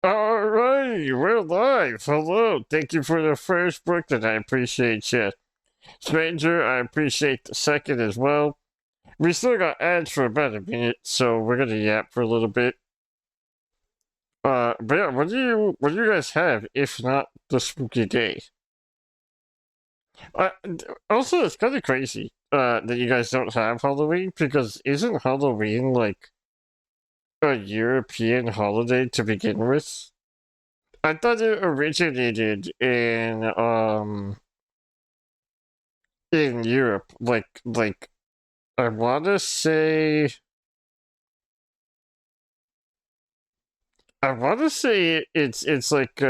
Alright, we're live. Hello. Thank you for the first book that I appreciate you. Stranger, I appreciate the second as well. We still got ads for about a minute, so we're gonna yap for a little bit. But yeah, what do you guys have if not the spooky day? Uh, Also, it's kind of crazy that you guys don't have Halloween because isn't Halloween like a European holiday to begin with? I thought it originated in Europe. Like I wanna say it's like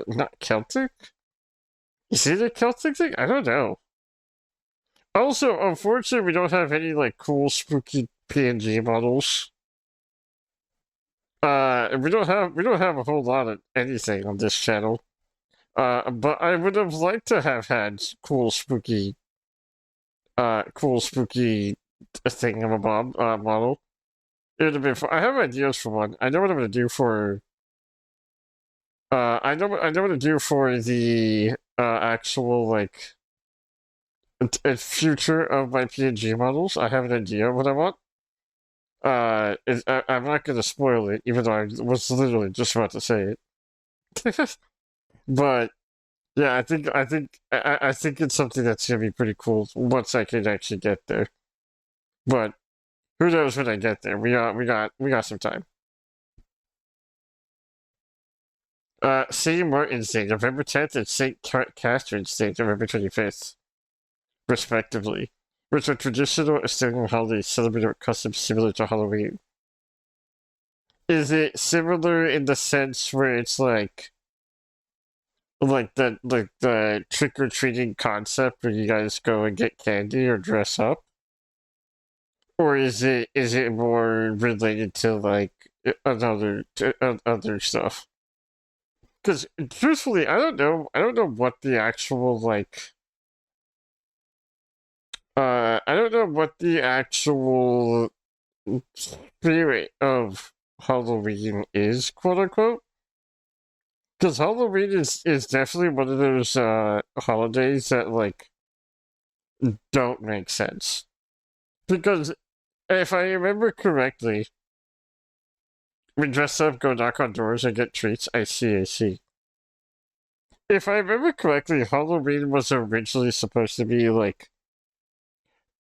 not Celtic. Is it a Celtic thing? I don't know. Also, unfortunately, we don't have any like cool spooky PNG models. We don't have a whole lot of anything on this channel. But I would have liked to have had cool spooky thingamabob model. It would have been fun. I have ideas for one. I know what I'm gonna do for. I know what to do for the actual like future of my PNG models. I have an idea of what I want. I'm not gonna spoil it, even though I was literally just about to say it. But yeah, I think it's something that's gonna be pretty cool once I can actually get there. But who knows when I get there? We got some time. St. Martin's Day, November 10th, and St. Catherine's Day, November 25th, respectively, which are traditional Estonian holidays celebrated with customs similar to Halloween. Is it similar in the sense where it's like the trick or treating concept where you guys go and get candy or dress up? Or is it more related to like other stuff? Because truthfully, I don't know what the actual I don't know what the actual spirit of Halloween is, quote unquote. Because Halloween is definitely one of those holidays that like don't make sense. Because if I remember correctly, we dress up, go knock on doors, and get treats. I see, I see. If I remember correctly, Halloween was originally supposed to be like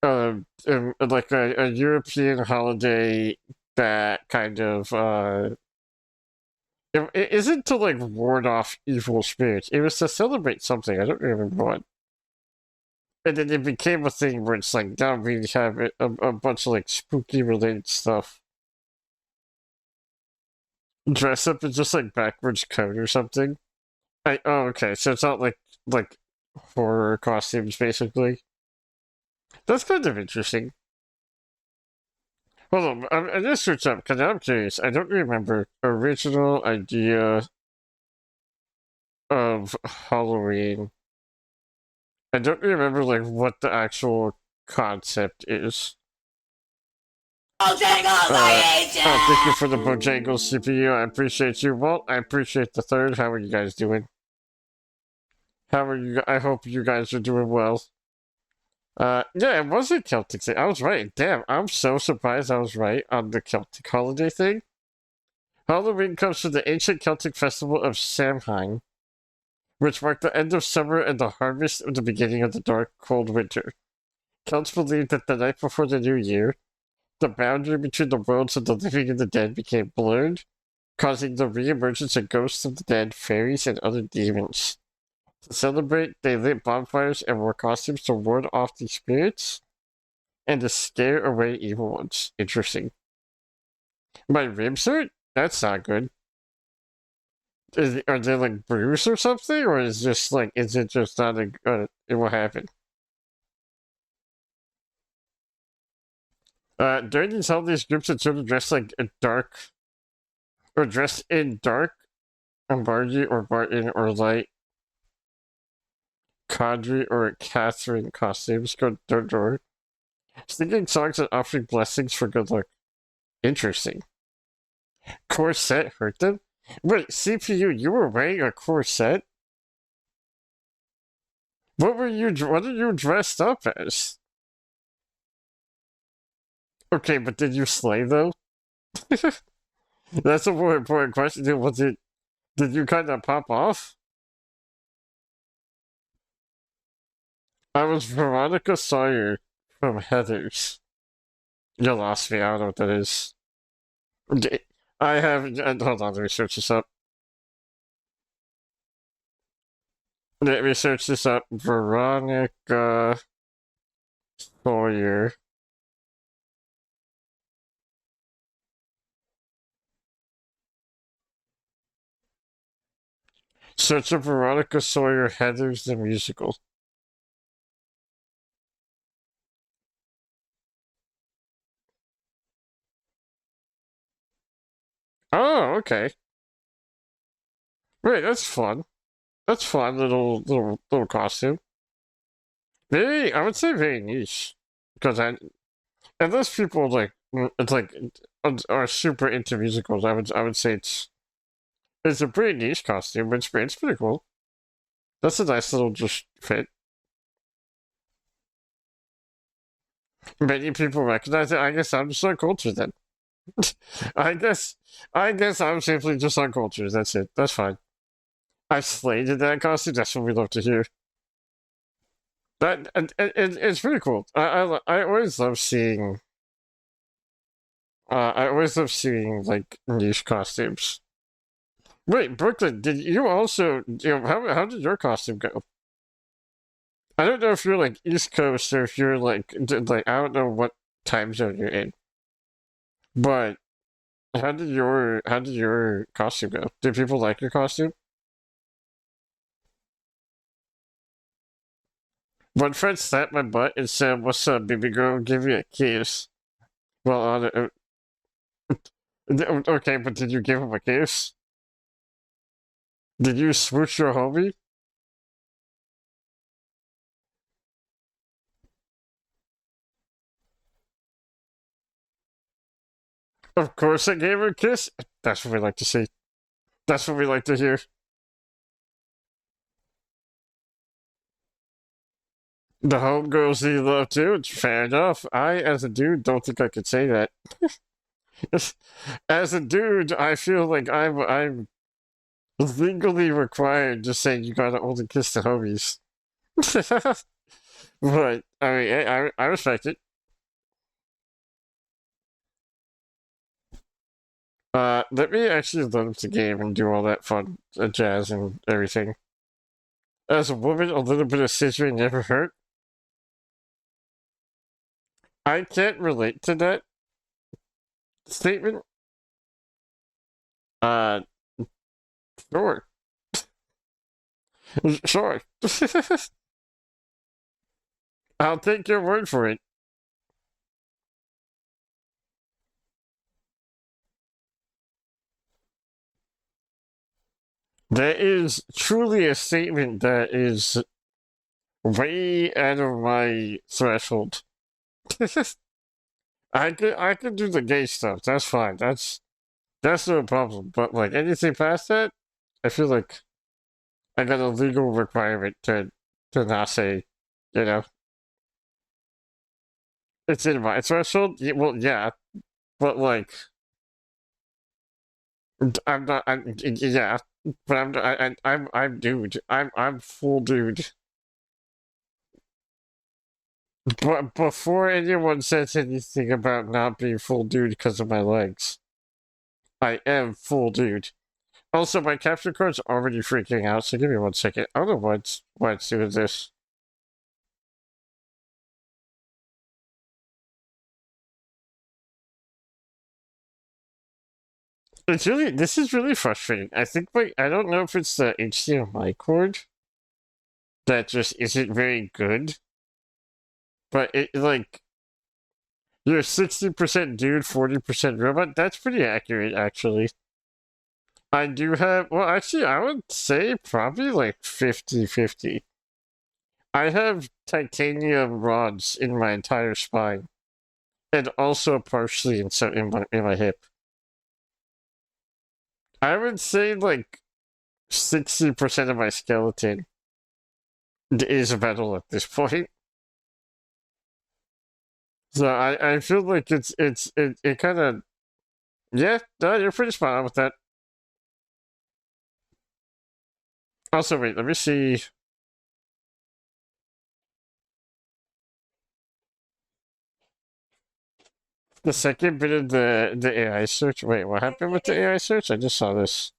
a European holiday that kind of it isn't to like ward off evil spirits. It was to celebrate something. I don't remember what. And then it became a thing where it's like now we have a bunch of like spooky related stuff. Dress up in just like backwards coat or something. Okay, so it's not like horror costumes basically. That's kind of interesting. Hold on, I just searched up because I'm curious. I don't remember original idea of Halloween. I don't remember like what the actual concept is. Bojangles, I hate Thank you for the you! Bojangles CPU. I appreciate you. Well, I appreciate the third. How are you guys doing? How are you? I hope you guys are doing well. Yeah, it was a Celtic thing. I was right. Damn, I'm so surprised I was right on the Celtic holiday thing. Halloween comes from the ancient Celtic festival of Samhain, which marked the end of summer and the harvest of the beginning of the dark, cold winter. Celts believed that the night before the new year, the boundary between the worlds of the living and the dead became blurred, causing the re-emergence of ghosts of the dead, fairies, and other demons. To celebrate, they lit bonfires and wore costumes to ward off these spirits and to scare away evil ones. Interesting. My ribs hurt? That's not good. Are they like bruised or something? Or is it just not it will happen? During these holidays, groups of children dress like a dark, or dressed in dark, Bargy or Barton or light, Cadre or Catherine costumes go door to door, singing songs and offering blessings for good luck. Interesting. Corset hurt them? Wait, CPU, you were wearing a corset? What are you dressed up as? Okay, but did you slay though? That's a more important question. Did you kind of pop off? I was Veronica Sawyer from Heathers. You lost me. I don't know what that is. I have. Hold on, let me search this up. Let me search this up. Veronica Sawyer. Search up Veronica Sawyer Heathers the musical. Oh, okay. Wait, that's fun. That's fun. Little costume. Very, I would say very niche. Because unless people it's like are super into musicals, I would say it's a pretty niche costume, but it's pretty cool. That's a nice little just fit. Many people recognize it. I guess I'm just uncultured then. I guess I guess I'm simply just uncultured. That's it. That's fine. I slayed in that costume. That's what we love to hear. It's pretty cool. I always love seeing. I always love seeing like niche costumes. Wait, Brooklyn, did you also? How did your costume go? I don't know if you're like East Coast or if you're like I don't know what time zone you're in, but how did your costume go? Did people like your costume? One friend slapped my butt and said, "What's up, baby girl? Give me a kiss." Well, on it. Okay, but did you give him a kiss? Did you swoosh your homie? Of course, I gave her a kiss. That's what we like to see. That's what we like to hear. The homegirls you love too. It's fair enough. I, as a dude, don't think I could say that. As a dude, I feel like I'm legally required to say you gotta only kiss the homies. But I mean, I respect it. Let me actually load up the game and do all that fun jazz and everything. As a woman, a little bit of scissoring never hurt. I can't relate to that statement. Uh, sure, sure. I'll take your word for it. That is truly a statement that is way out of my threshold. I could do the gay stuff. That's fine. That's no problem. But like anything past that, I feel like I got a legal requirement to not say, you know, it's in my threshold. Well, yeah, but like I'm not. Yeah, but I'm dude. I'm full dude. But before anyone says anything about not being full dude because of my legs, I am full dude. Also, my capture card's already freaking out, so give me 1 second. I don't know why it's doing this. This is really frustrating. I think I don't know if it's the HDMI cord that just isn't very good, but it like you're 60% dude, 40% robot. That's pretty accurate, actually. I do have, well, actually, I would say probably like 50-50. I have titanium rods in my entire spine, and also partially in my hip. I would say like 60% of my skeleton is metal at this point. So I feel like it kind of, yeah, no, you're pretty spot on with that. Also, wait, let me see. The second bit of the AI search. Wait, what happened with the AI search? I just saw this.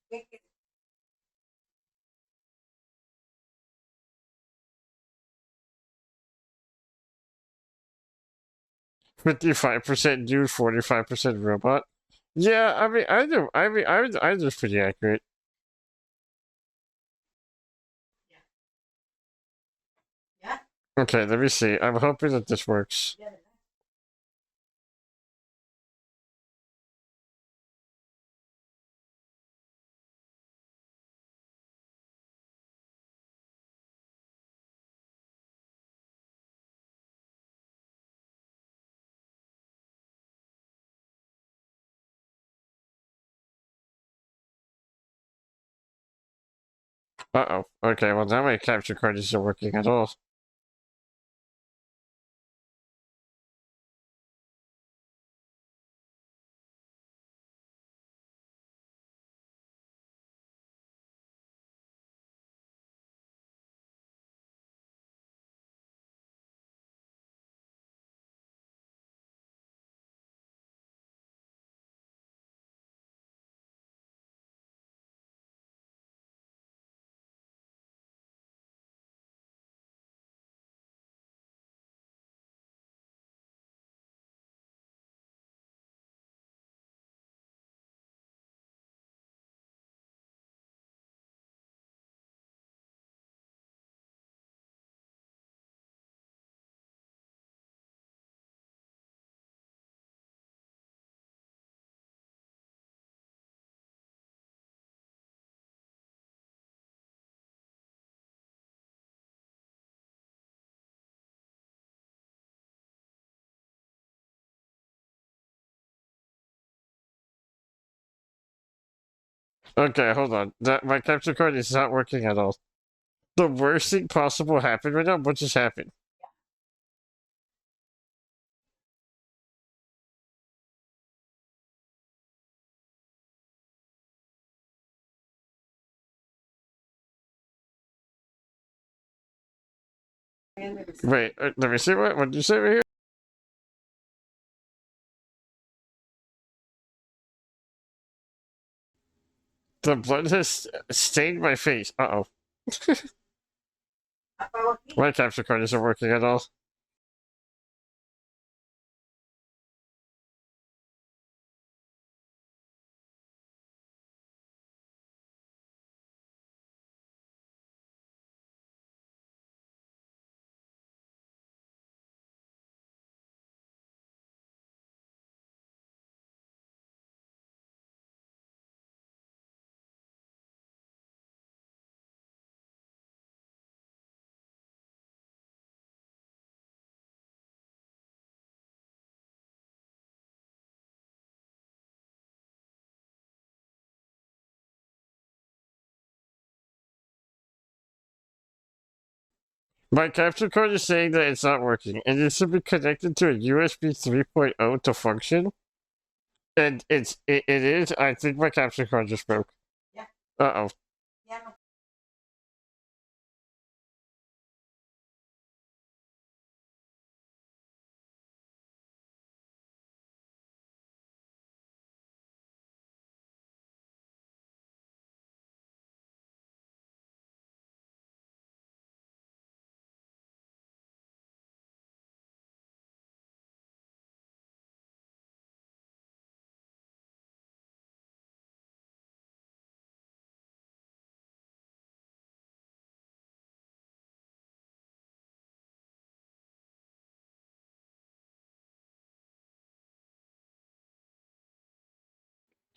55% dude, 45% robot. Yeah, I mean, either's pretty accurate. Okay, let me see. I'm hoping that this works. Uh-oh. Okay, well now my capture card isn't working at all. Okay, hold on. My capture card is not working at all. The worst thing possible happened right now? What just happened? Wait, let me see what did you say right here? The blood has stained my face. Uh-oh. My capture card isn't working at all. My capture card is saying that it's not working, and it should be connected to a USB 3.0 to function. And it is. I think my capture card just broke. Uh-oh.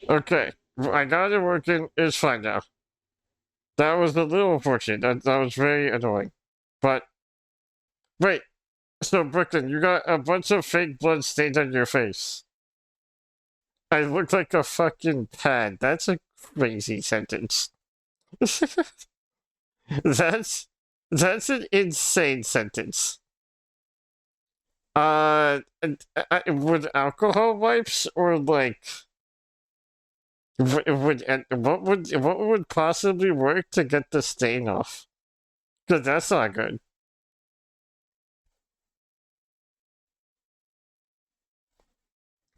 Okay. I got it working. It's fine now. That was a little unfortunate. That was very annoying. But wait, so Brooklyn, you got a bunch of fake blood stains on your face. I look like a fucking pad. That's a crazy sentence. That's an insane sentence. Would alcohol wipes or like what would possibly work to get the stain off? Because that's not good.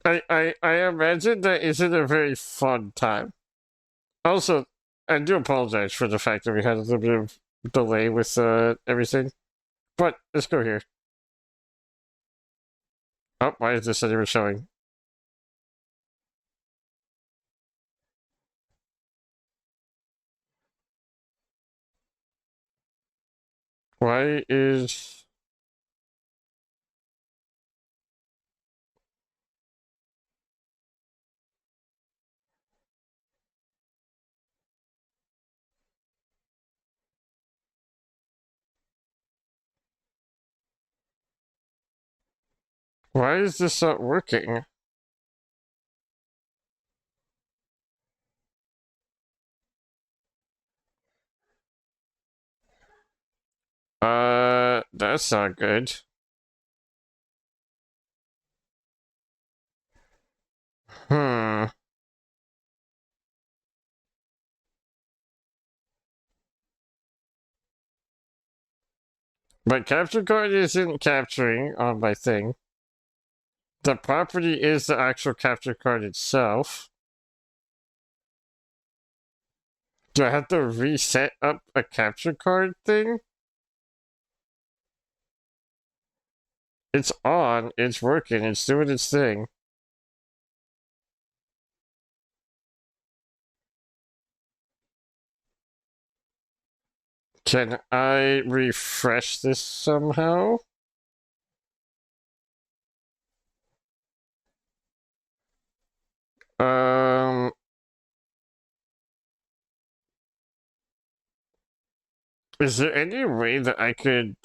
I imagine that isn't a very fun time. Also, I do apologize for the fact that we had a little bit of delay with everything. But let's go here. Oh, why is this even showing? Why is... Why is this not working? That's not good. Hmm. My capture card isn't capturing on my thing. The property is the actual capture card itself. Do I have to reset up a capture card thing? It's on, it's working, it's doing its thing. Can I refresh this somehow? Um, is there any way that I could...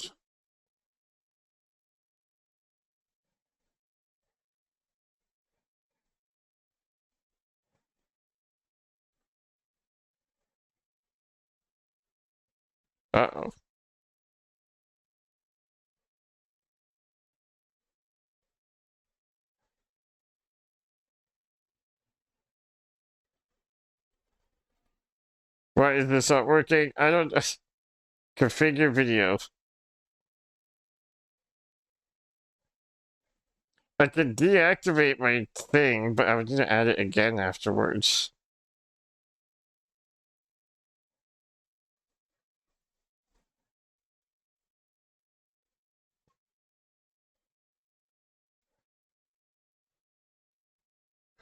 Uh-oh. Why is this not working? I don't... Configure video. I can deactivate my thing, but I would need to add it again afterwards.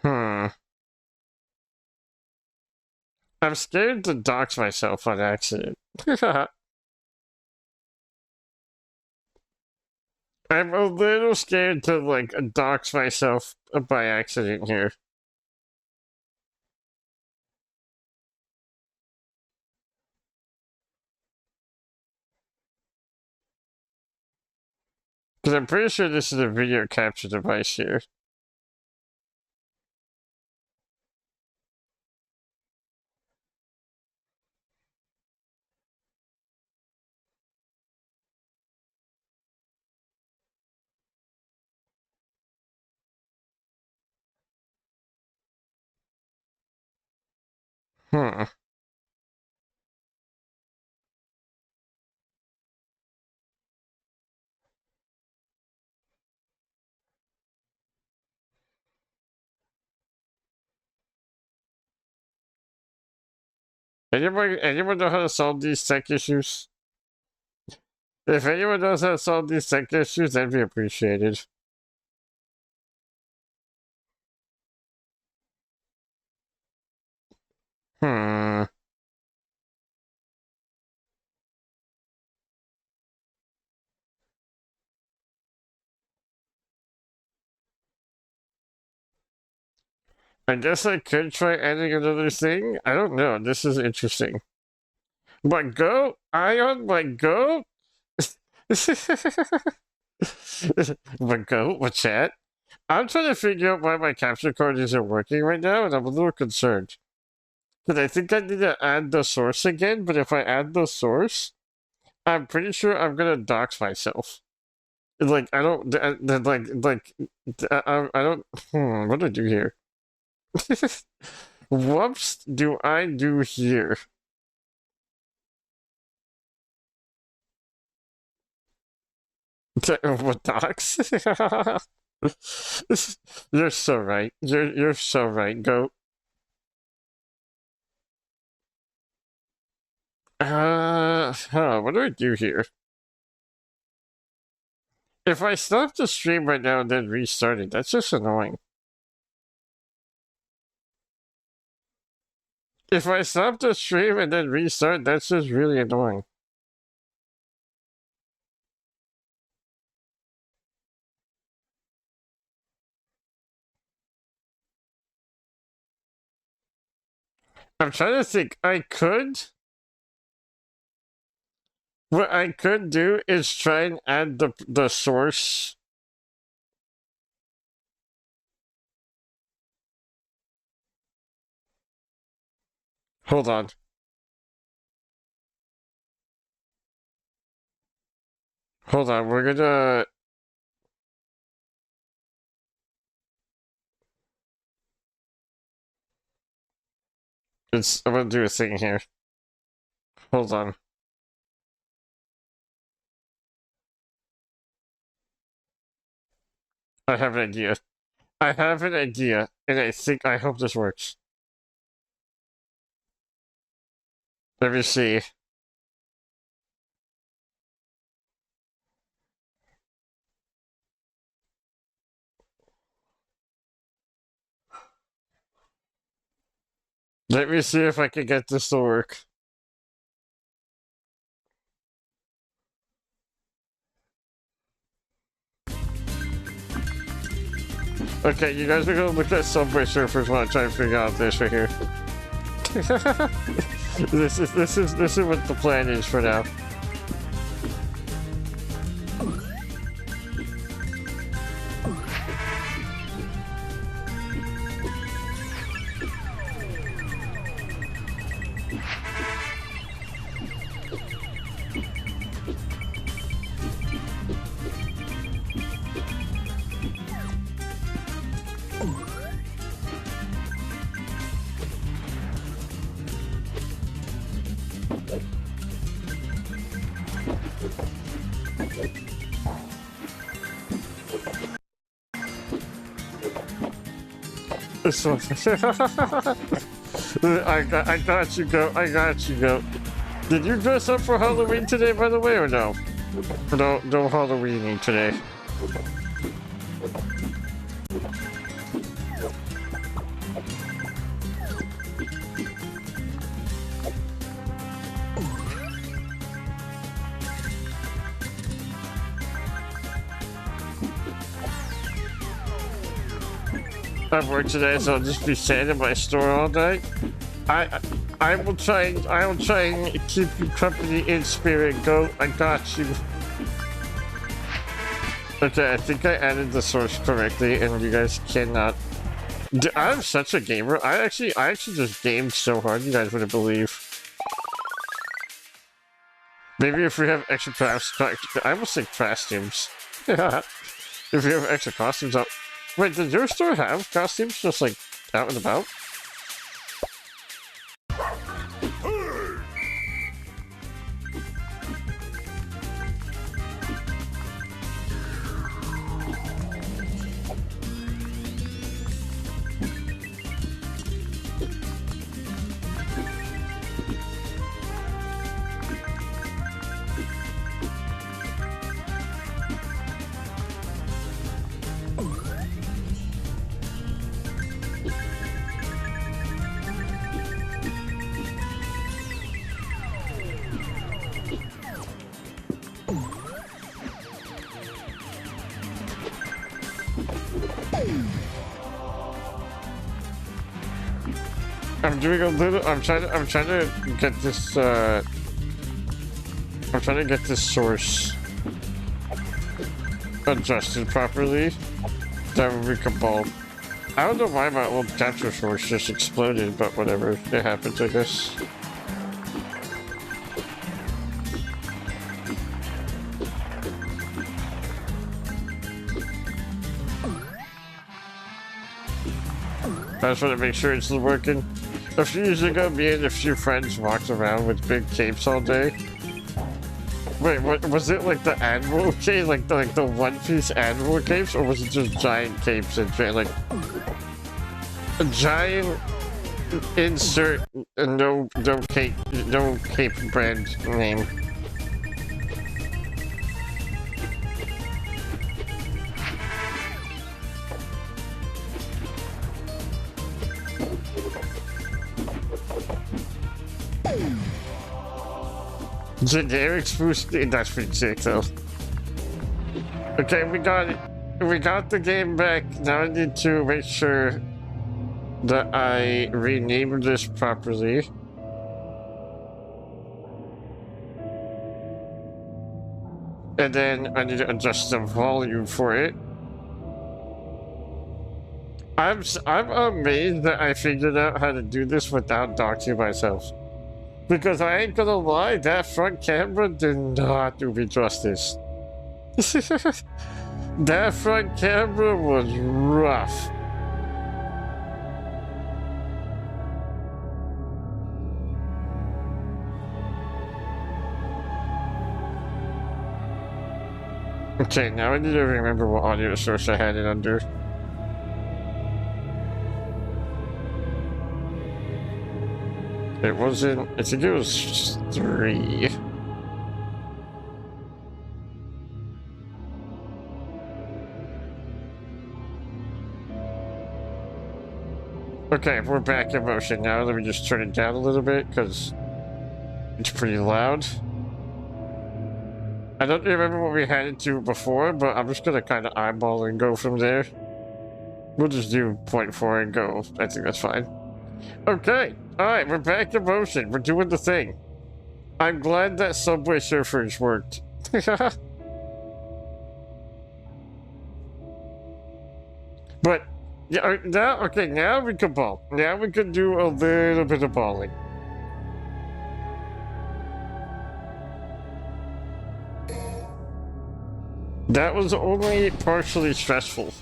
Hmm. I'm scared to dox myself on accident. I'm a little scared to, like, dox myself by accident here. Because I'm pretty sure this is a video capture device here. Hmm. Anyone know how to solve these tech issues? If anyone knows how to solve these tech issues, that'd be appreciated. Hmm. I guess I could try adding another thing. I don't know. This is interesting. But go, Ion, like go. But go, what chat? I'm trying to figure out why my capture card isn't working right now, and I'm a little concerned. Because I think I need to add the source again, but if I add the source, I'm pretty sure I'm gonna dox myself. Like, I don't, I don't, what do I do here? Whoops, do I do here? What docs? You're so right. You're so right, goat. What do I do here? If I stop the stream right now and then restart it, that's just annoying. If I stop the stream and then restart, that's just really annoying. I'm trying to think. What I could do is try and add the source. Hold on. Hold on. We're gonna. I'm gonna do a thing here. Hold on. I have an idea. I have an idea, and I hope this works. Let me see. Let me see if I can get this to work. Okay, you guys are gonna look at Subway Surfers while I try and figure out this right here. this is what the plan is for now. This one. I got you, go. I got you, go. Did you dress up for Halloween today, by the way, or no? No Halloweenie today. I've worked today, so I'll just be staying in my store all night. I will try and keep you company in spirit. Go, I got you. Okay, I think I added the source correctly, and you guys cannot. I'm such a gamer. I actually just gamed so hard, you guys wouldn't believe. Maybe if we have extra I almost think costumes. If you have extra costumes up. Wait, does your store have costumes just like out and about? I'm doing a little. I'm trying to get this. I'm trying to get this source adjusted properly. That would be cabal. I don't know why my old capture source just exploded, but whatever. It happens, I guess. I just want to make sure it's still working. A few years ago, me and a few friends walked around with big capes all day. Wait, what was it, like the Admiral cape, like the one-piece Admiral capes, or was it just giant capes and like a giant insert no cape brand name? Generic spruce. That's pretty sick though. Okay, we got it. We got the game back. Now I need to make sure that I rename this properly. And then I need to adjust the volume for it. I'm amazed that I figured out how to do this without doxing myself. Because I ain't gonna lie, that front camera did not do me justice. That front camera was rough. Okay, now I need to remember what audio source I had it under. It wasn't, I think it was 3. Okay, we're back in motion now. Let me just turn it down a little bit because it's pretty loud. I don't remember what we had it to before, but I'm just gonna kind of eyeball and go from there. We'll just do 0.4 and go. I think that's fine. Okay, alright, we're back in motion. We're doing the thing. I'm glad that Subway Surfers worked. But, yeah, now, okay, now we can ball. Now we can do a little bit of balling. That was only partially stressful.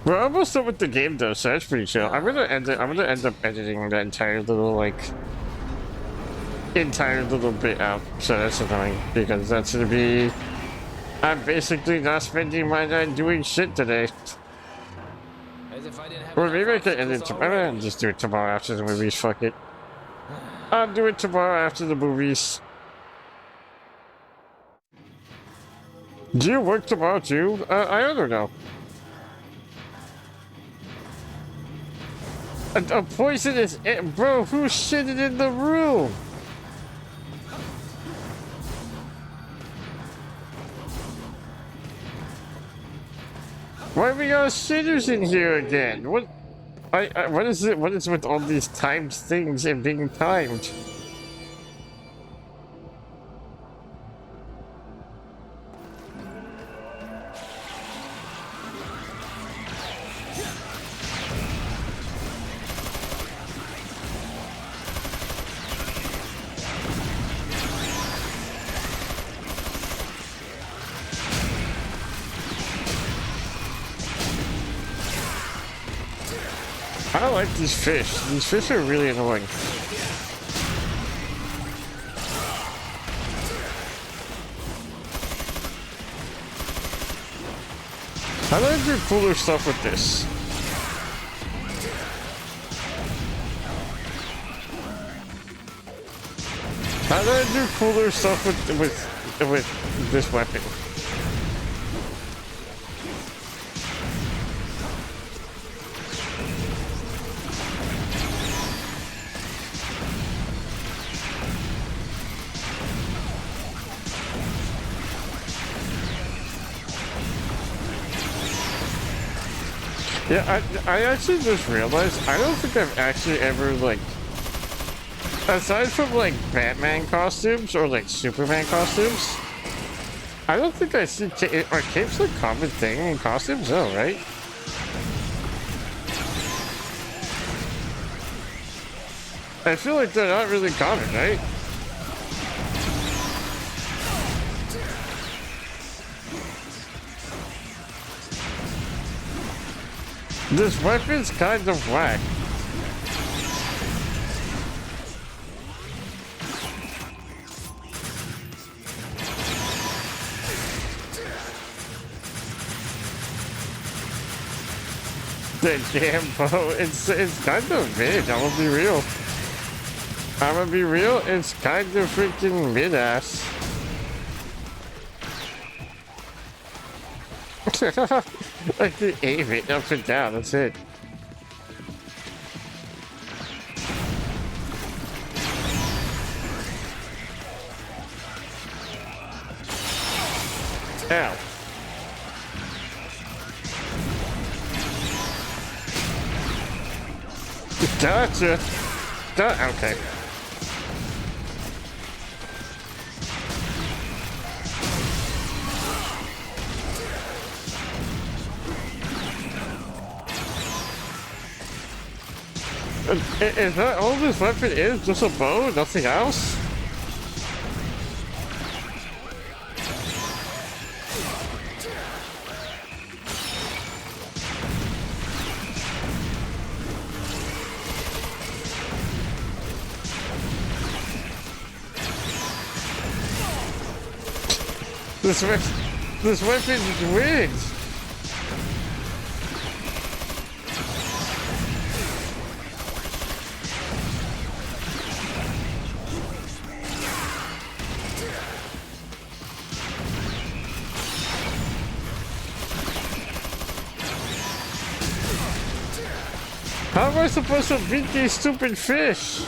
We're almost done with the game though, so that's pretty chill. I'm gonna end up editing that entire little bit out. So that's annoying because that's gonna be. I'm basically not spending my night doing shit today. Or maybe I can end it tomorrow. I'm gonna just do it tomorrow after the movies. Fuck it. I'll do it tomorrow after the movies. Do you work tomorrow too? I don't know. A poisonous... Bro, who shitted in the room? Why we got shitters in here again? What? What is it? What is with all these timed things and being timed? I don't like these fish. These fish are really annoying. How do I do cooler stuff with this? How do I do cooler stuff with this weapon? Yeah, I actually just realized I don't think I've actually ever, like, aside from, like, Batman costumes or, like, Superman costumes, I don't think I see are capes a common thing in costumes? No, right? I feel like they're not really common, right? This weapon's kind of whack. The damn bow, it's kind of mid, I'm gonna be real. I'm gonna be real, it's kind of freaking mid-ass. I can aim it up and down, that's it. Ow. Gotcha. Okay. Is that all this weapon is? Just a bow? Nothing else? This weapon is weird. How am I supposed to beat these stupid fish?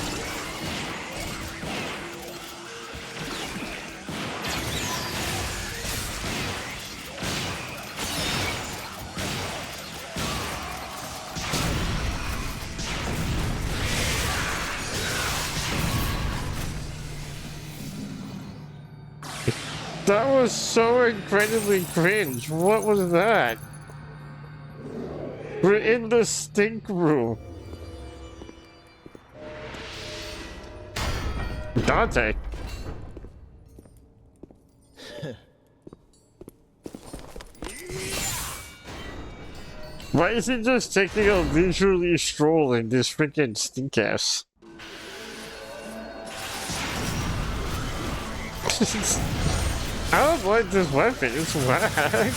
That was so incredibly cringe. What was that? We're in the stink room. Dante. Why is he just taking a leisurely stroll in this freaking stink ass? I don't like this weapon, it's whack.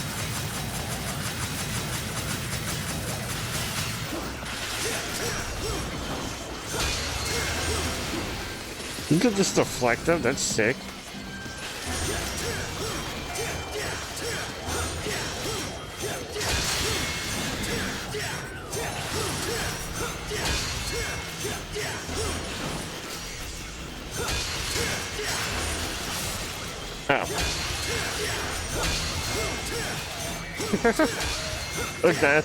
You can just deflect them, that's sick. Ow. Okay.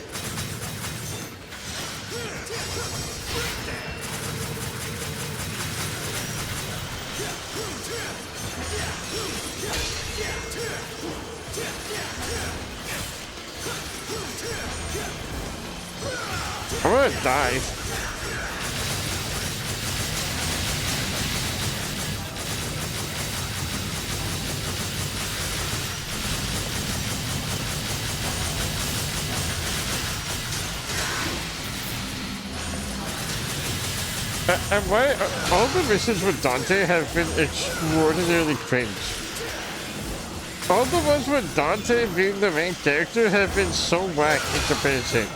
I'm gonna die. And why all the missions with Dante have been extraordinarily cringe. All the ones with Dante being the main character have been so whack in comparison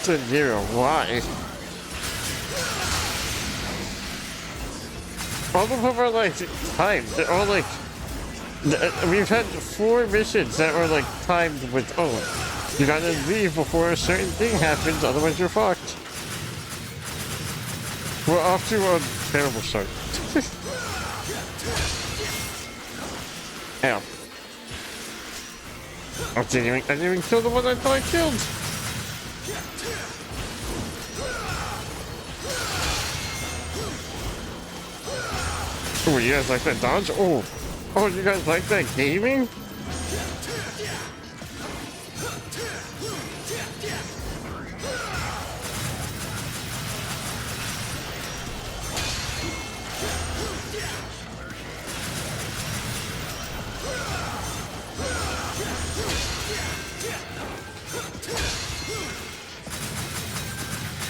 to Nero. Why? All of them are like timed. They're all like we've had 4 missions that were like timed with you gotta leave before a certain thing happens, otherwise you're fucked. We're off to a terrible start. Ow. I didn't even kill the one I thought I killed. Oh, you guys like that dodge? Oh, you guys like that gaming?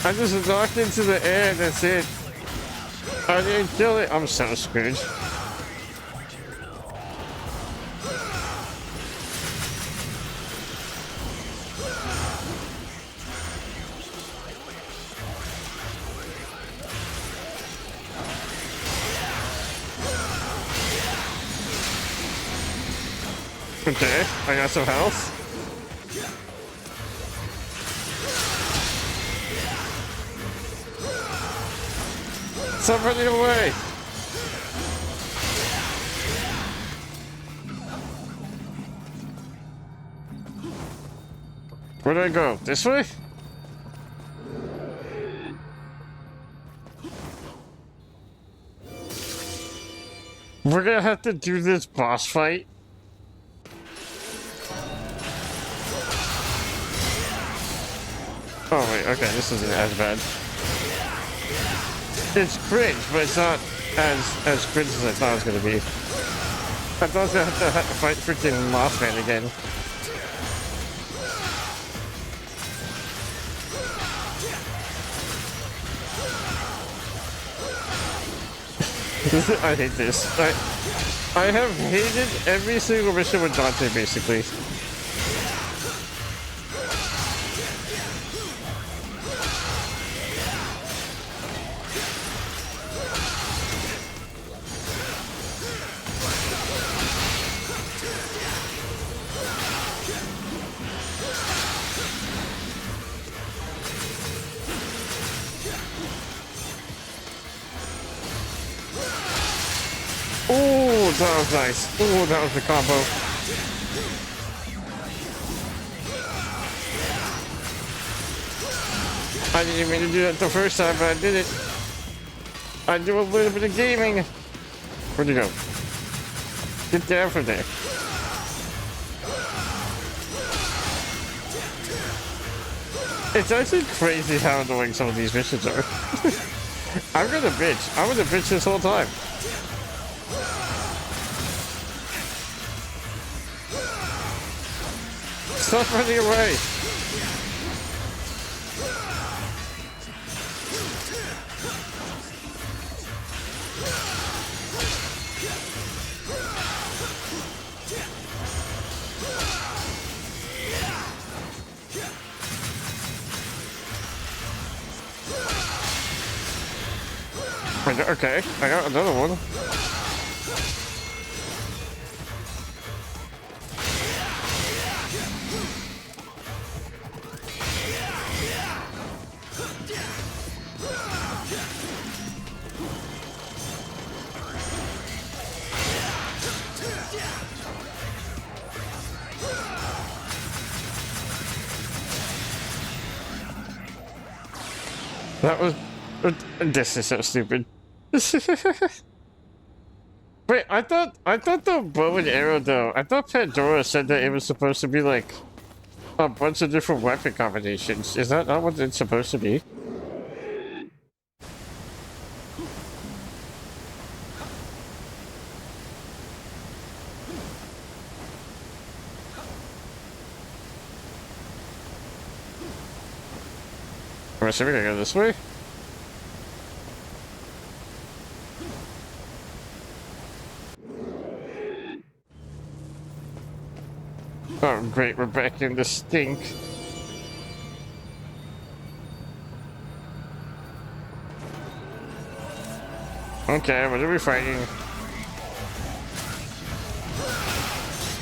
I just knocked into the air, that's it. I didn't kill it. I'm so screwed. Okay, I got some health. Stop running away! Where do I go? This way? We're gonna have to do this boss fight. Oh wait, okay, this isn't as bad. It's cringe, but it's not as cringe as I thought it was gonna be. I thought I was gonna have to fight freaking Mothman again. I hate this. I have hated every single mission with Dante, basically. Oh, that was nice. Oh, that was the combo. I didn't even mean to do that the first time, but I did it. I do a little bit of gaming. Where'd you go? Get down from there. It's actually crazy how annoying some of these missions are. I'm gonna bitch. I'm gonna bitch this whole time. Stop running away! Okay, I got another one. That was... This is so stupid. Wait, I thought the bow and arrow though, I thought Pandora said that it was supposed to be like a bunch of different weapon combinations. Is that not what it's supposed to be? I'm assuming I go this way? Oh great, we're back in the stink. Okay, what are we fighting?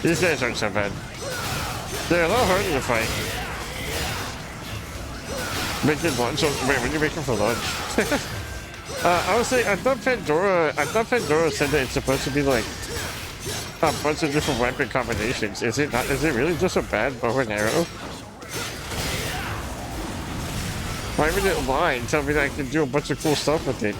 These guys aren't so bad. They're a lot harder to fight. Making lunch? Wait, what are you making for lunch? I was saying, I thought Pandora said that it's supposed to be like a bunch of different weapon combinations. Is it not? Is it really just a bad bow and arrow? Why would it lie and tell me that I can do a bunch of cool stuff with it?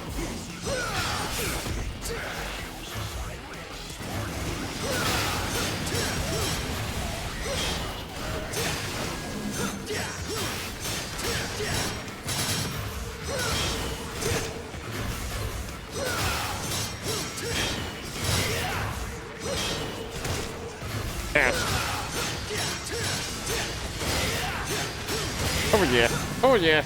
Oh yeah. Oh yeah.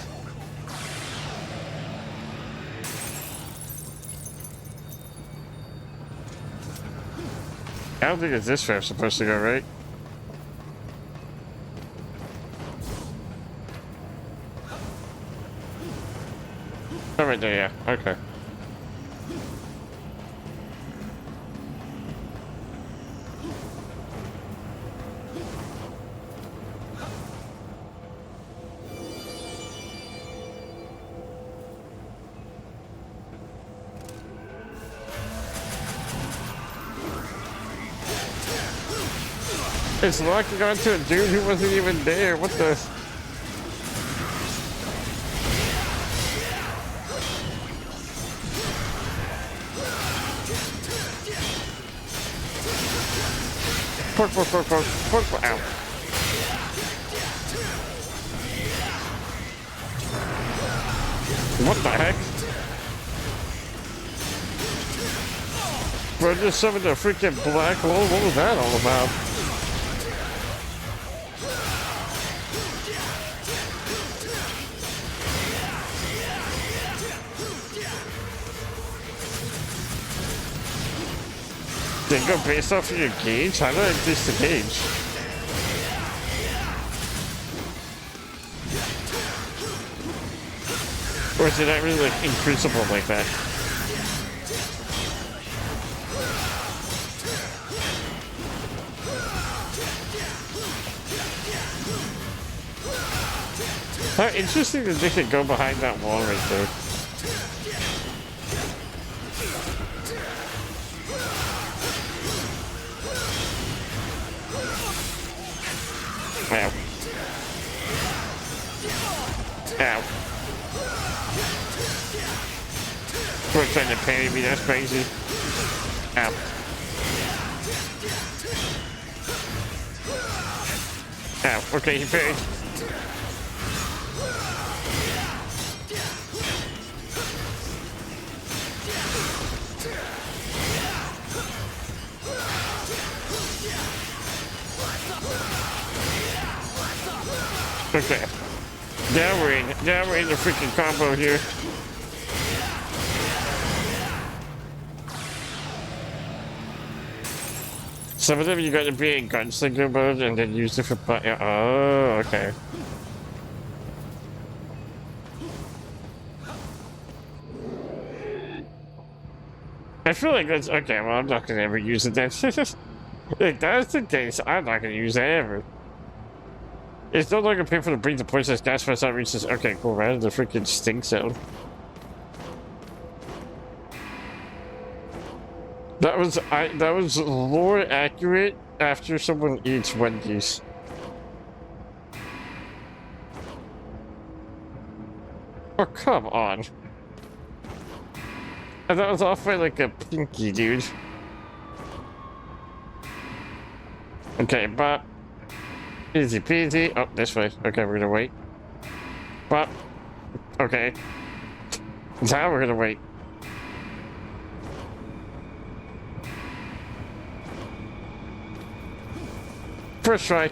I don't think it's this way I'm supposed to go, right? Oh, right there, yeah. Okay. It's locking onto a dude who wasn't even there. What the? Pork, pork, pork, pork, pork, pork. Ow. What the heck? Bro, just summoned a freaking black hole. What was that all about? They go based off of your gauge? How do I increase the gauge? Or is it not really like increasable like that? How interesting that they could go behind that wall right there. Ow. Ow. We're trying to parry me, that's crazy. Ow. Ow. Okay, he parried. Okay. Now we're in the freaking combo here. Some of them you gotta be in gunslinger mode and then use it for oh, okay. I feel like that's okay, well I'm not gonna ever use it then. If that's the case, I'm not gonna use it ever. It's no longer painful to bring the poisonous gas for some reason. Okay, cool, right in the freaking stink zone. That was lore accurate after someone eats Wendy's. Oh, come on. And that was off by like a pinky, dude. Okay, but easy peasy. Oh, this way. Okay, we're gonna wait. But okay. Now we're gonna wait. First try.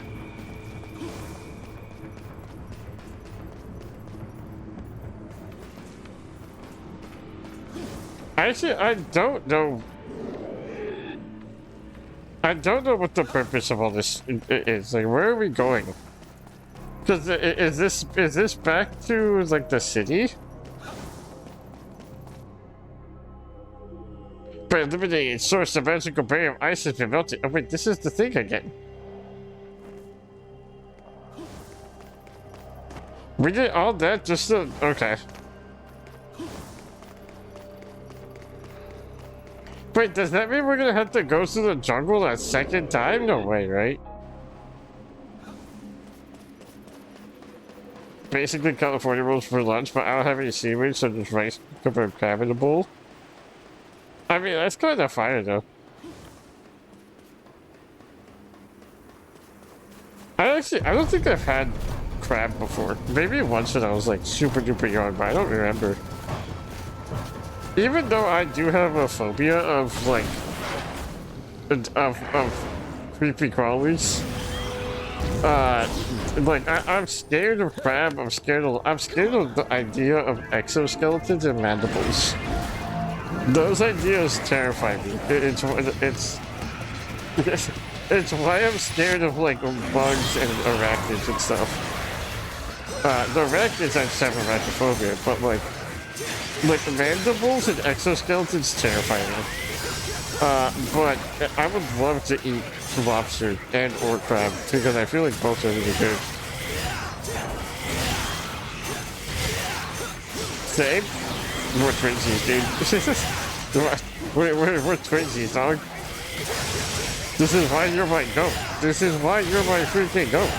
Actually, I don't know. I don't know what the purpose of all this is. Like, where are we going? Because is this back to like the city? By eliminating its source, the magical barrier of ice has been melted. Oh wait, this is the thing again. We did all that just to... Okay. Wait, does that mean we're gonna have to go through the jungle a second time? No way, right? Basically California rolls for lunch, but I don't have any seaweed, so just rice covered crab in a bowl. I mean, that's kind of fire, though. I don't think I've had crab before. Maybe once when I was like super duper young, but I don't remember. Even though I do have a phobia of like of creepy crawlies. Like I'm scared of crab. I'm scared of the idea of exoskeletons and mandibles. Those ideas terrify me. It's why I'm scared of like bugs and arachnids and stuff. The arachnids I just have arachnophobia, but like mandibles and exoskeletons terrify me. But I would love to eat lobster and or crab because I feel like both are really good. Same? We're twinsies, dude. we're twinsies, dog. This is why you're my goat. This is why you're my freaking goat.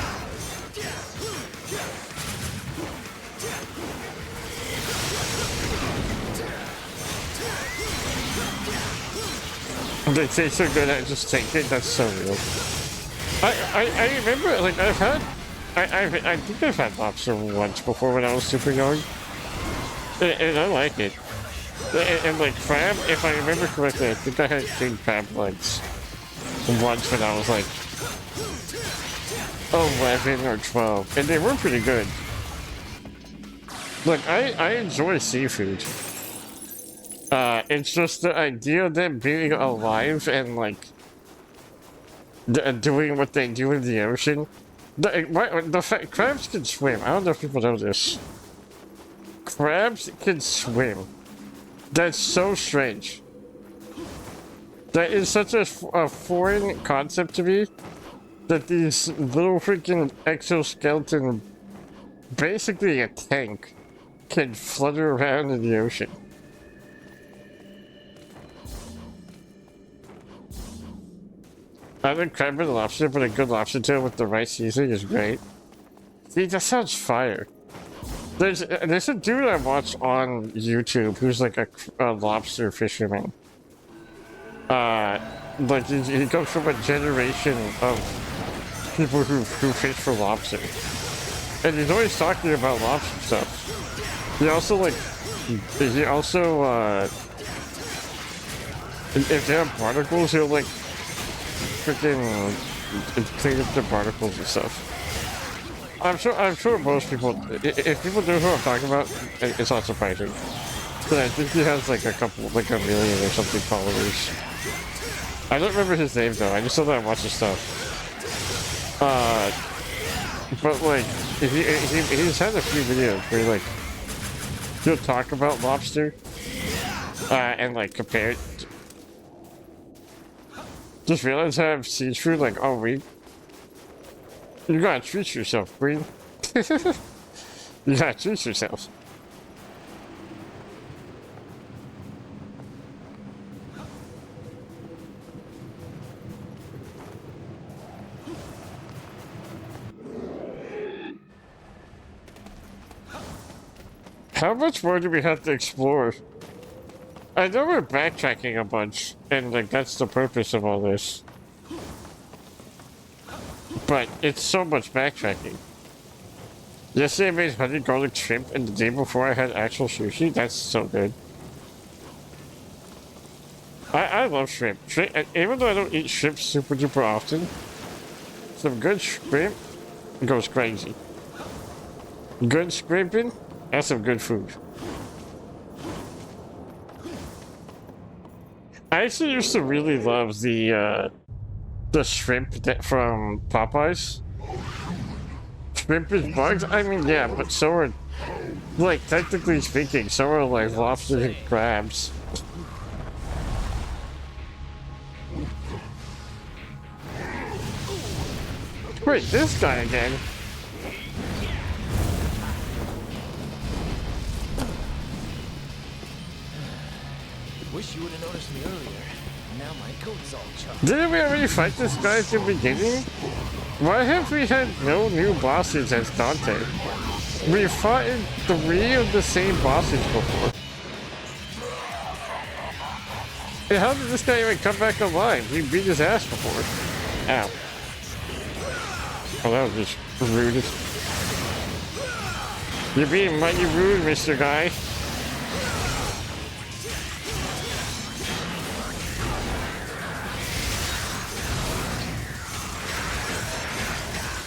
They taste so good, I just take it. That's so real. I remember, like, I think I've had lobster once before when I was super young. And I like it. And like crab, if I remember correctly, I think I had king crab legs once when I was like 11 or 12. And they were pretty good. Like, I enjoy seafood. It's just the idea of them being alive and, like, doing what they do in the ocean. Crabs can swim. I don't know if people know this. Crabs can swim. That's so strange. That is such a foreign concept to me. That these little freaking exoskeleton, basically a tank, can flutter around in the ocean. I like crab and lobster, but a good lobster tail with the right seasoning is great. See, that sounds fire. There's a dude I watch on YouTube who's like a lobster fisherman. Like he comes from a generation of people who fish for lobster, and he's always talking about lobster stuff. He also if they have barnacles, he'll like freaking clean up the barnacles and stuff. I'm sure most people, if people know who I'm talking about, it's not surprising. But I think he has like like a million or something followers. I don't remember his name though, I just know that I watch his stuff. But like, he's had a few videos where like, he'll talk about lobster, and like compare it. Just realized I have seafood like all week. You gotta treat yourself, Queen. You gotta treat yourself. How much more do we have to explore? I know we're backtracking a bunch, and like that's the purpose of all this. But it's so much backtracking. Yesterday I made honey garlic shrimp, and the day before I had actual sushi. That's so good. I love shrimp. And even though I don't eat shrimp super duper often, some good shrimp goes crazy. Good scraping, that's some good food. I actually used to really love the shrimp from Popeyes. Shrimp is bugs? I mean, yeah, but so are, like, technically speaking, so are, like, lobsters and crabs. Wait, this guy again? Wish you would have noticed me earlier. Now my coat's all chopped. Didn't we already fight this guy at the beginning? Why have we had no new bosses as Dante? We fought in 3 of the same bosses before. And how did this guy even come back alive? We beat his ass before. Ow. Oh, that was just rude. You're being mighty rude, Mr. Guy.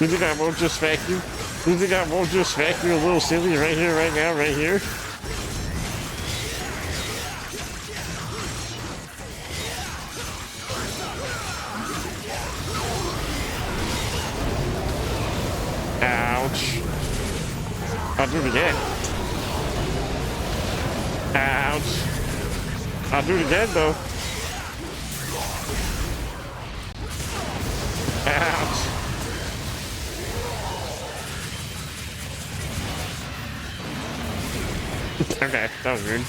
You think I won't just smack you? You think I won't just smack you a little silly right here, right now, right here? do it again. Ouch. I'll do it again, though. Ouch. Okay, that was weird.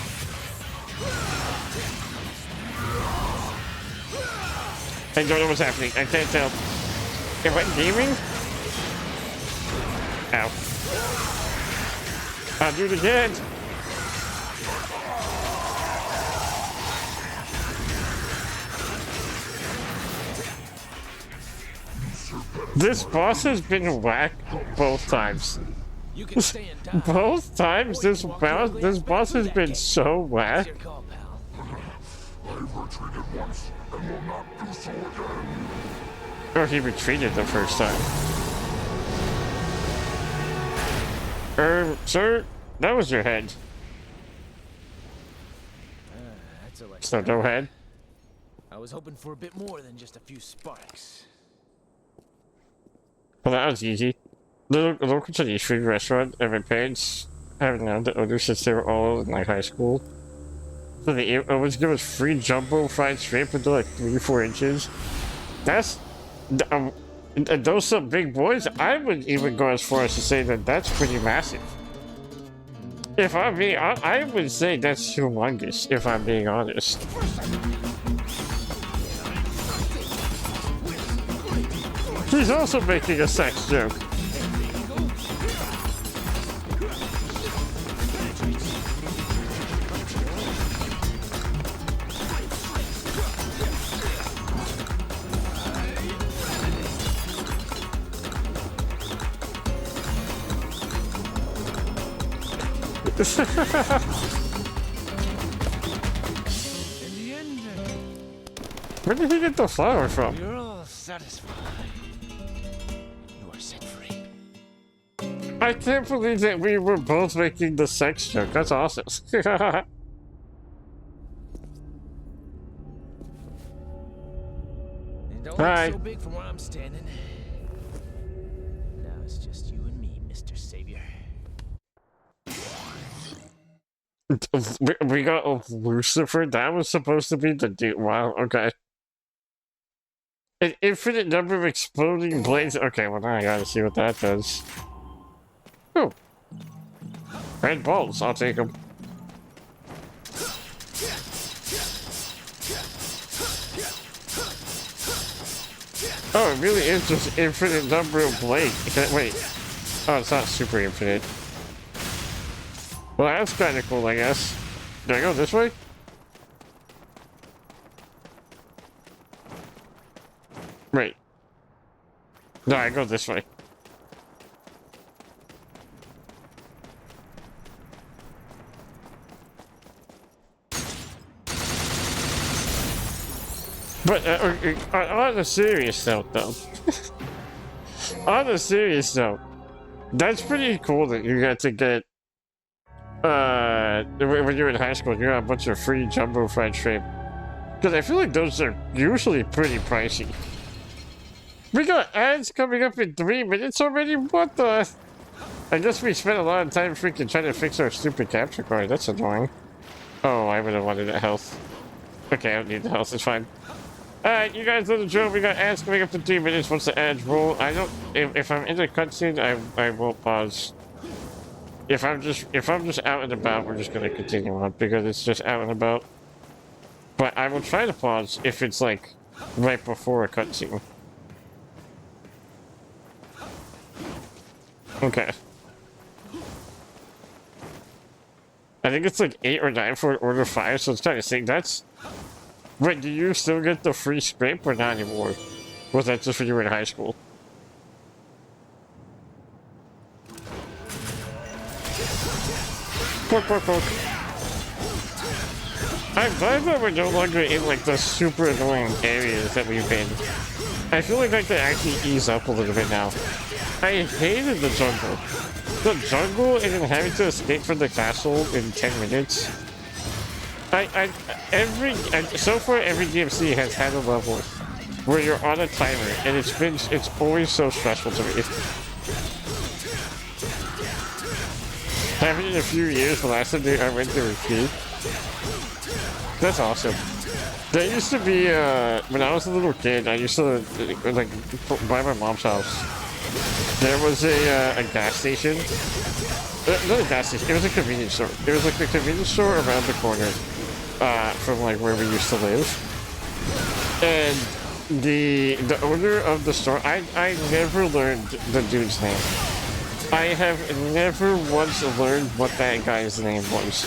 I don't know what's happening. I can't tell. Am I gaming? Ow. I'll do it again. This boss has been whacked both times. You can stay and die. Both times this boss has been so whacked. Your call, pal. Oh, he retreated the first time. Sir, that was your head. That's a So no head. I was hoping for a bit more than just a few sparks. Well, that was easy. Local Chinese food restaurant, and my parents haven't known the odor since they were all in like high school. So they always give us free jumbo fried shrimp until like 3-4 inches. That's and those some big boys. I would even go as far as to say that that's pretty massive. If I'm being, I would say that's humongous. If I'm being honest. He's also making a sex joke. In the end, Where did he get the flower from? you're all satisfied. You are set free. I can't believe that we were both making the sex joke. That's awesome. And don't Hi. look so big from where I'm standing. Now it's just you and me, Mr. Savior. We got Lucifer. That was supposed to be the dude. Wow. Okay. An infinite number of exploding blades. Okay, well now I gotta see what that does. Oh. Red balls. I'll take them. Oh, it really is just infinite number of blades. Wait. Oh, it's not super infinite. Well, that's kind of cool, I guess. Do I go this way? Wait. No, I go this way. But on a serious note, though. On a serious note, that's pretty cool that you got to get when you're in high school, you got a bunch of free jumbo fried shrimp. Because I feel like those are usually pretty pricey. We got ads coming up in 3 minutes already? What the? I guess we spent a lot of time freaking trying to fix our stupid capture card. That's annoying. Oh, I would have wanted that health. Okay, I don't need the health. It's fine. Alright, you guys know the drill. We got ads coming up in 3 minutes once the ads roll. I don't... If I'm in the cutscene, I won't pause. If I'm just out and about, we're just gonna continue on because it's just out and about. But I will try to pause if it's like right before a cutscene. Okay. I think it's like 8 or 9 for order 5, so it's kind of saying that's. Wait, do you still get the free scrape or not anymore? Was that just when you were in high school? Pork, pork, pork. I'm glad that we're no longer in like the super annoying areas that we've been. I feel like they actually ease up a little bit now. I hated the jungle. The jungle and then having to escape from the castle in 10 minutes. So far every DMC has had a level where you're on a timer and it's always so stressful to me. Haven't in a few years. The last time I went there was ski. That's awesome. There used to be, when I was a little kid, I used to, like, by my mom's house. There was a gas station. Not a gas station, it was a convenience store. It was like the convenience store around the corner, from like where we used to live. And the owner of the store, I never learned the dude's name. I have never once learned what that guy's name was.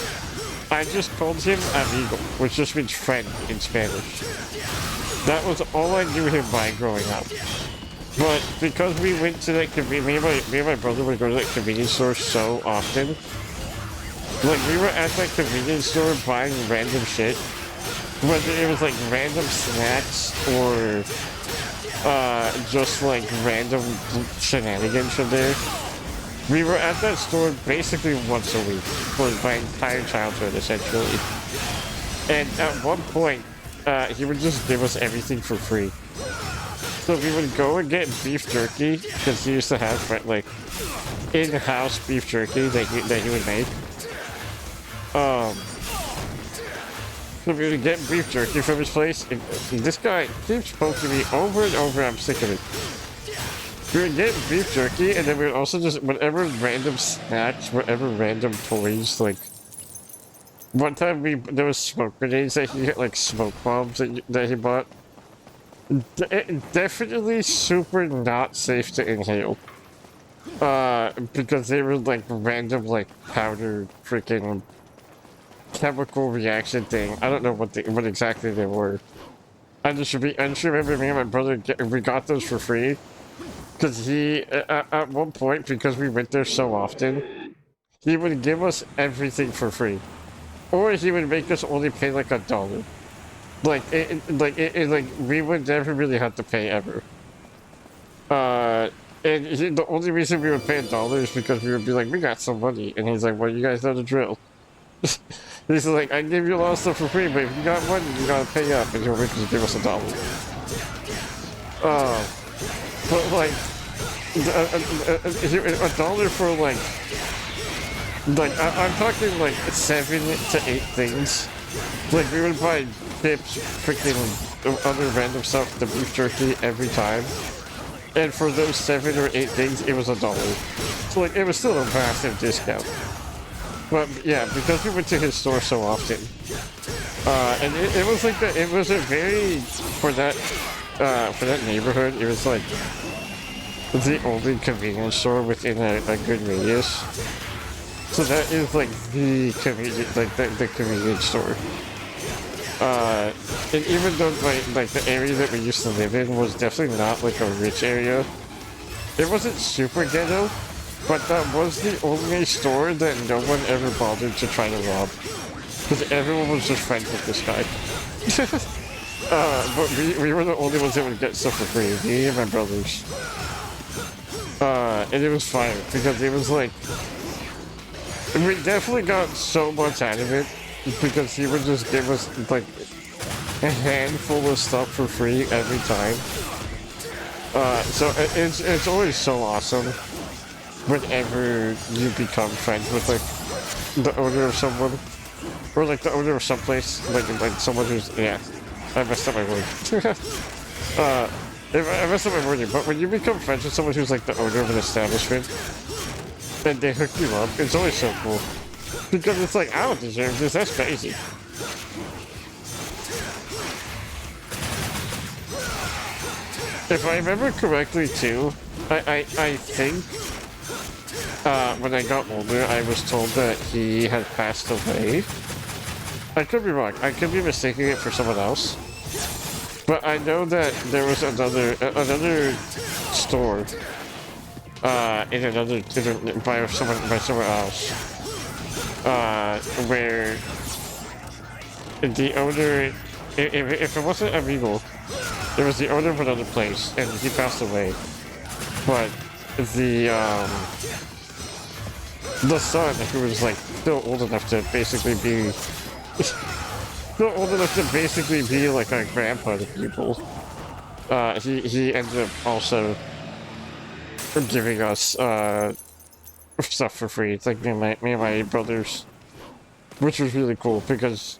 I just called him amigo, which just means friend in Spanish. That was all I knew him by growing up. But because we went to that me and my brother would go to that convenience store so often. Like, we were at that convenience store buying random shit. Whether it was like random snacks or just like random shenanigans from there. We were at that store basically once a week for my entire childhood, essentially. And at one point, he would just give us everything for free. So we would go and get beef jerky, because he used to have like in-house beef jerky that he would make. So we would get beef jerky from his place, and this guy keeps poking me over and over, I'm sick of it. We would get beef jerky, and then we would also just, whatever random snacks, whatever random toys, like, one time there was smoke grenades that he had, like smoke bombs that he bought. Definitely super not safe to inhale. Because they were like random, like, powder freaking chemical reaction thing. I don't know what exactly they were. I just remember me and my brother, we got those for free. Because he, at one point, because we went there so often, he would give us everything for free. Or he would make us only pay like $1. Like, we would never really have to pay ever. And the only reason we would pay $1 is because we would be like, we got some money. And he's like, well, you guys know the drill. He's like, I give you a lot of stuff for free, but if you got money, you gotta pay up. And he'll just give us $1. But like, $1 for like I'm talking like 7 to 8 things. Like, we would buy chips, freaking other random stuff, the beef jerky every time. And for those 7 or 8 things, it was $1. So like, it was still a massive discount. But yeah, because we went to his store so often, and it was like it was a very for that neighborhood. It was like the only convenience store within a good radius. So that is like the convenience, like the convenience store. And even though like the area that we used to live in was definitely not like a rich area, it wasn't super ghetto, but that was the only store that no one ever bothered to try to rob. Because everyone was just friends with this guy. But we were the only ones that would get stuff for free, me and my brothers. And it was fire, because it was like, we definitely got so much out of it, because he would just give us like a handful of stuff for free every time. So it's always so awesome whenever you become friends with like the owner of someone, or like the owner of someplace, like someone who's, yeah, I messed up my word. I messed up my wording, but when you become friends with someone who's like the owner of an establishment, and they hook you up, it's always so cool. Because it's like, I don't deserve this, that's crazy. If I remember correctly too, I think, when I got older, I was told that he had passed away. I could be wrong, I could be mistaking it for someone else. But I know that there was another store, by someone else, where the owner, if it wasn't amigo, it was the owner of another place, and he passed away. But the son, who was like still old enough to basically be, like a grandpa to people, he ended up also giving us stuff for free. It's like me and my brothers, which was really cool because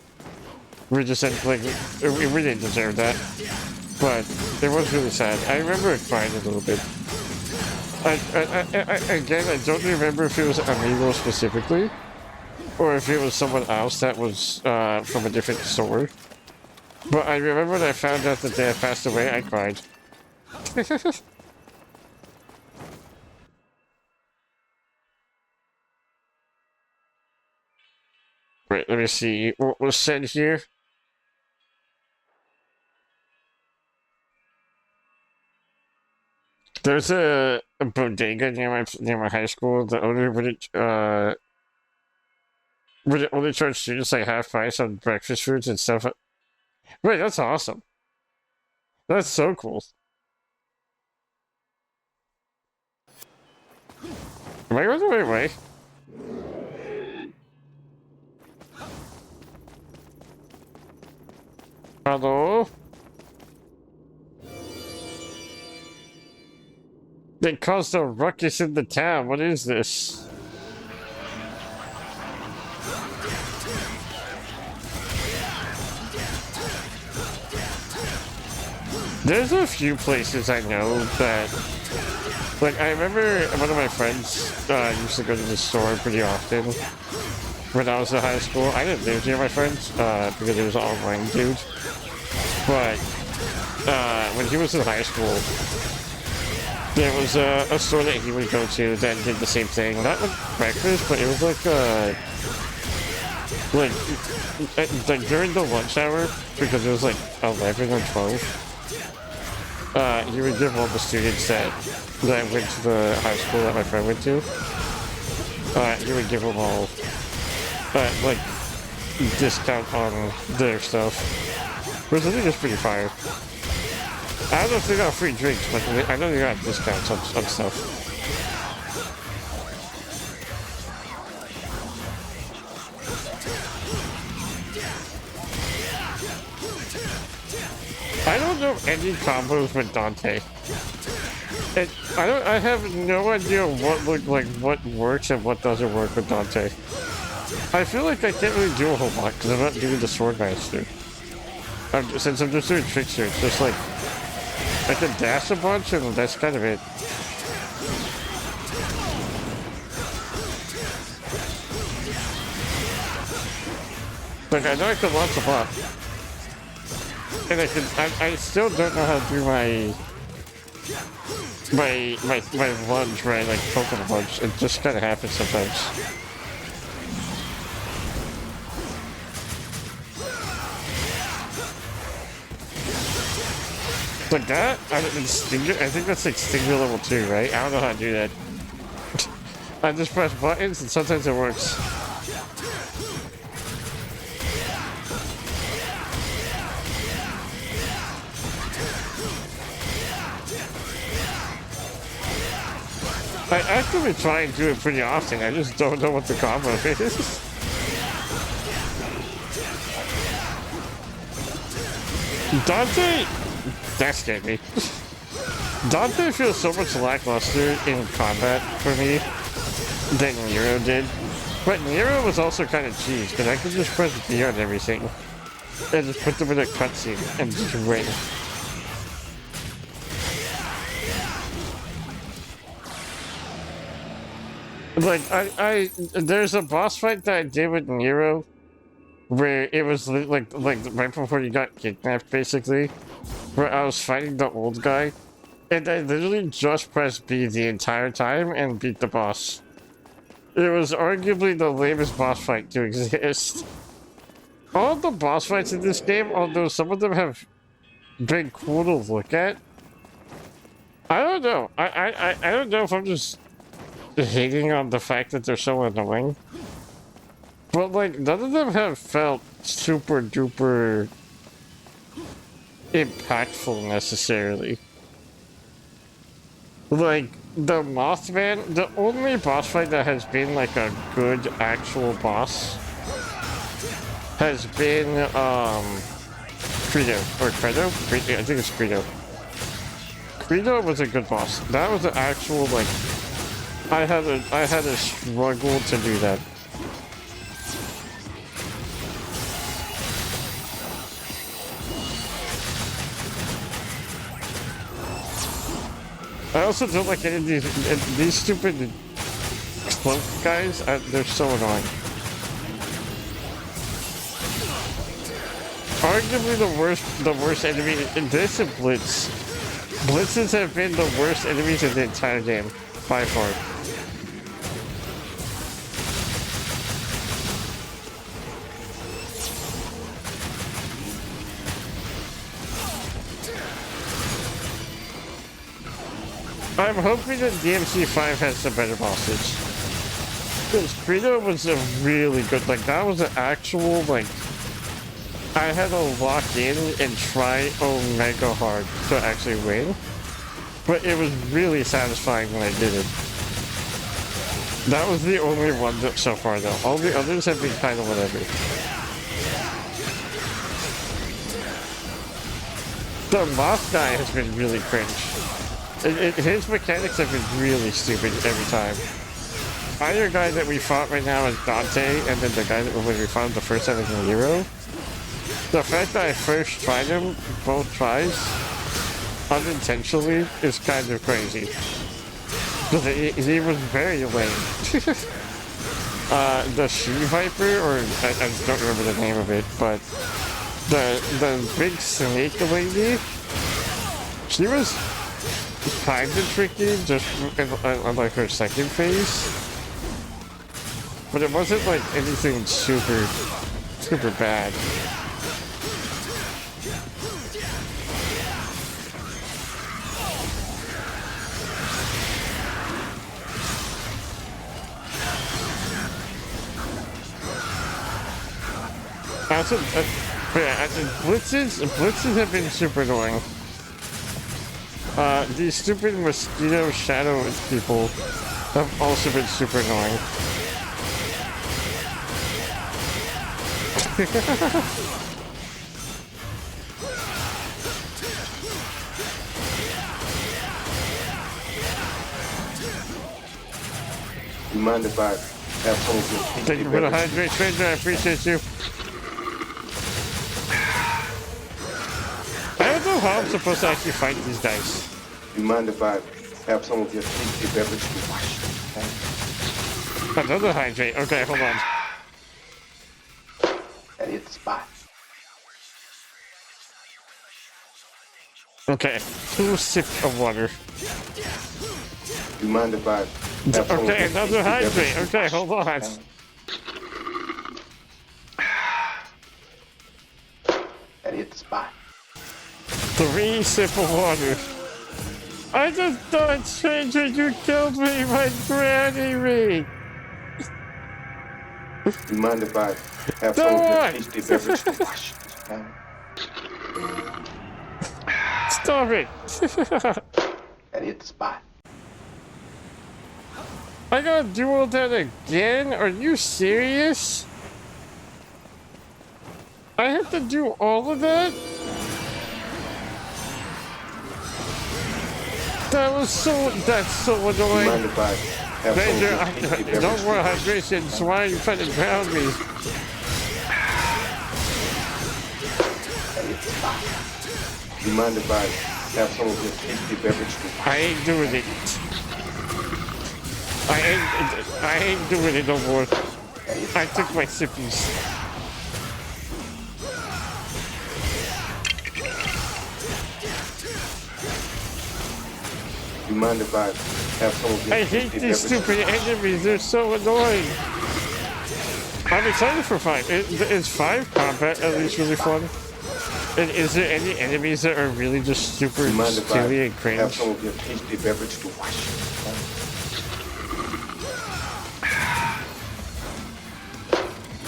we just said like we didn't deserve that, but it was really sad. I remember crying a little bit. Again, I don't remember if it was Amigo specifically, or if it was someone else that was from a different store. But I remember when I found out that they had passed away, I cried. Wait, let me see what was said here. There's a bodega near my high school. The owner would only charge students like half price on breakfast foods and stuff. Wait, that's awesome. That's so cool. Am I going the right way? Hello? They caused a ruckus in the town. What is this? There's a few places I know that... Like, I remember one of my friends used to go to the store pretty often when I was in high school. I didn't live near my friends because it was an online dude. But when he was in high school, there was a store that he would go to that did the same thing. Not like breakfast, but it was like during the lunch hour, because it was like 11 or 12. He would give all the students that went to the high school that my friend went to. He would give them all like discount on their stuff, which I think is pretty fire. I don't know if they got free drinks, but I know they got discounts on stuff. I don't know any combos with Dante. I have no idea what works and what doesn't work with Dante. I feel like I can't really do a whole lot because I'm not doing the Sword Master. Since I'm just doing Trickster, it's just like I can dash a bunch and that's kind of it. Like I know I can launch a lot. And I still don't know how to do my lunge where I like poke on a bunch. It just kind of happens sometimes. Like that? I think that's like Stinger level 2, right? I don't know how to do that. I just press buttons and sometimes it works. I actually try and do it pretty often, I just don't know what the combo is. Dante! That scared me. Dante feels so much lackluster in combat for me than Nero did. But Nero was also kind of cheese, because I could just press B on everything and just put them in a cutscene and just win. Like, there's a boss fight that I did with Nero where it was like right before you got kidnapped, basically, where I was fighting the old guy, and I literally just pressed B the entire time and beat the boss. It was arguably the lamest boss fight to exist. All the boss fights in this game, although some of them have been cool to look at, I don't know. I don't know if I'm just hating on the fact that they're so annoying. But like, none of them have felt super duper impactful necessarily. Like, the Mothman, the only boss fight that has been like a good actual boss has been, Credo, or Credo? I think it's Credo. Credo was a good boss. That was an actual, like, I had a struggle to do that. I also don't like any of these stupid cloak guys. They're so annoying. Arguably the worst enemy in this and Blitz. Blitzes have been the worst enemies in the entire game, by far. I'm hoping that DMC5 has some better bosses. Because Frito was a really good, like, that was an actual, like, I had to lock in and try Omega hard to actually win. But it was really satisfying when I did it. That was the only one that, so far, though. All the others have been kind of whatever. The moth guy has been really cringe. His mechanics have been really stupid every time. Either guy that we fought right now is Dante, and then the guy that when we fought the first time is Nero. The fact that I first tried him, both tries, unintentionally, is kind of crazy. Because he was very lame. The She-Viper, or I don't remember the name of it, but the big snake lady, she was kind of tricky, just on like her second phase. But it wasn't like anything super bad. Also, blitzes have been super annoying. These stupid mosquito shadow people have also been super annoying. You mind if I have some of your Thank you for the hydrate, stranger. I appreciate you. I don't know how I'm supposed to actually fight these guys. You mind if I have some of your tasty beverage to wash? Another hydrate. Okay, hold on. That hit the spot. Okay, 2 sips of water. You mind if I have some of Okay, your another tasty beverage hydrate. to Okay, wash? hold on. That hit the spot. 3 sips of water. I just thought, stranger, you killed me, my granny. You mind if I have some of your tasty beverage to wash? Stop it. That hit the spot. I gotta do all that again? Are you serious? I have to do all of that? That's so You annoying. mind if I have some of Stranger, your tasty beverage no to more wash? hydration, so why are you trying to drown me? That hit the spot. You mind if I have some of your tasty beverage to wash? I ain't doing it. I ain't doing it no more. I took my sippies. You mind if I have some of your I tasty hate beverage these to stupid wash? enemies, they're so annoying. I'm excited for 5. Is 5 combat at least really fun? And is there any enemies that are really just super You mind if I silly and have cringe? some of your tasty beverage to wash?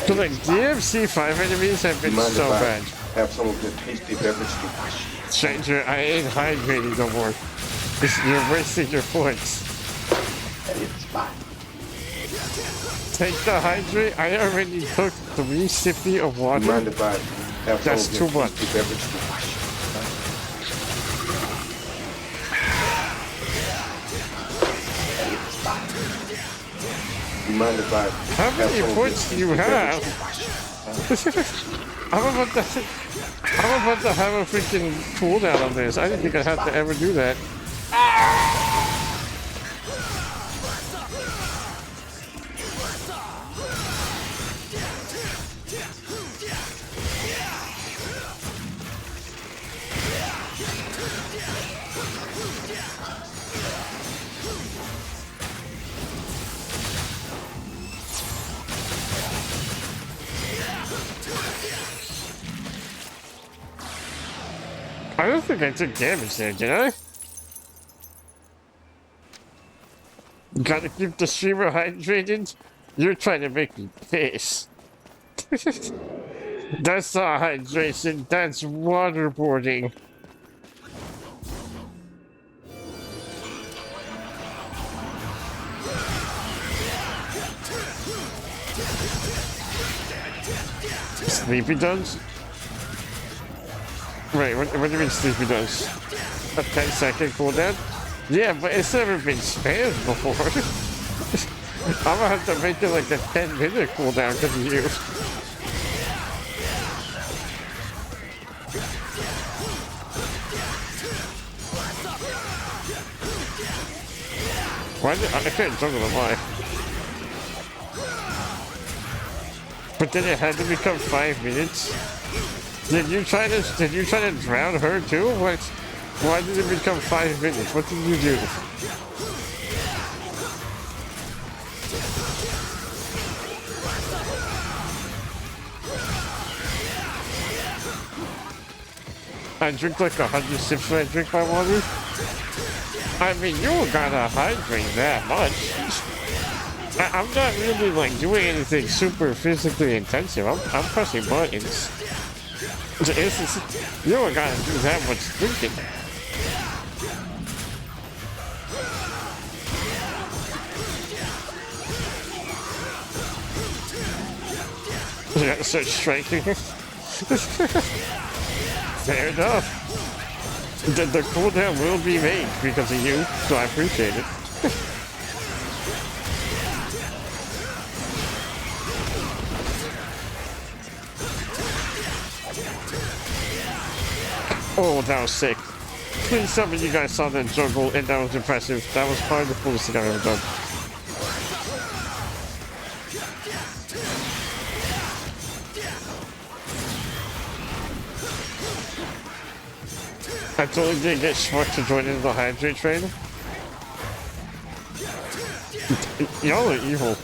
So like DMC5 enemies have You been mind so if I bad. have some of your tasty beverage to wash? Stranger, I ain't hydrating no more. You're wasting your points. That hit the spot. Take the hydrate. I already took 3 sippy of You water. mind if I have some That's of your too much. tasty beverage to wash? That hit the spot. mind if I How have many some of points this do you tasty have? beverage? I'm about to have a freaking cooldown on this. I didn't think I'd have to ever do that. I don't think I took damage there, did I? Gotta keep the streamer hydrated? You're trying to make me piss. That's not hydration, that's waterboarding. Sleepy does? Wait, what do you mean Sleepy does? A 10-second cooldown? Yeah, but it's never been spammed before. I'm gonna have to make it like a 10-minute cooldown because of you. Why did I can't juggle the why? But then it had to become 5 minutes? Did you try to drown her too? What? Why did it become 5 minutes? What did you do? I drink like 100 sips when I drink my water. I mean, you don't gotta hydrate that much. I'm not really like doing anything super physically intensive. I'm pressing buttons. You don't gotta do that much drinking. You gotta start striking. Fair enough. The cooldown will be made because of you, so I appreciate it. Oh, that was sick. Please tell me you guys saw that juggle and that was impressive. That was probably the coolest thing I've ever done. I totally did get Schmuck to join in the hydrate train. Y'all are evil.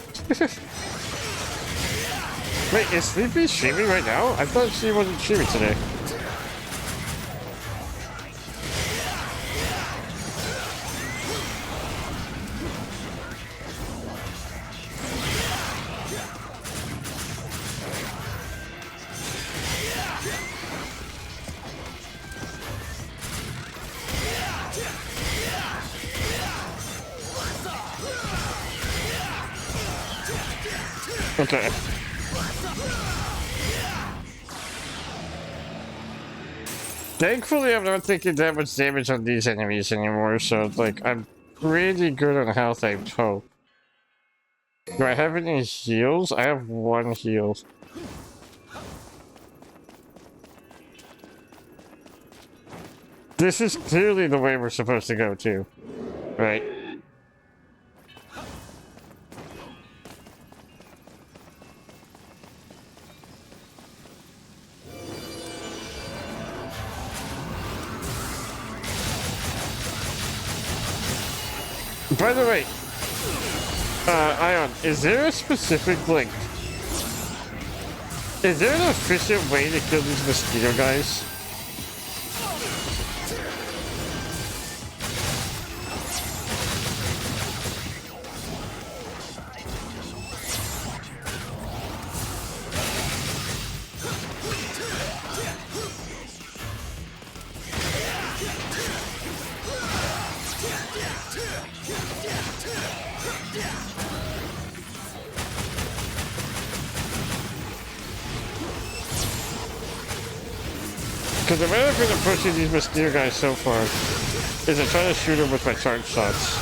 Wait, is Sleepy streaming right now? I thought she wasn't streaming today. Okay. Thankfully, I'm not taking that much damage on these enemies anymore, so, like, I'm pretty good on health, I hope. Do I have any heals? I have 1 heal. This is clearly the way we're supposed to go, too. Right? By the way, Ion, is there a specific, like... Is there an efficient way to kill these mosquito guys? Because the way I've been approaching these mosquito guys so far is I try to shoot them with my charge shots,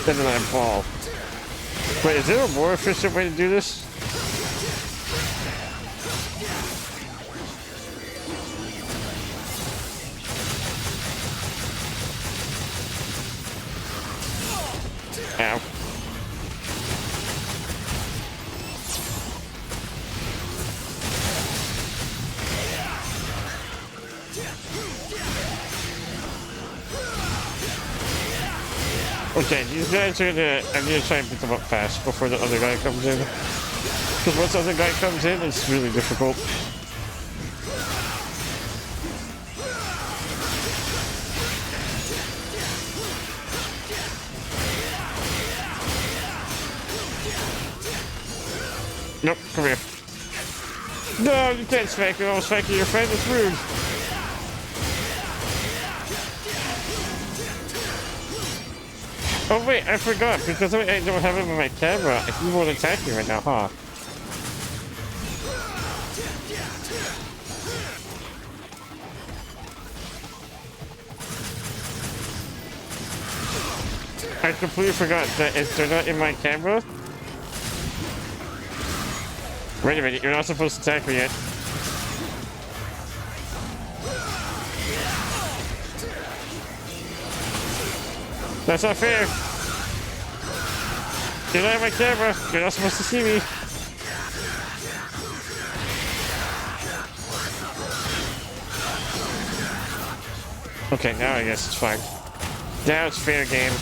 and then I fall. Wait, is there a more efficient way to do this? Ow. Okay, these guys are gonna... I need to try and beat them up fast before the other guy comes in. Because once the other guy comes in, it's really difficult. Nope, come here. No, you can't smack me. I'm smacking your friend. It's rude. Oh wait, I forgot. Because I don't have him in my camera, he won't attack me right now, huh? I completely forgot that if they're not in my camera... Wait a minute, you're not supposed to attack me yet. That's not fair. You're not in my camera. You're not supposed to see me. Okay, now I guess it's fine. Now it's fair game.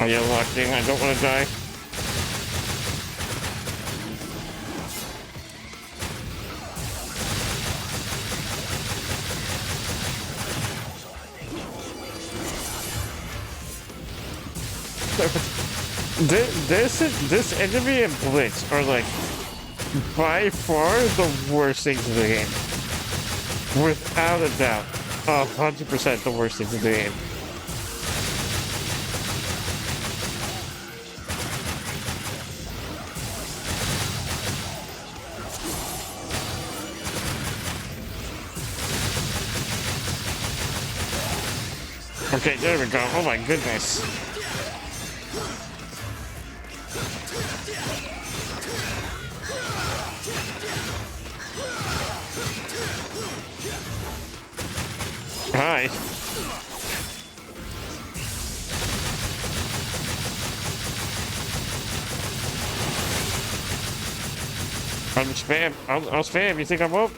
Are you locked in? I don't want to die. This enemy and Blitz are like by far the worst things in the game. Without a doubt. 100% the worst things in the game. Okay, there we go. Oh my goodness. Hi. I'm spam. I'll spam. You think I won't?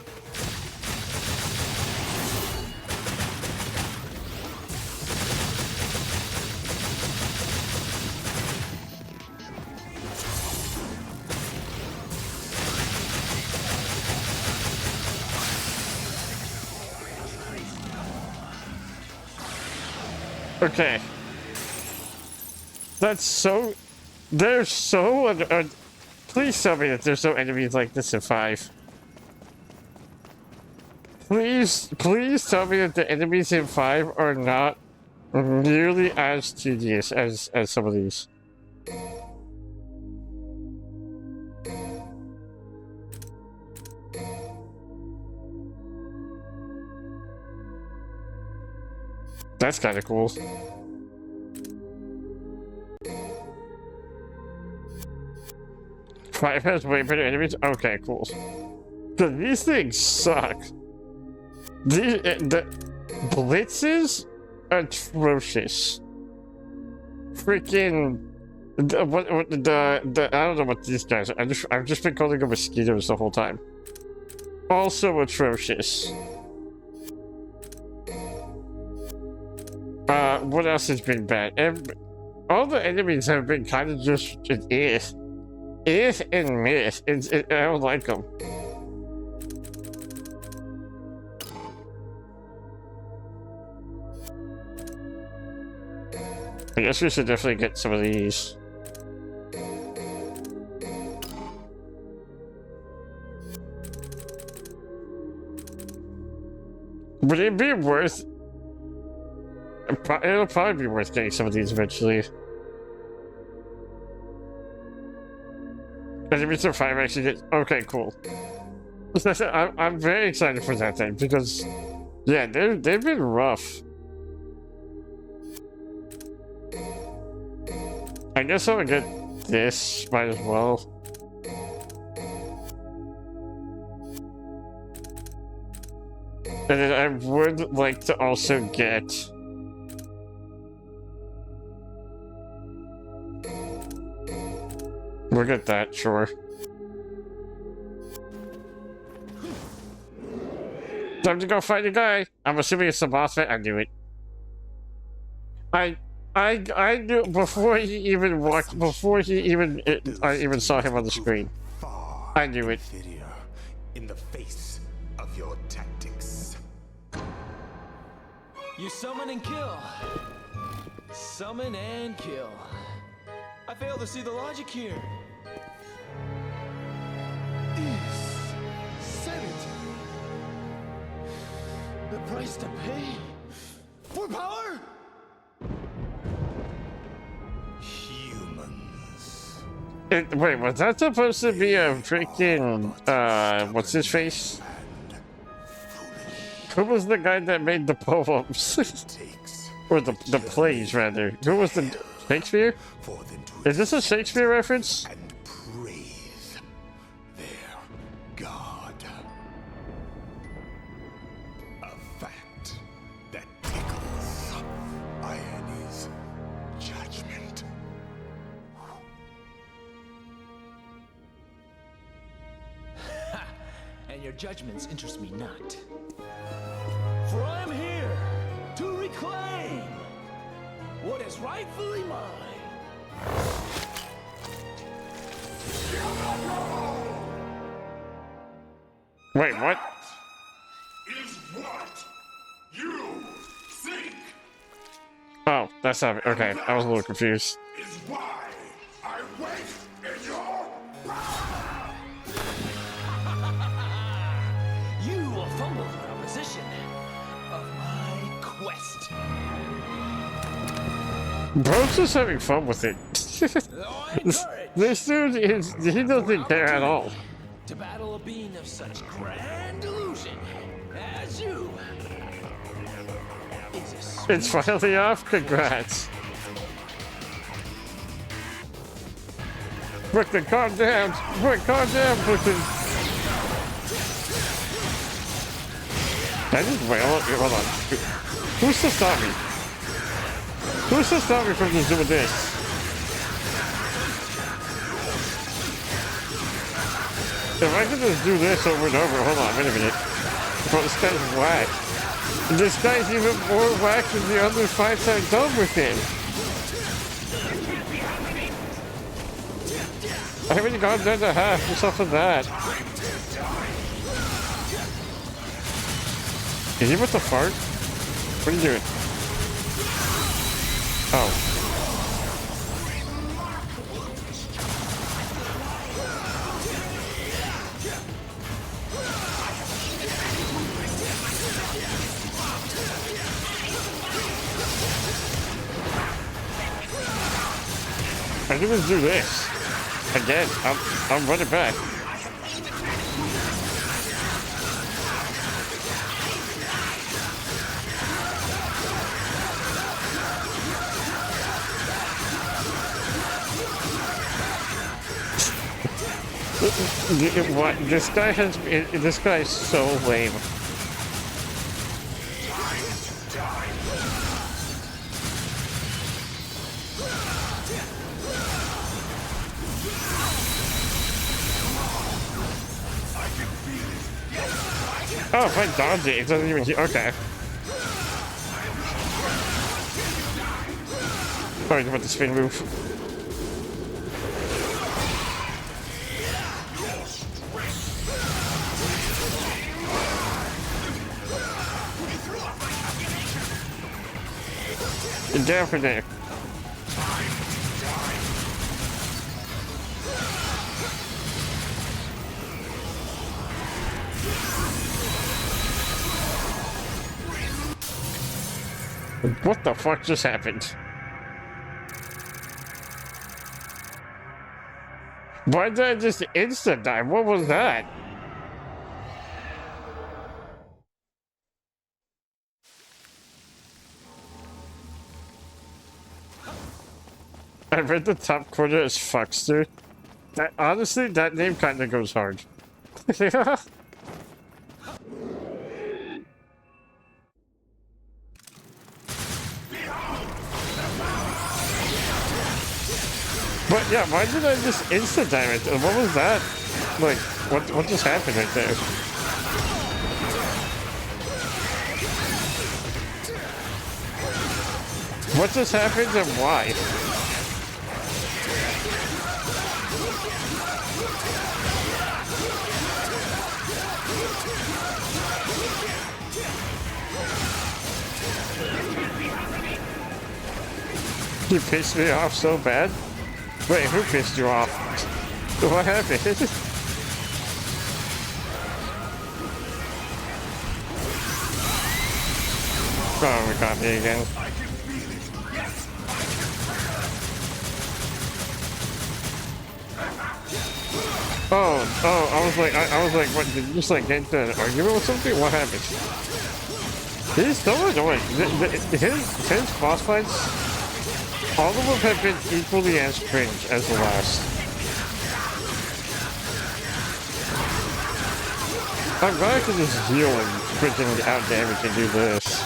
Okay. That's so... There's so... please tell me that there's no enemies like this in 5. Please tell me that the enemies in 5 are not nearly as tedious as some of these. That's kind of cool. Five has way better enemies? Okay, cool. But these things suck. The blitzes? Atrocious. Freaking... I don't know what these guys are. I've just been calling them mosquitoes the whole time. Also atrocious. What else has been bad? All the enemies have been kind of just if and miss. I don't like them. I guess we should definitely get some of these. Would it be worth It'll probably be worth getting some of these eventually. And if it's a 5 actually get okay, cool. I'm very excited for that thing because yeah, they've been rough. I guess I'll get this, might as well. And then I would like to also get we'll get that, sure. Time to go fight the guy. I'm assuming it's the boss fight. I knew it. I knew before he even walked, before he even I even saw him on the screen. I knew it. In the face of your tactics. You summon and kill. Summon and kill. I fail to see the logic here. Sanity. The price to pay for power? Humans. Wait, was that supposed to be a freaking what's his face? Who was the guy that made the poems? Or the plays, rather. Who was the Shakespeare? Is this a Shakespeare reference? And praise their god. A fact that tickles Irony's judgment. And your judgments interest me not. For I am here to reclaim what is rightfully mine. Wait, what? Is what you think Oh, that's not okay. I was a little confused. is why I wait in your power. You will fumble your opposition of my quest. Bro's just having fun with it. Though I encourage This dude is, he doesn't care at all. to battle a being of such grand delusion as you. Is a sweet It's finally off. Congrats. Brooklyn, calm down. Calm down, Brooklyn. I just wait. Hold on. Who's to stop me? Who's to stop me from just doing this? If I could just do this over and over, hold on, wait a minute. Bro, this guy's whack. This guy's even more whack than the other fights I've done with him. I haven't gone down to half just off of that. Is he with the fart? What are you doing? Oh. I can just do this. Again, I'm running back. What? This guy is so lame. Oh, if I dodge it, it doesn't even. Okay. Sorry about the spin move. Down for there. What the fuck just happened? Why did I just instant die? What was that? I read the top corner as Fuckster. That, honestly, that name kind of goes hard. But yeah, why did I just instant damage? And what was that? Like, what just happened right there? What just happened and why? You pissed me off so bad? Wait, who pissed you off? What happened? Oh, we got me again. I was like, what, did you just like get into an argument with something? What happened? He's so annoying. His boss fights, all of them have been equally as cringe as the last. I'm glad I can just heal and freaking out damage and do this.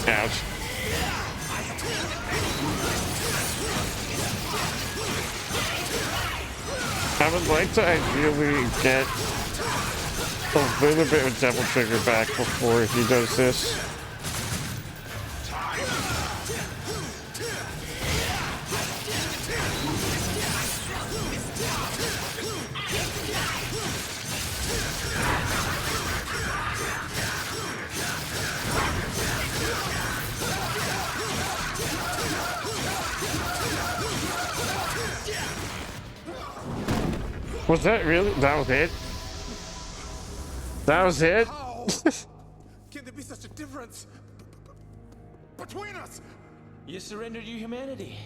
Ouch. I would like to ideally get a little bit of Devil Trigger back before he does this. Was that really? That was it? That was it? How can there be such a difference between us? You surrendered your humanity.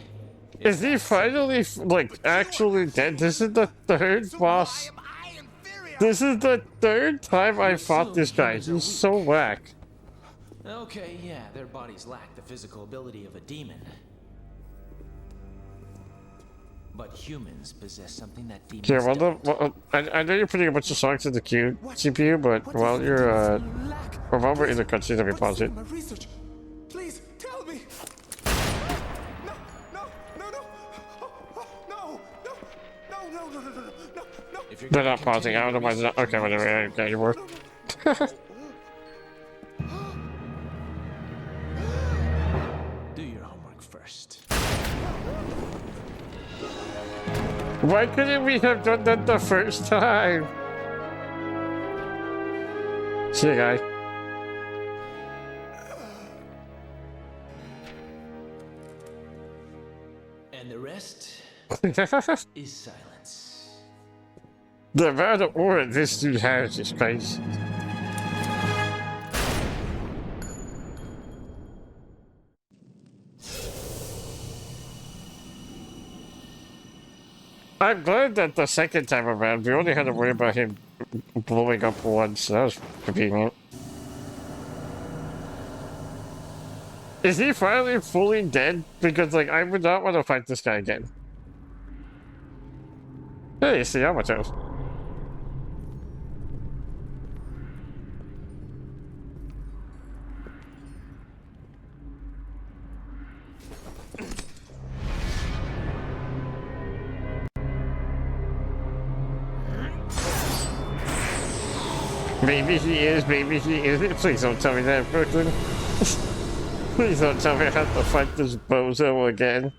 Is he finally, like, actually dead? This is the third boss. Am I inferior? This is the third time I fought this guy. He's so whack. Okay, yeah, their bodies lack the physical ability of a demon. But humans possess something that demons Yeah, don't. I know you're putting a bunch of songs in the queue, CPU, but while you're, or while we're in the cutscene, let me pause it. My research. Please tell me. No. If you're They're gonna not pausing. I don't know why they're not. Okay, whatever. I don't care anymore. do your homework first. Why couldn't we have done that the first time? See you, guy. And the rest is silence. The amount of aura this dude has is crazy. I'm glad that the second time around we only had to worry about him blowing up once. So that was convenient. Is he finally fully dead? Because, like, I would not want to fight this guy again. Hey, see, how much else? Maybe he is, maybe he isn't. Please don't tell me that, Brooklyn. Please don't tell me I have to fight this bozo again.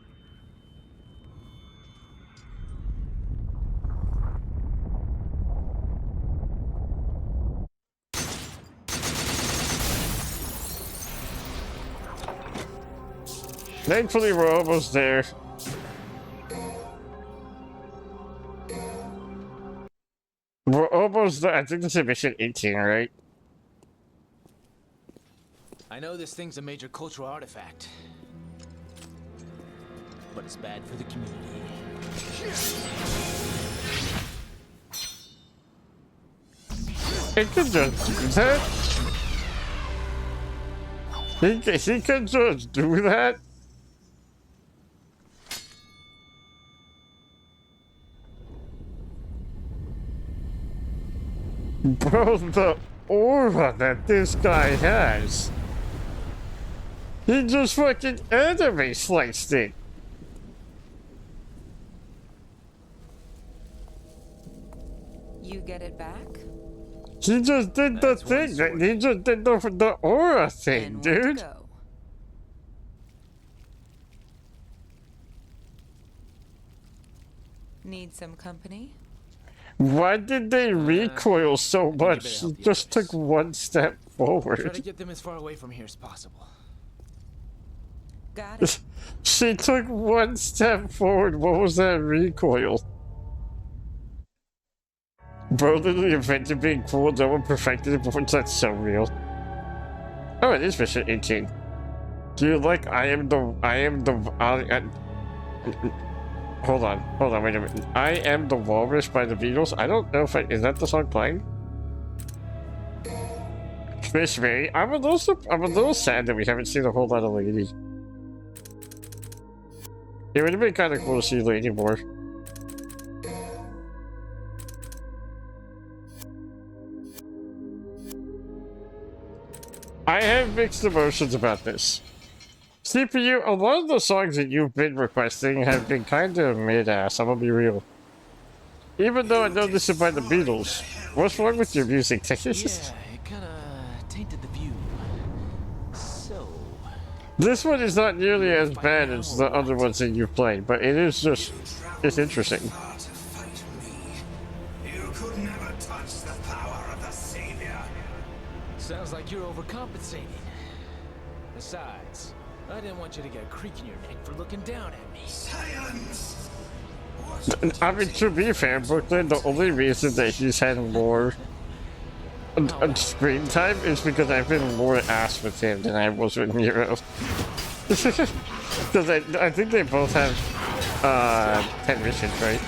Thankfully, we're almost there. We're almost there. I think this is mission 18, right? I know this thing's a major cultural artifact, but it's bad for the community. It could just do that. He could just do that. Bro, the aura that this guy has. He just fucking anime sliced it. You get it back? He just did the thing. He just did the aura thing, Then where to dude. go? Need some company? Why did they recoil so much? He just took one step Try to forward. get them as far away from here as possible. Got it. She took one step forward. What was that recoil? Bro, literally invented being cool. No one perfected it before. That's so real. Oh, it is mission 18. Do you like hold on, wait a minute. I Am the Walrus by the Beatles? I don't know if is that the song playing? Fish Mary? I'm a little sad that we haven't seen a whole lot of Lady. It would have been kind of cool to see Lady more. I have mixed emotions about this. CPU, a lot of the songs that you've been requesting have been kind of mid-ass, I'm gonna be real. Even though I know this is by the Beatles. What's wrong with your music taste? Yeah, it kinda tainted the view. So... This one is not nearly as bad as the other ones that you've played, but it is just... it's interesting. Far to fight me. You could never touch the power of the Savior. Sounds like you're overcompensating. Besides, I didn't want you to get a creak in your neck for looking down at me. Silence! I mean, to be fair, Brooklyn, the only reason that he's had more screen time is because I've been more ass with him than I was with Nero. Because I think they both have 10 missions, right?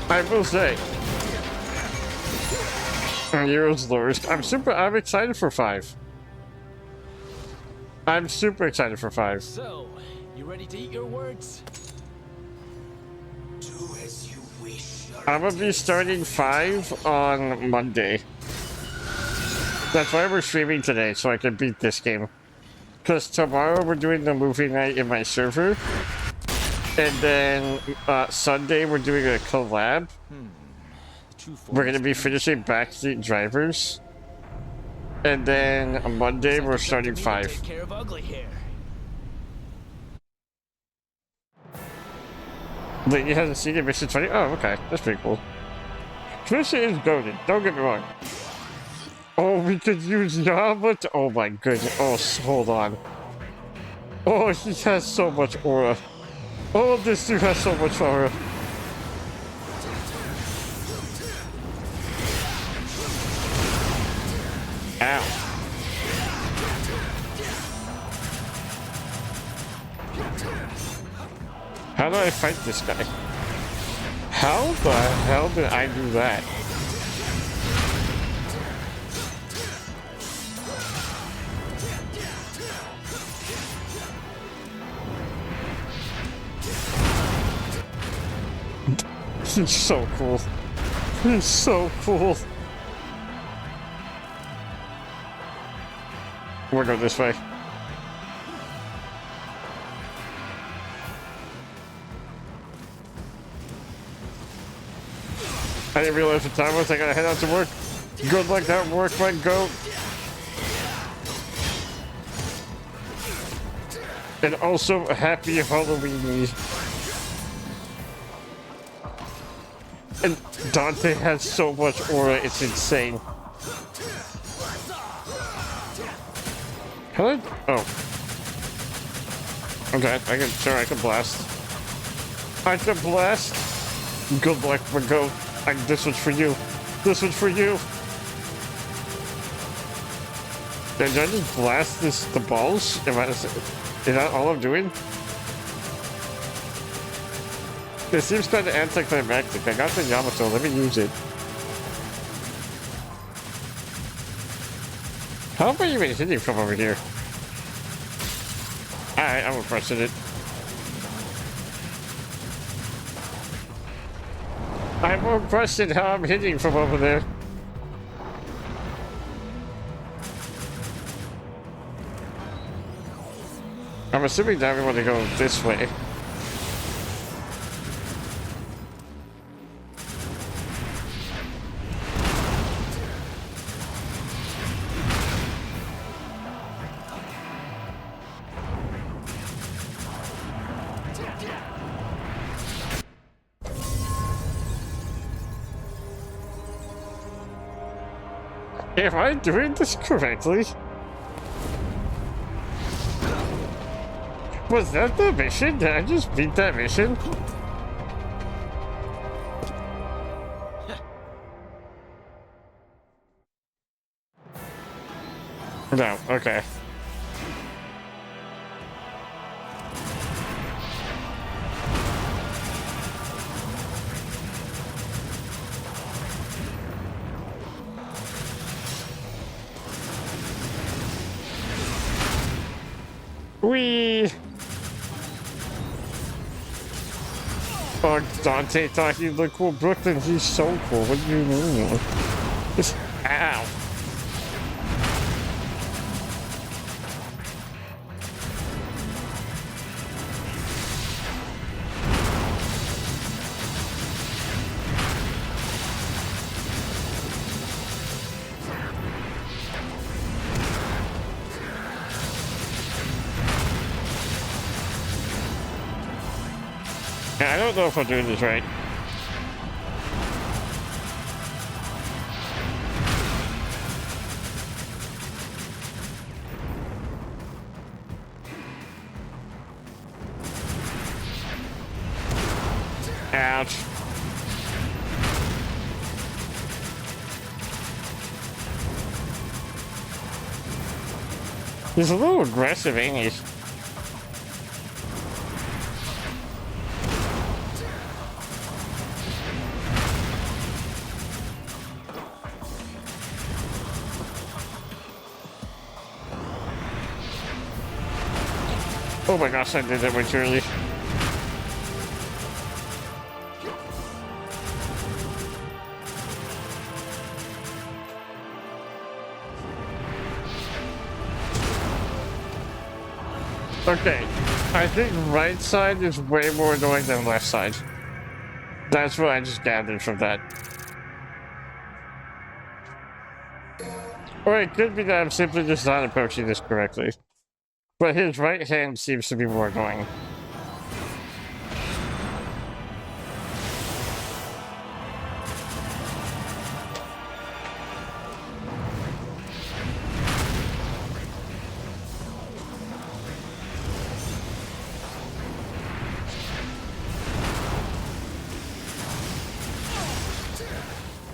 I will say, Nero's lowest. I'm excited for 5. I'm super excited for 5. So, you ready to eat your words? Do as you wish. I'm gonna be starting 5 on Monday. That's why we're streaming today, so I can beat this game. Because tomorrow we're doing the movie night in my server. And then Sunday we're doing a collab. We're gonna be finishing Backseat Drivers. And then on Monday we're starting 5. Take care of ugly hair. Lady hasn't seen it, Mission 20. Oh, okay. That's pretty cool. Trisha is goated. Don't get me wrong. Oh, we could use Yama to... Oh my goodness. Oh, hold on. Oh, he has so much aura. Oh, this dude has so much aura. Ow. How do I fight this guy? How the hell did I do that? He's so cool. He's so cool. We'll go this way. I didn't realize the time was. I gotta head out to work. Good luck at work, my goat. And also, happy Halloweenie. And Dante has so much aura, it's insane. Can I? Oh. Okay, I can blast. I can blast. Good luck, Margot. This one's for you. This one's for you. Did I just blast the balls? Is that all I'm doing? It seems kind of anticlimactic. I got the Yamato, let me use it. How am I even hitting from over here? Alright, I'm pressing it. I'm more question how I'm hitting from over there. I'm assuming that we want to go this way. Am I doing this correctly? Was that the mission? Did I just beat that mission? No, okay. Whee! Oh, Dante thought he looked cool. Brooklyn, he's so cool. What do you mean? Just, ow. I don't know if I'm doing this right. Ouch. He's a little aggressive, ain't he? Oh my gosh, I did that way too early. Okay, I think right side is way more annoying than left side. That's what I just gathered from that. Or it could be that I'm simply just not approaching this correctly. But his right hand seems to be more annoying.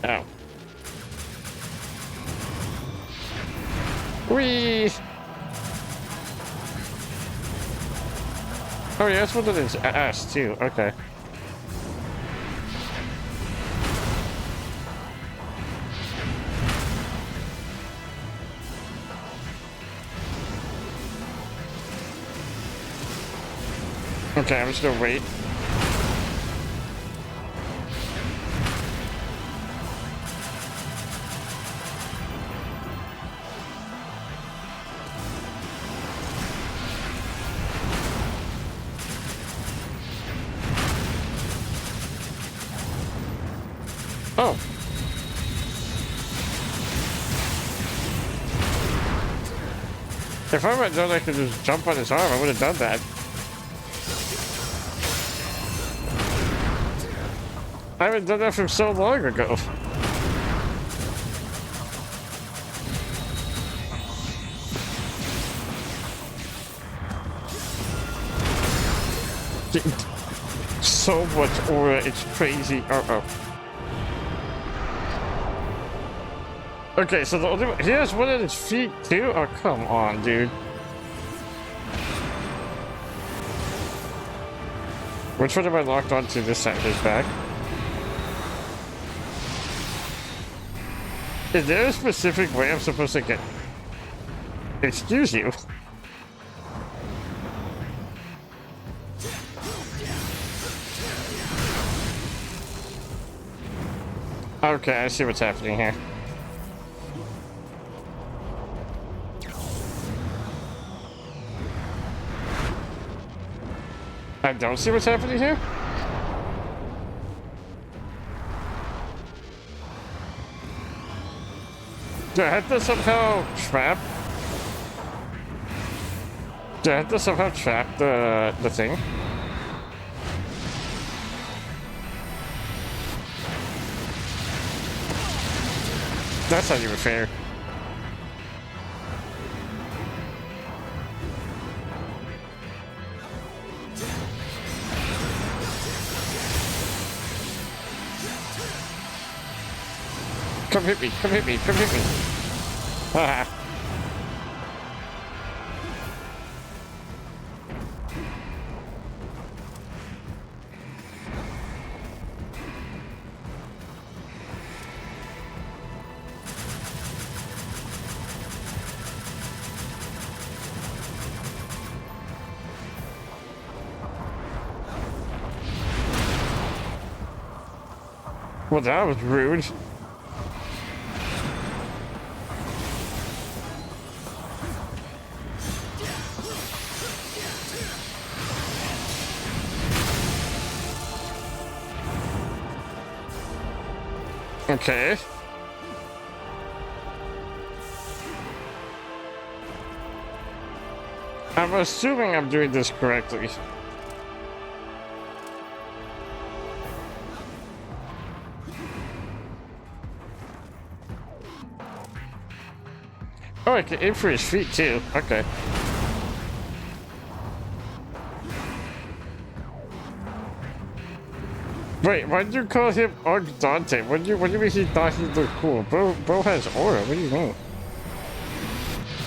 Ow. Whee! Oh yeah, that's what it is. Ass too. Okay. Okay, I'm just gonna wait. Oh. If I had known I could just jump on his arm, I would have done that. I haven't done that from so long ago. So much aura, it's crazy. Uh-oh. Okay, so the only one, he has one of his feet too? Oh, come on, dude. Which one am I locked onto this time? His back? Is there a specific way I'm supposed to get... Excuse you? Okay, I see what's happening here. I don't see what's happening here? Do I have to somehow trap? Do I have to somehow trap the thing? That's not even fair. Come hit me, come hit me, come hit me. Haha. Well, that was rude. Okay. I'm assuming I'm doing this correctly. Oh, I can aim for his feet too. Okay. Wait, why did you call him Dante? What do you mean he thought he looked cool? Bro has aura. What do you mean?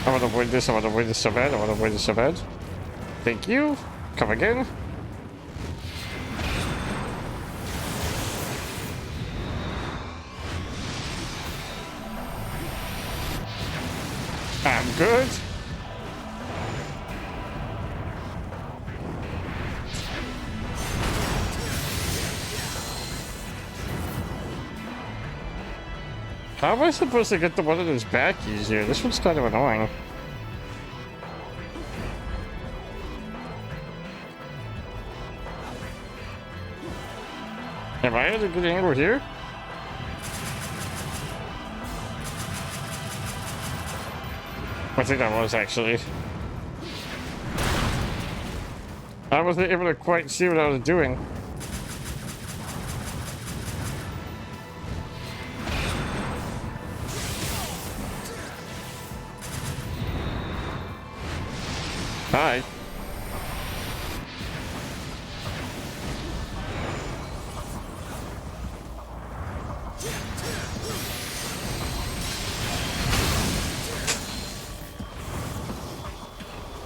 I want to win this. I want to win this so bad. I want to win this so bad. Thank you. Come again. I'm good. How am I supposed to get the one on his back easier? This one's kind of annoying. Am I at a good angle here? I think I was actually. I wasn't able to quite see what I was doing. Hi.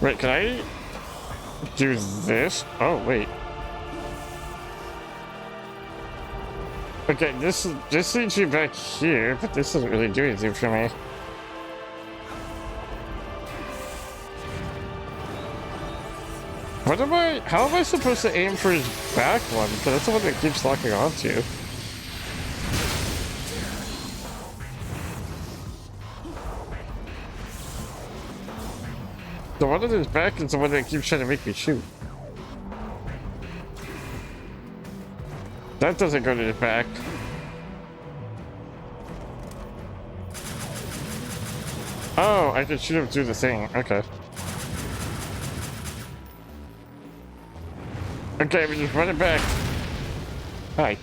Wait, can I do this? Oh, wait. Okay, this leads you back here, but this doesn't really do anything for me. How am I supposed to aim for his back one? Because that's the one that keeps locking onto. The one on his back is the one that keeps trying to make me shoot. That doesn't go to his back. Oh, I can shoot him through the thing. Okay. Okay, we just run it back. Hi.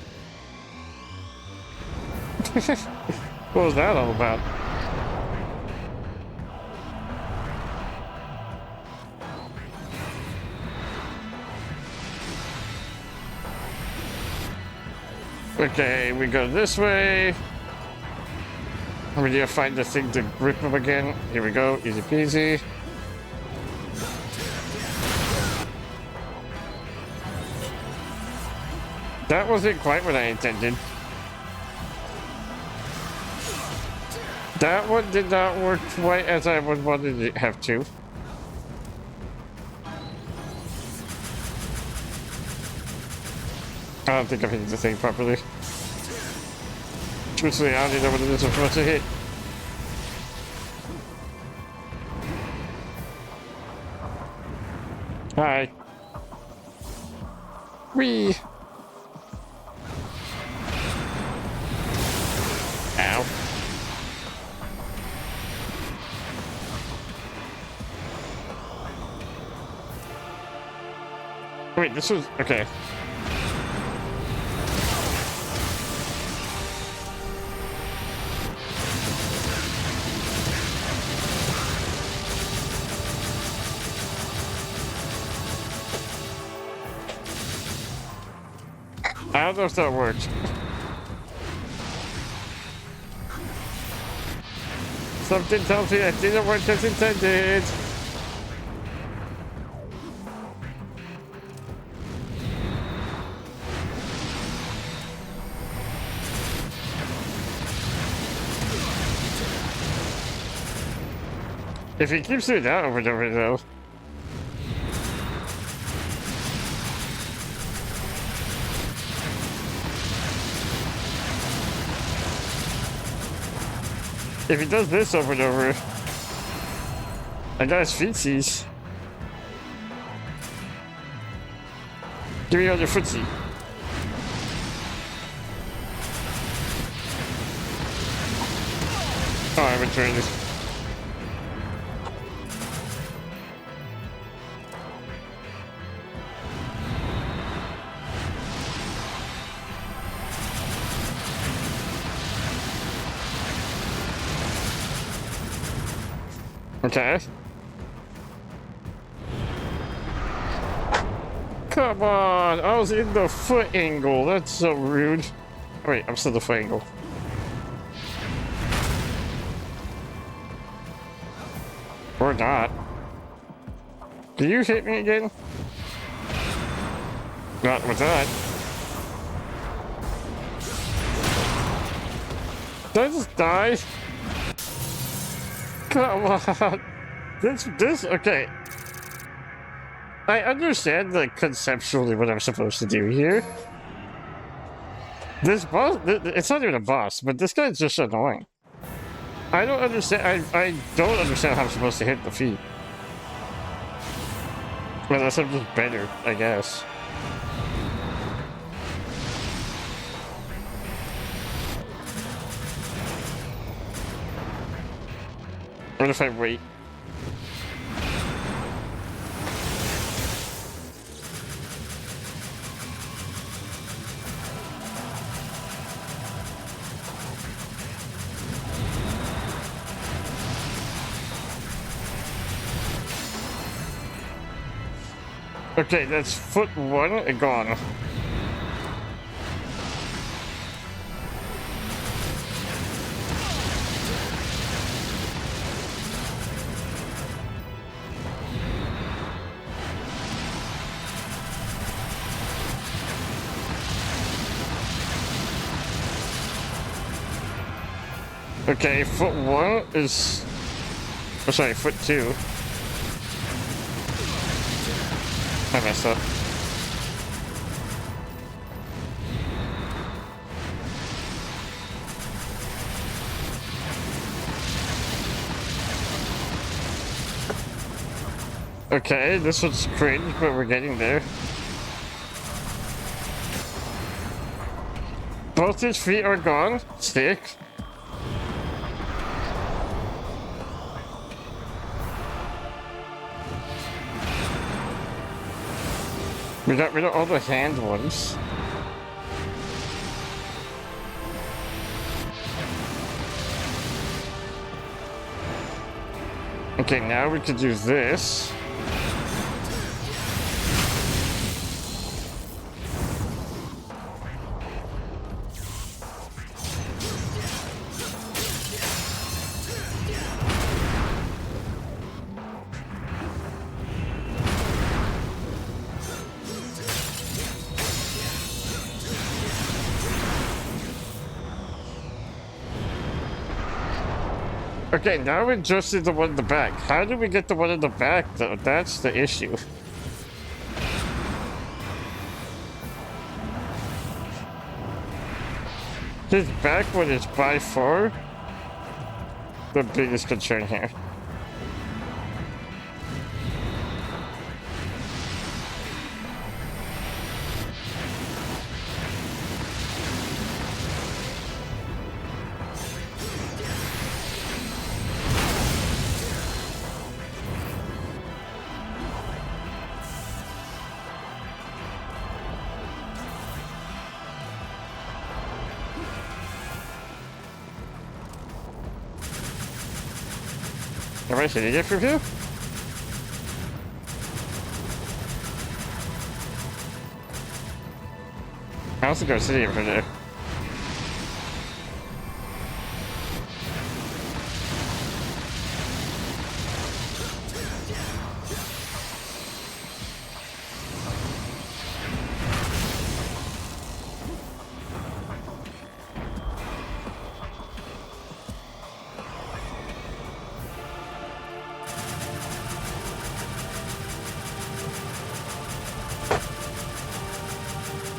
What was that all about? Okay, we go this way. We need to find the thing to grip him again. Here we go, easy peasy. That wasn't quite what I intended. That one did not work quite as I would wanted it have to. I don't think I'm hitting the thing properly. Truthfully, I don't even know what it is I'm supposed to hit. Hi. Whee! Ow. Wait, this was... okay. I don't know if that worked. Something tells me that didn't work as intended. If he keeps doing that over and over though. If he does this over and over, I got his feetsies. Give me on your footsie. Oh, I'm returning this. Okay. Come on! I was in the foot angle. That's so rude. Wait, I'm still the foot angle. Or not. Do you hit me again? Not with that. Did I just die? Come on. This, okay. I understand, like, conceptually what I'm supposed to do here. This boss, it's not even a boss, but this guy's just annoying. I don't understand, I don't understand how I'm supposed to hit the feet. Unless I'm just better, I guess. What if I wait? Okay, that's foot one and gone. Okay, foot one is... oh, sorry, foot two. I messed up. Okay, this one's cringe, but we're getting there. Both his feet are gone. Sick. We got rid of all the hand ones. Okay, now we could do this. Okay, now we just did the one in the back. How do we get the one in the back, though? That's the issue. His back one is by far the biggest concern here. Am I hitting it from here? I don't think I was hitting it from there.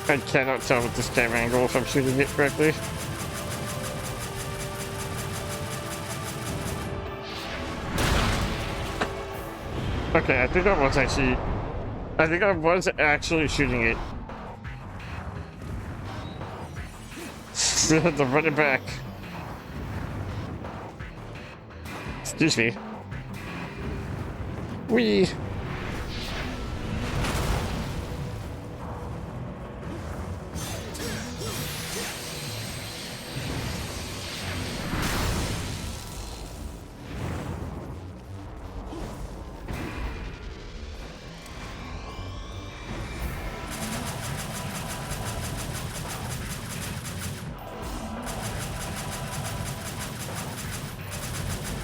I cannot tell with this camera angle if I'm shooting it correctly. Okay, I think I was actually shooting it. We had to run it back. Excuse me. Wee.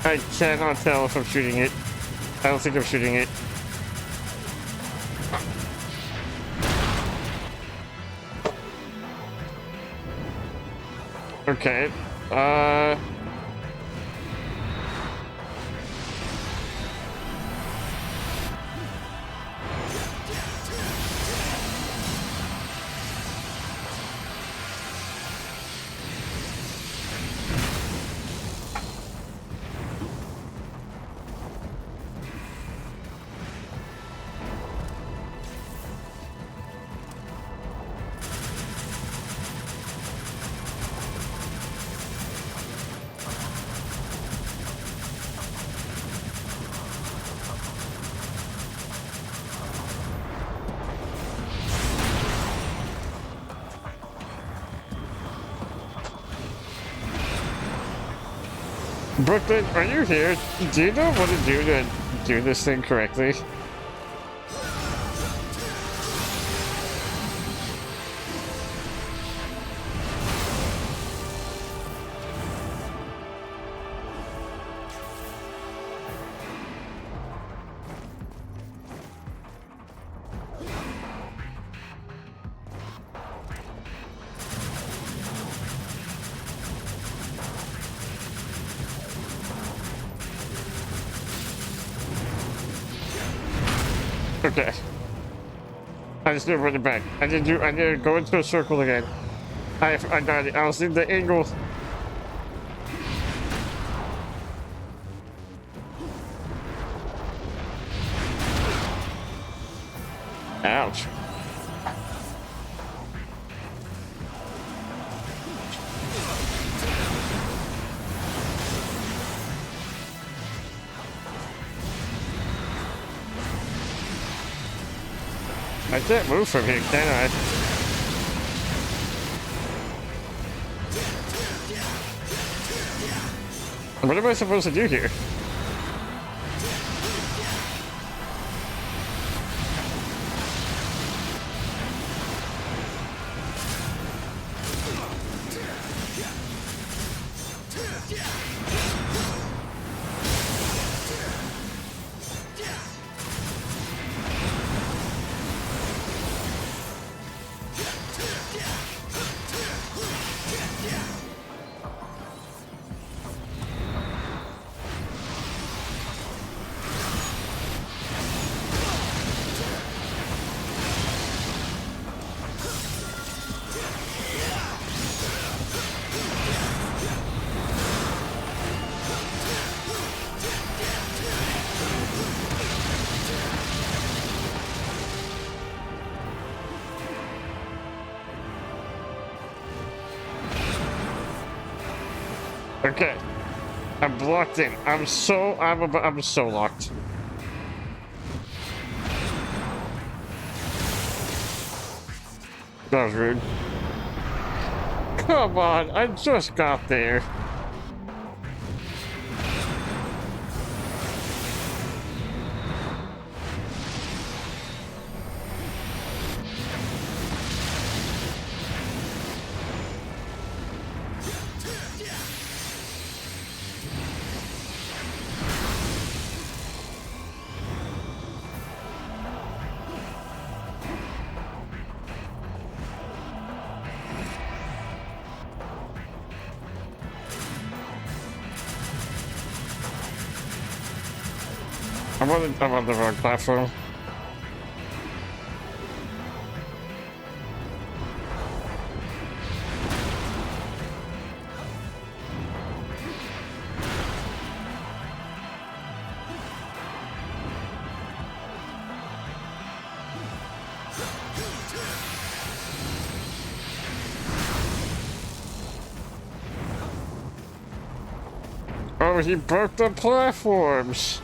I cannot tell if I'm shooting it. I don't think I'm shooting it. Okay. Brooklyn, are you here? Do you know what to do this thing correctly? Okay. I just need to run it back. I need to go into a circle again. I got it. I was in the angle. Ouch. I can't move from here, can I? What am I supposed to do here? Okay. I'm blocked in. I'm so locked. That was rude. Come on, I just got there. I'm on the wrong platform. Oh, he broke the platforms.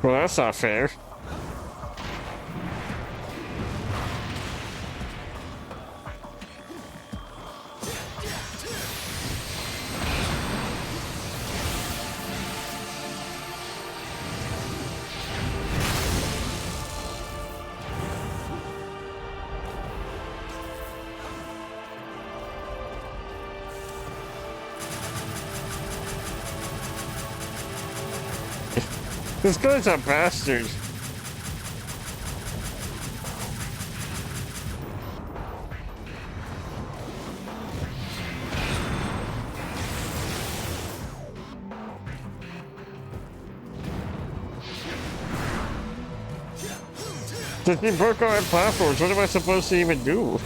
Well, that's not fair. This guy's a bastard. He broke all our platforms. What am I supposed to even do?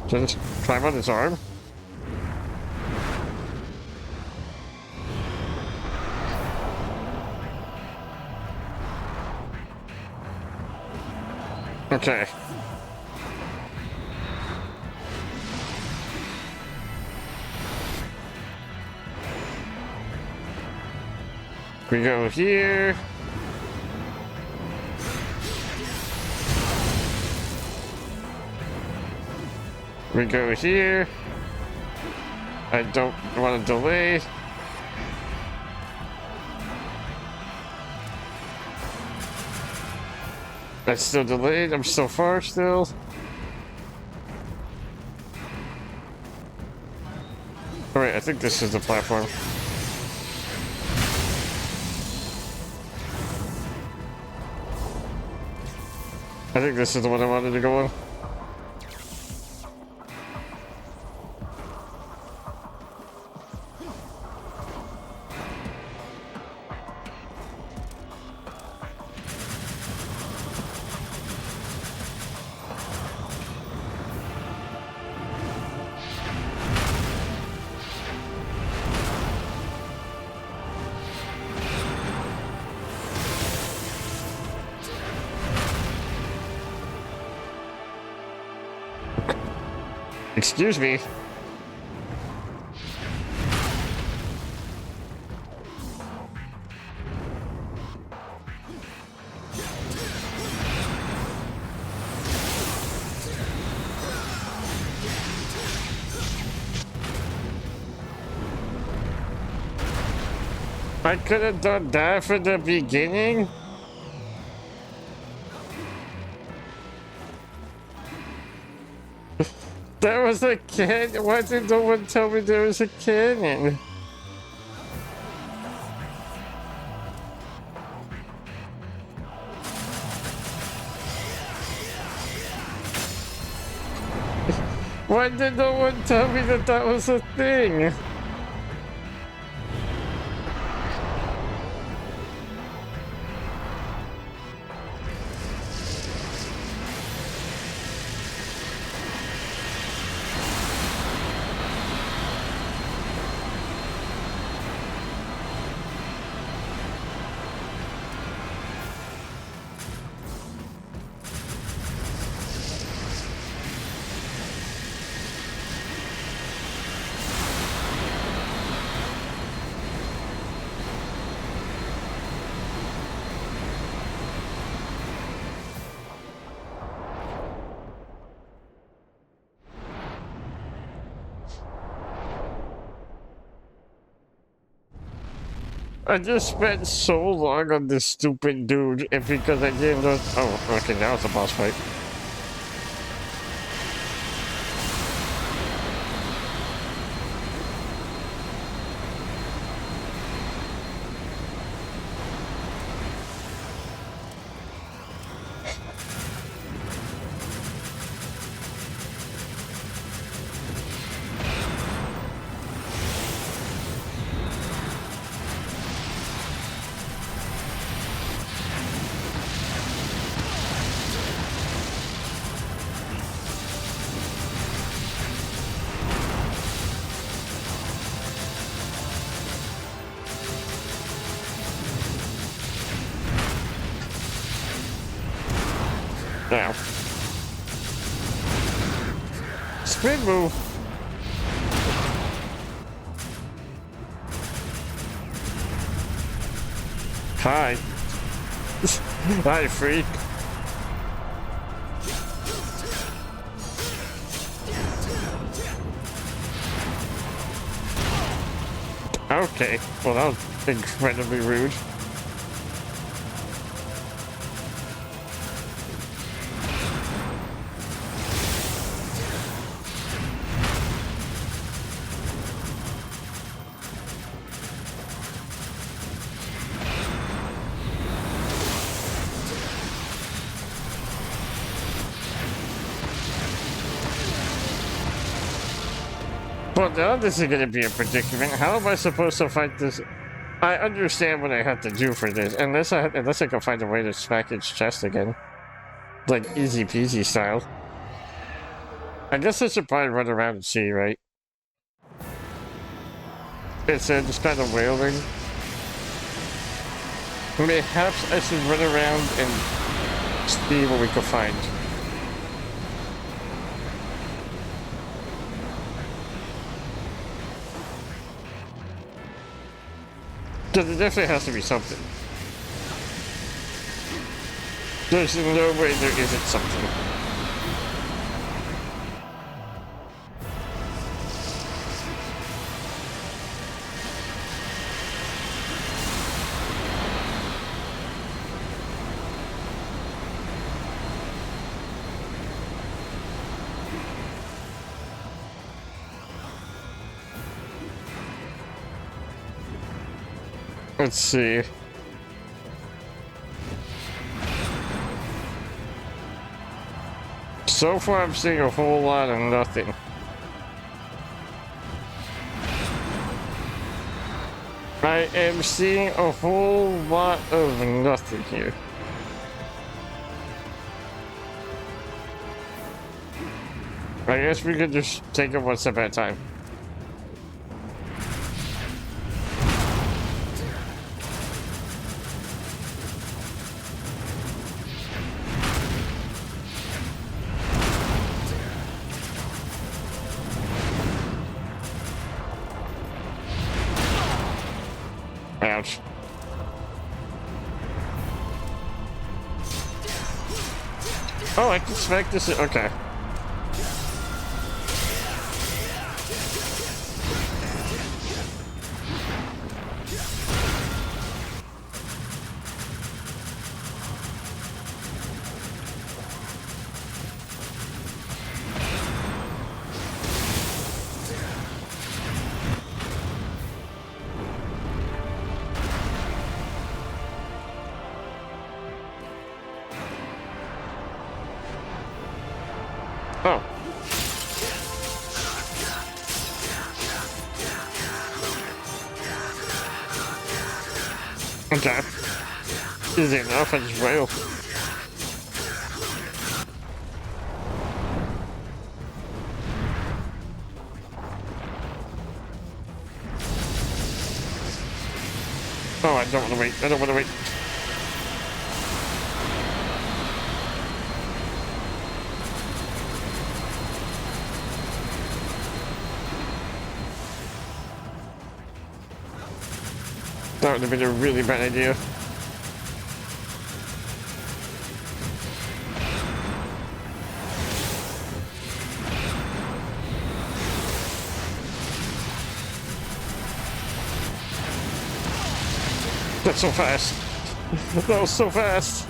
Just climb on his arm? Okay. We go here. We go here. I don't want to delay. I'm still delayed. I'm so far still. Alright, I think this is the platform. I think this is the one I wanted to go on. Excuse me. I could have done that from the beginning. There was a cannon. Why did no one tell me there was a cannon? Why did no one tell me that that was a thing? I just spent so long on this stupid dude, and because I didn't know. Oh, okay, now it's a boss fight. Now. Spin move. Hi. Hi, freak. Okay, well that was incredibly rude. Well, now this is gonna be a predicament. How am I supposed to fight this? I understand what I have to do for this, unless I can find a way to smack his chest again, like easy peasy style. I guess I should probably run around and see, right? Instead of just kind of wailing. Perhaps I should run around and see what we can find. Because there definitely has to be something. There's no way there isn't something. Let's see. So far I'm seeing a whole lot of nothing. I am seeing a whole lot of nothing here. I guess we could just take it one step at a time. Ouch. Oh, I can smack this. Okay. Oh. Okay. Easy enough, I just wail. Oh, I don't want to wait. I don't want to wait. That would have been a really bad idea. That's so fast. That was so fast.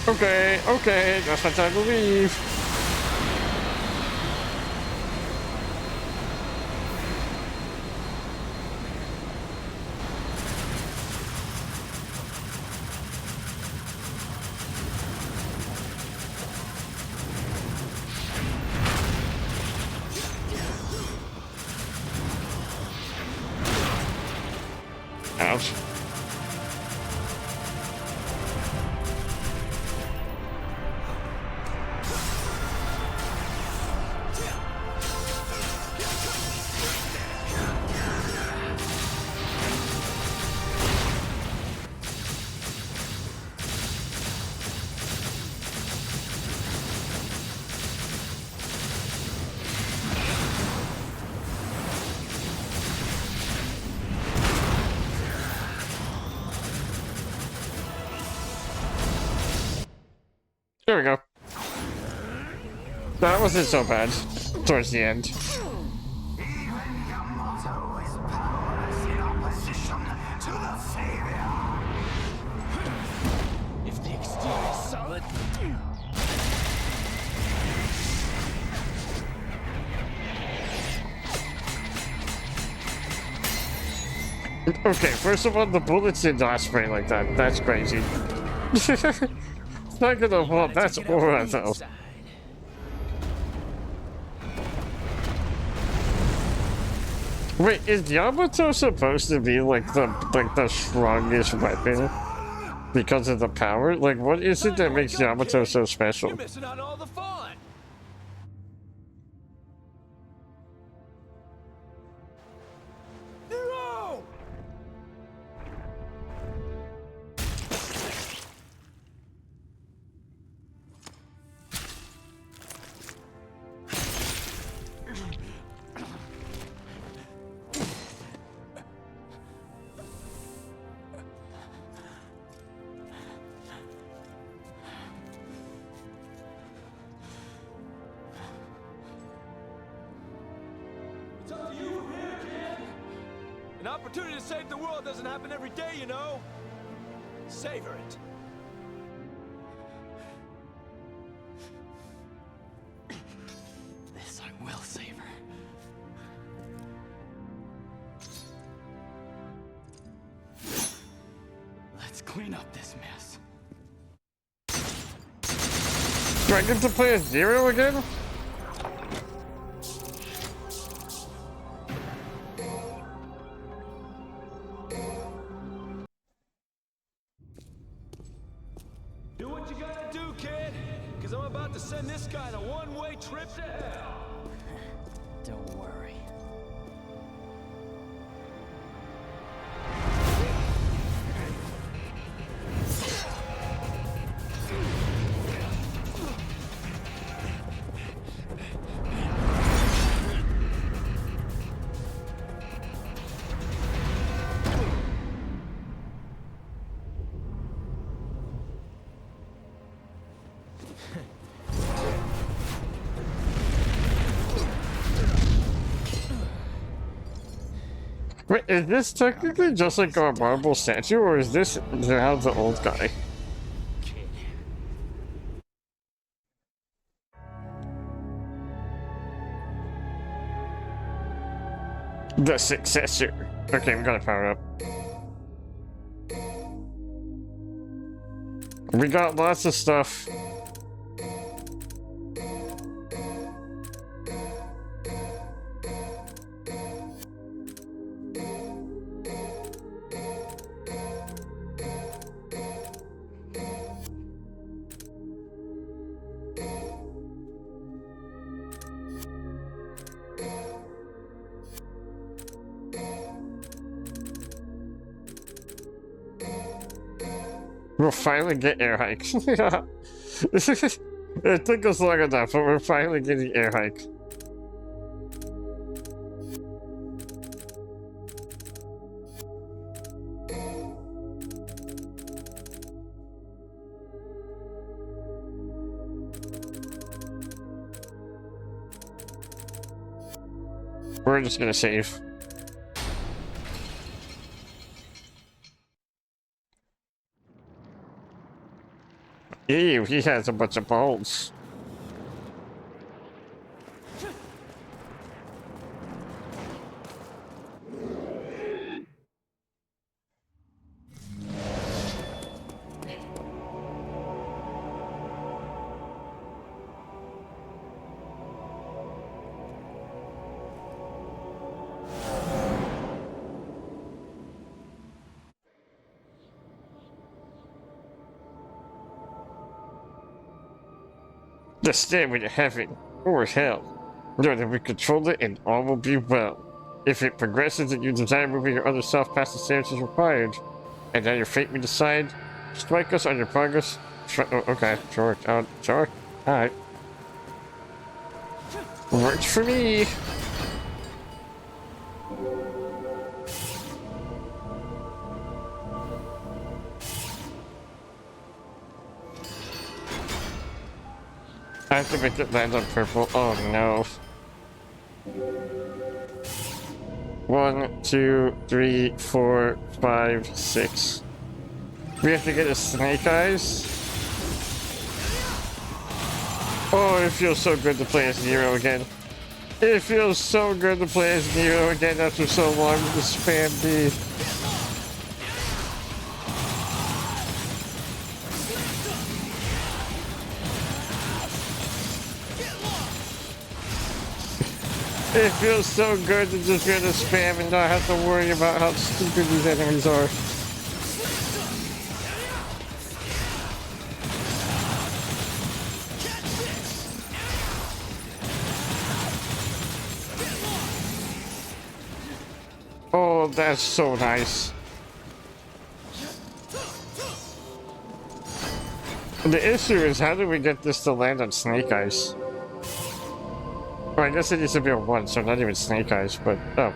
Okay, okay, that's my time to leave. Ouch. There we go. That wasn't so bad towards the end. If the exterior is solid. Okay, first of all, the bullets did not spray like that. That's crazy. It's not gonna hold. That's aura, though. Wait, is Yamato supposed to be like the strongest weapon because of the power? Like, what is it that makes Yamato so special? You're missing out on all the fun. Hero! It's up to you from here, kid. An opportunity to save the world doesn't happen every day, you know. Savor it. This I will savor. Let's clean up this mess. Do I get to play as Zero again? Do what you gotta do, kid. Because I'm about to send this guy on a one-way trip to hell. Don't worry. Wait, is this technically just like a marble statue, or is this now the old guy? The successor. Okay, I'm gonna power up. We got lots of stuff. We'll finally get air hike. It took us long enough, but we're finally getting air hike. We're just gonna save. Ew, he has a bunch of bones. The stairway to heaven, or hell. Know that we control it and all will be well. If it progresses and you desire moving your other self past the stairs is required, and now your fate may decide, strike us on your progress. Oh, okay, sure, sure. Alright. Works for me. I have to make it land on purple. Oh no. 1, 2, 3, 4, 5, 6. We have to get a snake eyes. Oh, it feels so good to play as Nero again. It feels so good to play as Nero again after so long with the spam B. It feels so good to just be able to spam and not have to worry about how stupid these enemies are. Oh, that's so nice. The issue is, how do we get this to land on Snake Eyes? Well, I guess it needs to be a 1, so not even Snake Eyes, but... oh.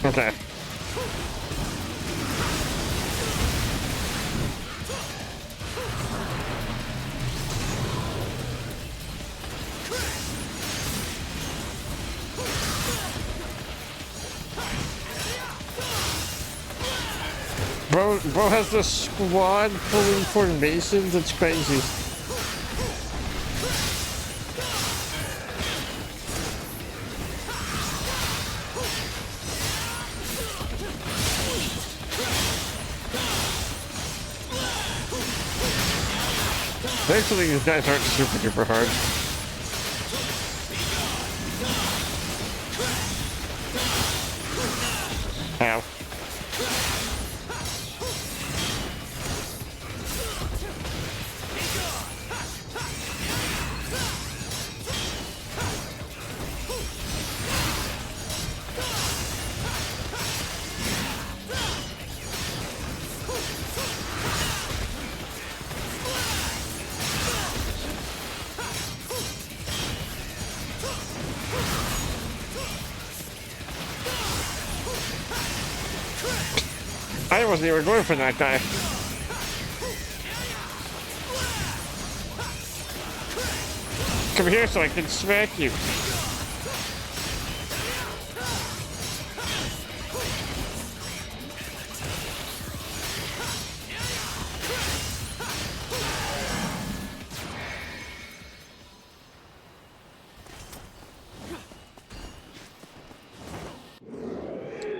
Okay. Bro has the squad pulling formations, it's crazy. Thankfully these guys aren't super duper hard. Ow. I wasn't even going for that guy. Come here so I can smack you.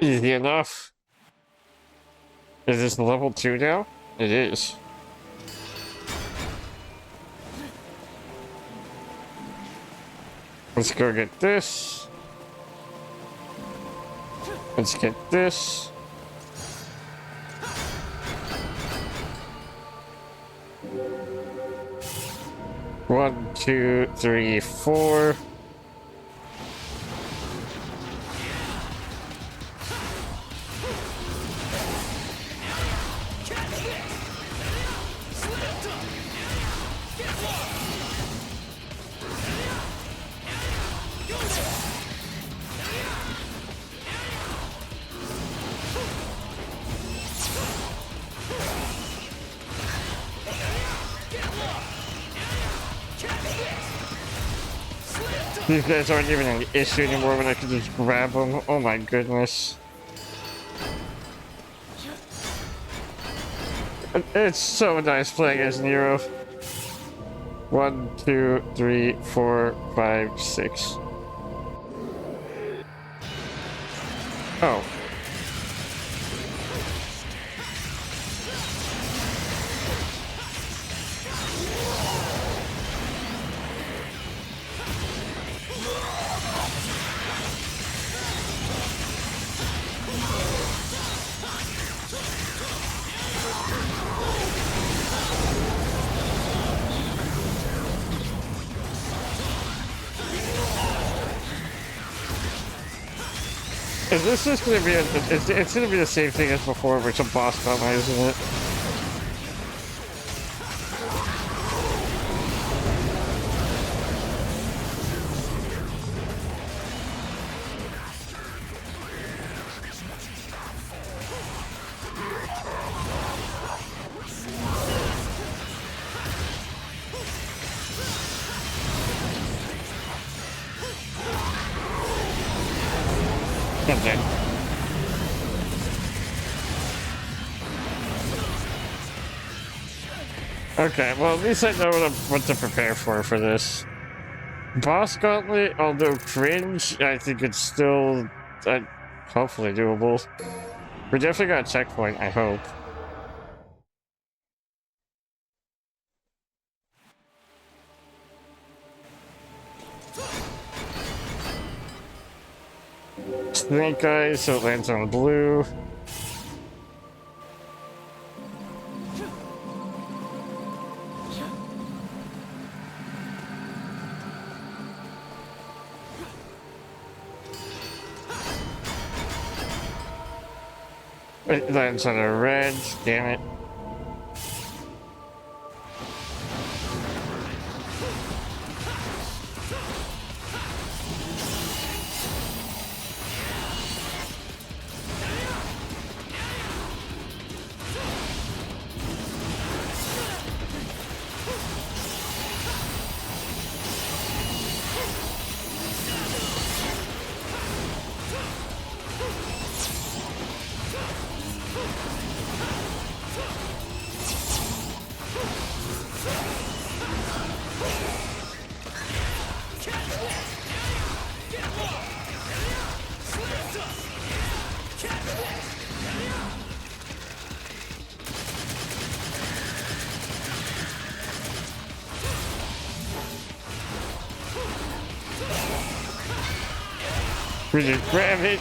Easy enough. Is this level 2 now? It is. Let's go get this. Let's get this. 1, 2, 3, 4. These guys aren't even an issue anymore when I can just grab them. Oh my goodness. It's so nice playing as Nero. 1, 2, 3, 4, 5, 6. Oh. Is this just gonna be it's gonna be the same thing as before, which a boss battle, isn't it? Okay. Okay, well at least I know what to prepare for this. Boss Gauntlet, although cringe, I think it's still hopefully doable. We definitely got a checkpoint, I hope. Snake Eyes, so it lands on blue. It lands on a red, damn it. We just grab it.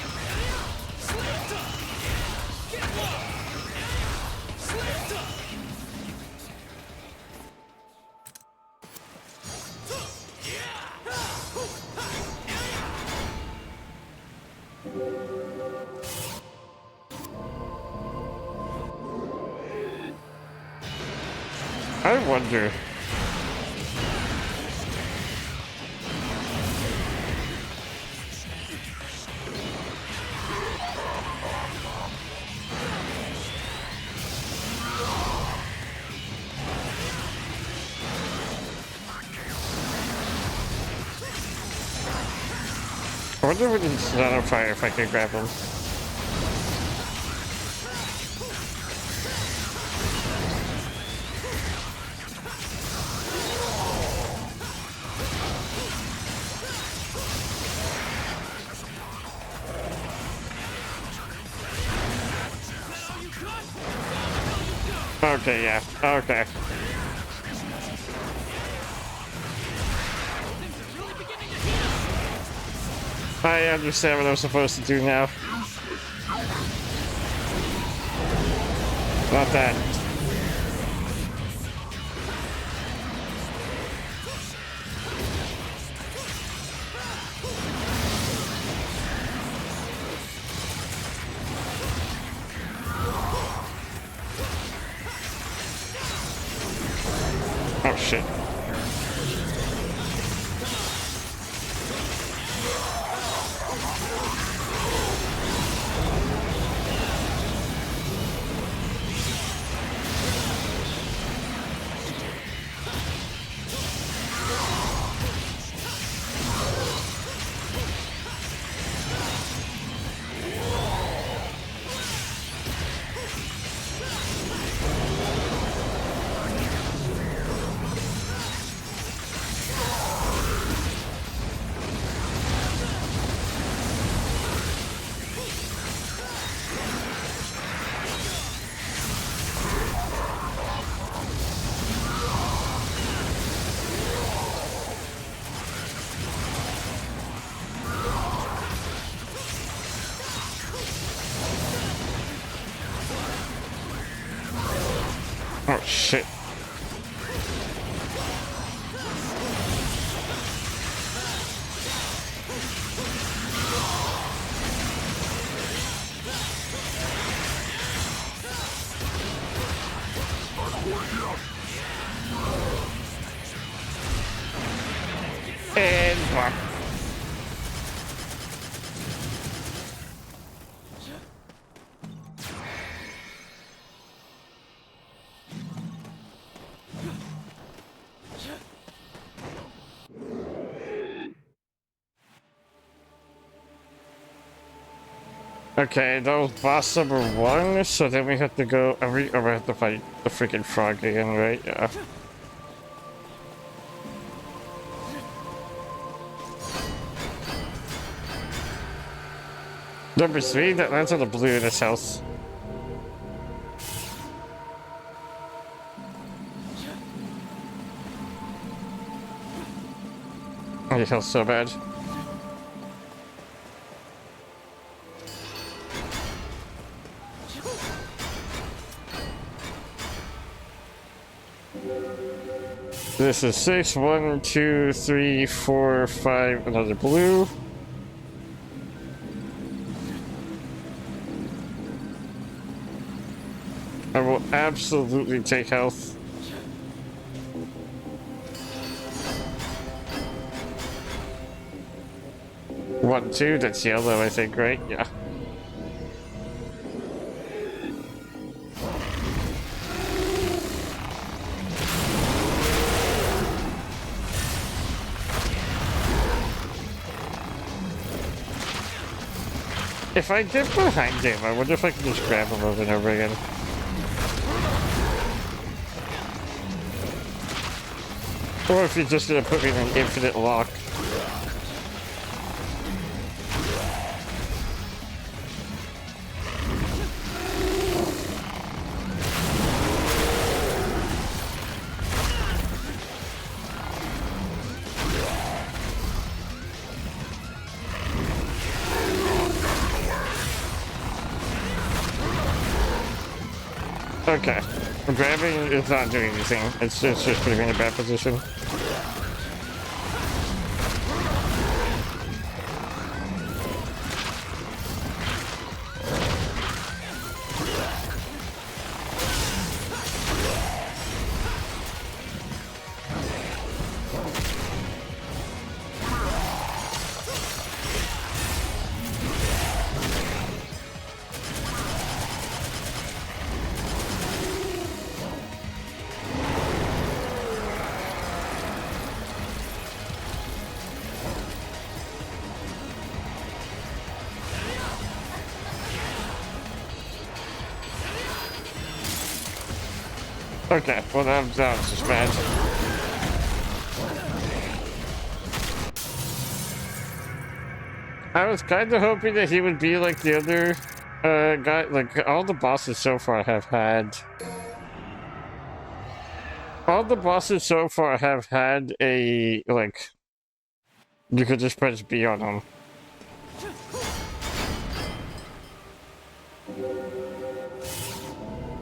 I wonder. I wonder when he's not on fire if I can grab him. Okay, yeah, okay. I understand what I'm supposed to do now. Not that. shit. Oh shit. And fuck. Okay, that was boss number 1, so then we have to go, we have to fight the freaking frog again, right? Yeah. Number 3, that lands on the blue in this house. Oh, he feels so bad. This is 6, 1, 2, 3, 4, 5, another blue. I will absolutely take health. One, two, that's yellow, I think, right? Yeah. If I get behind him, I wonder if I can just grab him over and over again. Or if you're just gonna put me in an infinite lock. Okay. Grabbing is not doing anything. It's just putting me in a bad position. Okay, well that was just bad. I was kind of hoping that he would be like the other guy. Like all the bosses so far have had. All the bosses so far have had a like. You could just press B on them.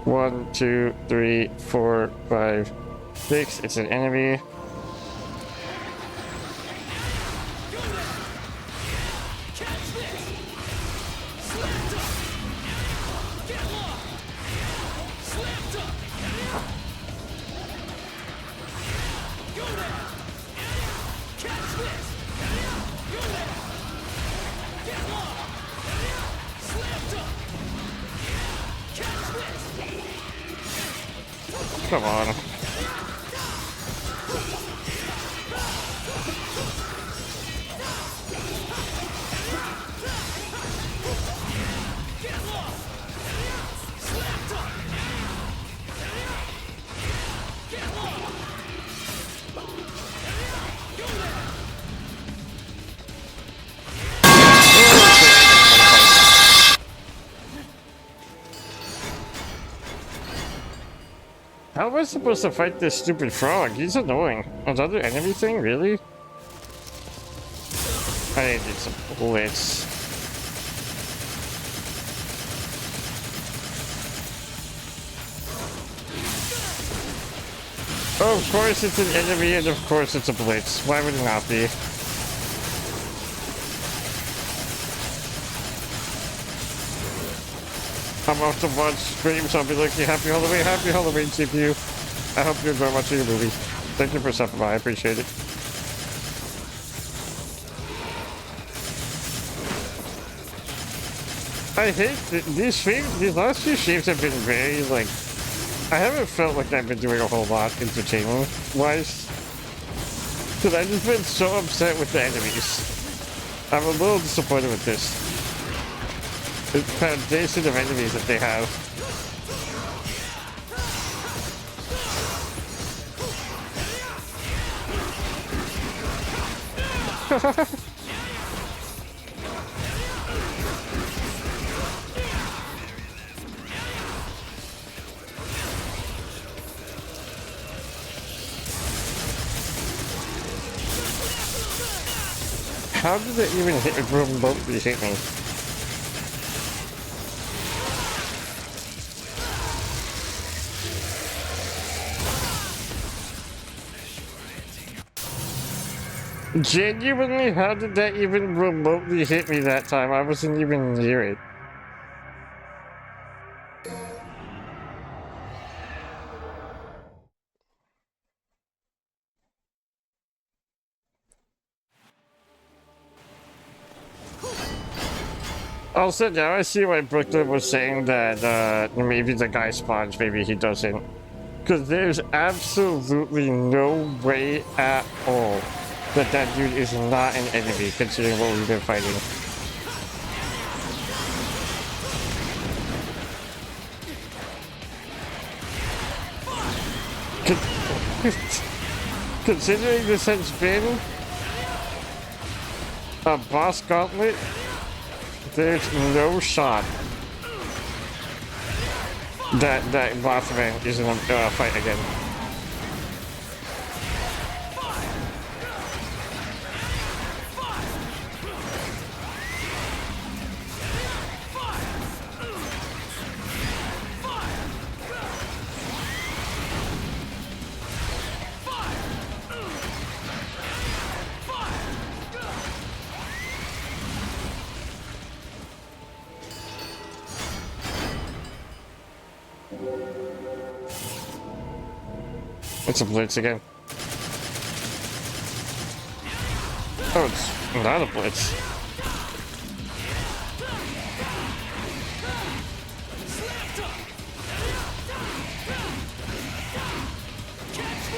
One, two, three, 4, 5, 6. It's an enemy. Come on. How am I supposed to fight this stupid frog? He's annoying. Another enemy thing? Really? I need some bullets. Oh, of course it's an enemy and of course it's a blitz. Why would it not be? I'm off to watch streams. I'll be looking happy Halloween, CPU. I hope you enjoy watching your movie. Thank you for stopping by. I appreciate it. I hate these streams. These last few streams have been very like. I haven't felt like I've been doing a whole lot entertaining-wise. Because I've just been so upset with the enemies. I'm a little disappointed with this. The foundation of enemies that they have. How did it even remotely hit me? Genuinely, how did that even remotely hit me that time? I wasn't even near it. Also, now I see why Brooklyn was saying that maybe the guy spawns, maybe he doesn't. Because there's absolutely no way at all that that dude is not an enemy, considering what we've been fighting. Considering this has been a boss gauntlet, there's no shot that Mothman is in a fight again. It's a blitz again. Oh, it's not a blitz.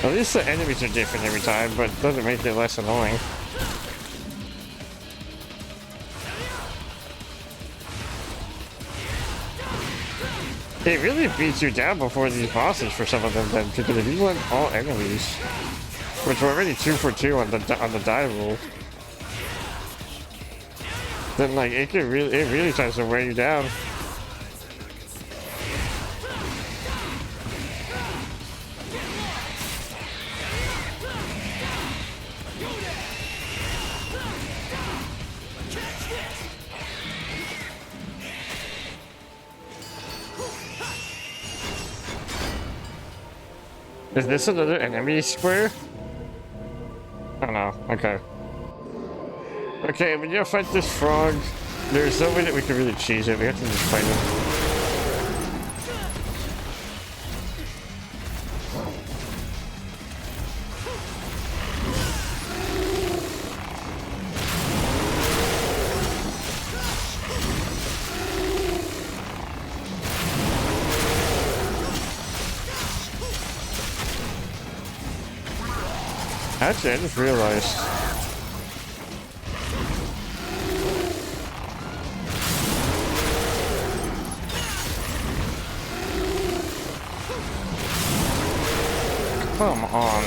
At least the enemies are different every time, but it doesn't make it less annoying. It really beats you down before these bosses for some of them then, because if you want all enemies, which we're already 2 for 2 on the die rule, then like it really tries to wear you down. Is this another enemy square? Oh no, okay. Okay, when you fight this frog, there's no way that we can really cheese it. We have to just fight him. Actually, I just realized. Come on.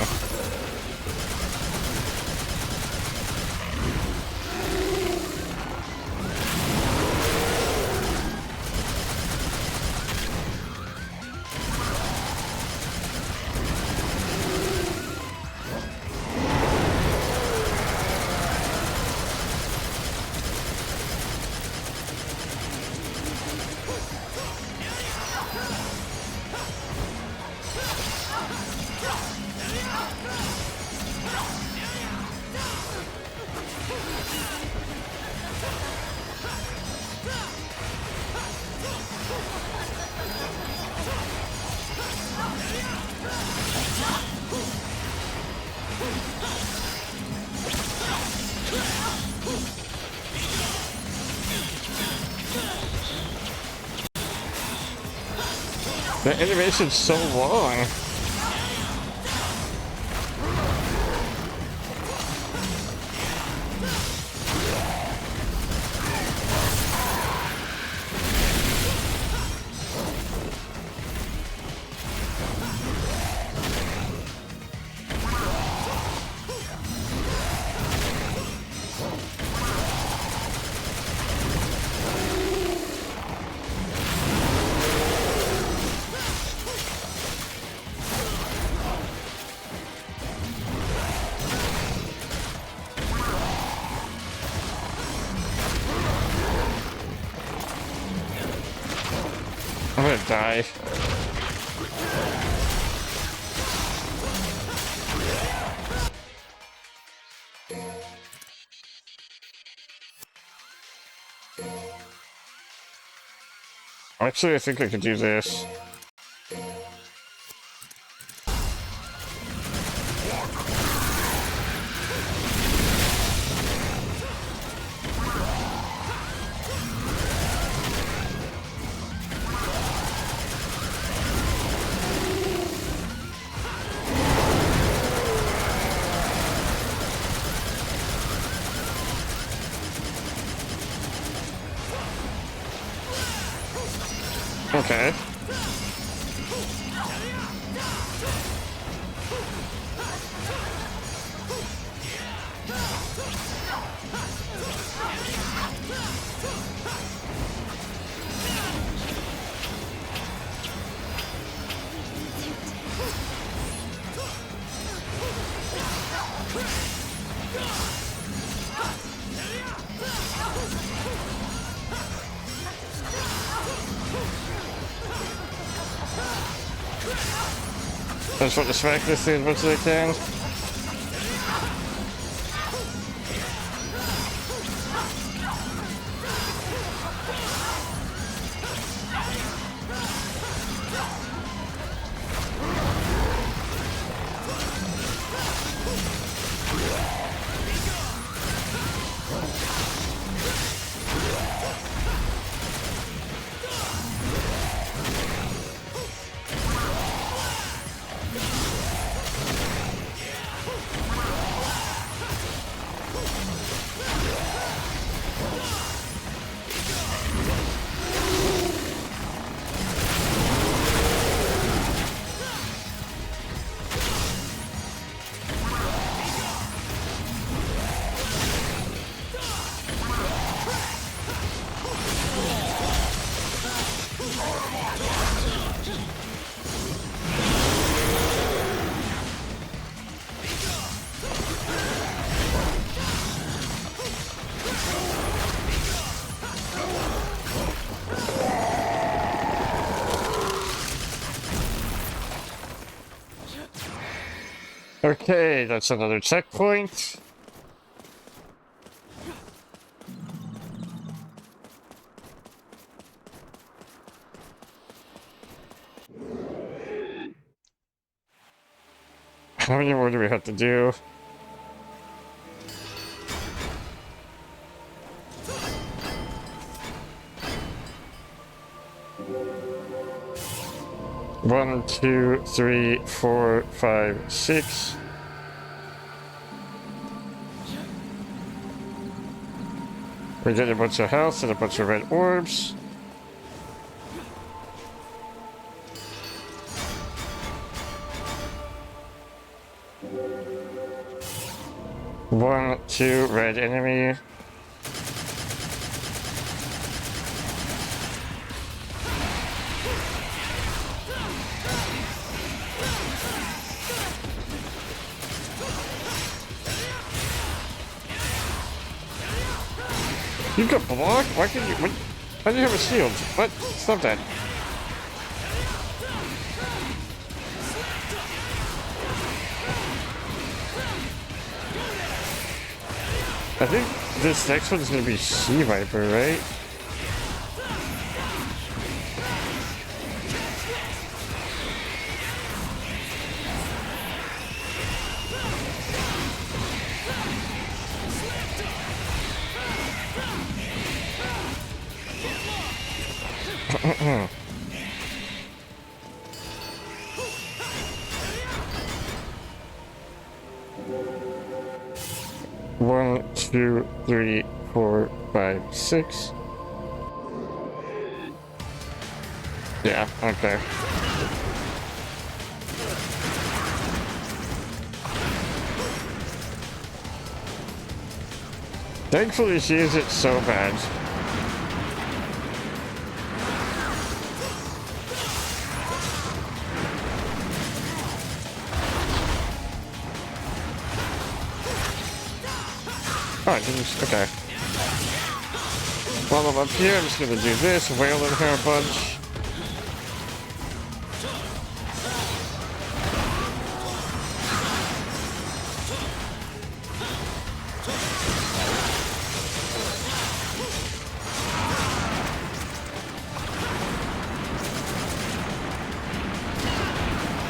The animation's so long. I'm gonna die. Actually, I think I could do this. Okay. I just want to smack this thing as much as I can. Okay, that's another checkpoint. How many more do we have to do? One, two, three, four, five, six. We get a bunch of health and a bunch of red orbs. One, two, red enemy. You can block? Why can you? Why do you have a shield? What? Stop that. I think this next one's gonna be Sea Viper, right? One, two, three, 4, 5, 6. Yeah, okay. Thankfully, she isn't so bad. Oh, I didn't. Okay. While I'm up here, I'm just gonna do this, wail in her a bunch.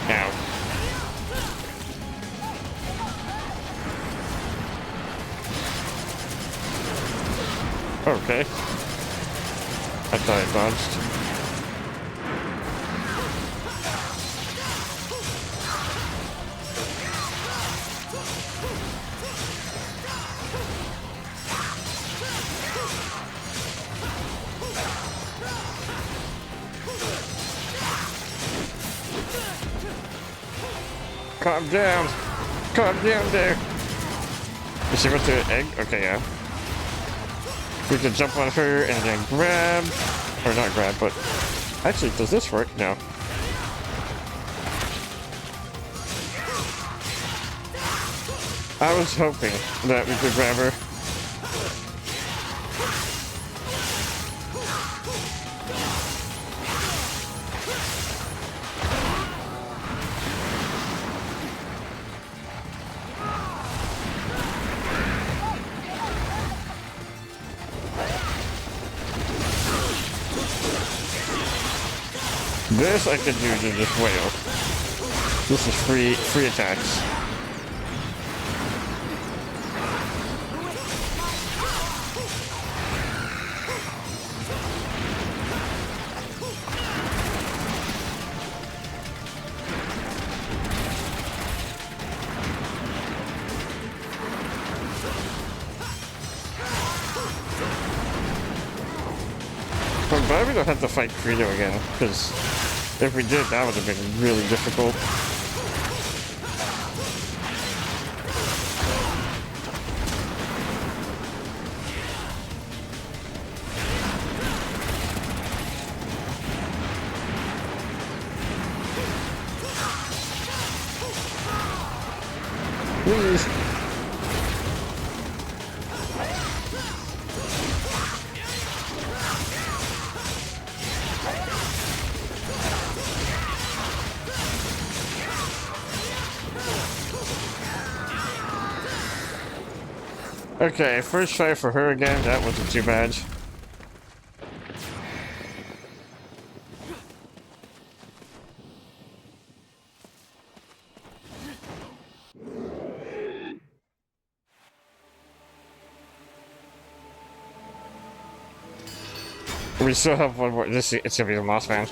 Ow. Okay. I thought I dodged. Calm down. Calm down there. Is she went to an egg? Okay, yeah. We can jump on her and then grab, or not grab, but actually, does this work? No. I was hoping that we could grab her. This I could do to just wail. This is free attacks. I'm glad we don't have to fight Credo again, because if we did, that would have been really difficult. Please. Okay, first try for her again. That wasn't too bad. We still have one more. It's gonna be the Moss Man.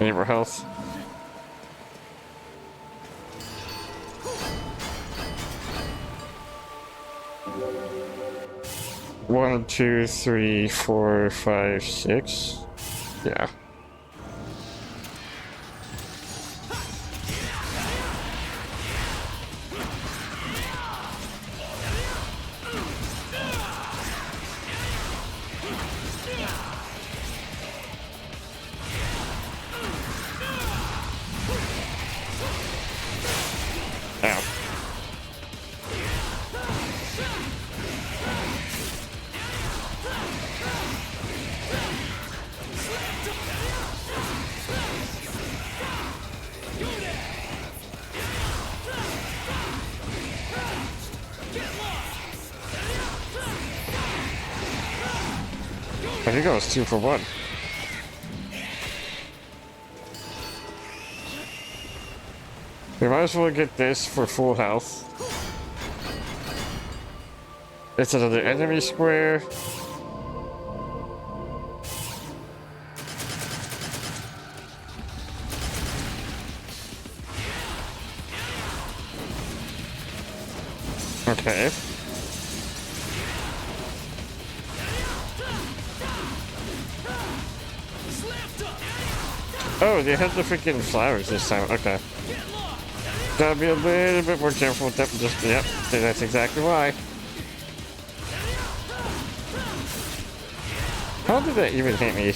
Any more health? One, two, three, four, five, six. Yeah. Ow. I think I was 2 for 1. We might as well get this for full health. It's another enemy square. Okay. Oh, they had the freaking flowers this time. Okay. Gotta be a little bit more careful with that. Just, yep, that's exactly why. How did that even hit me?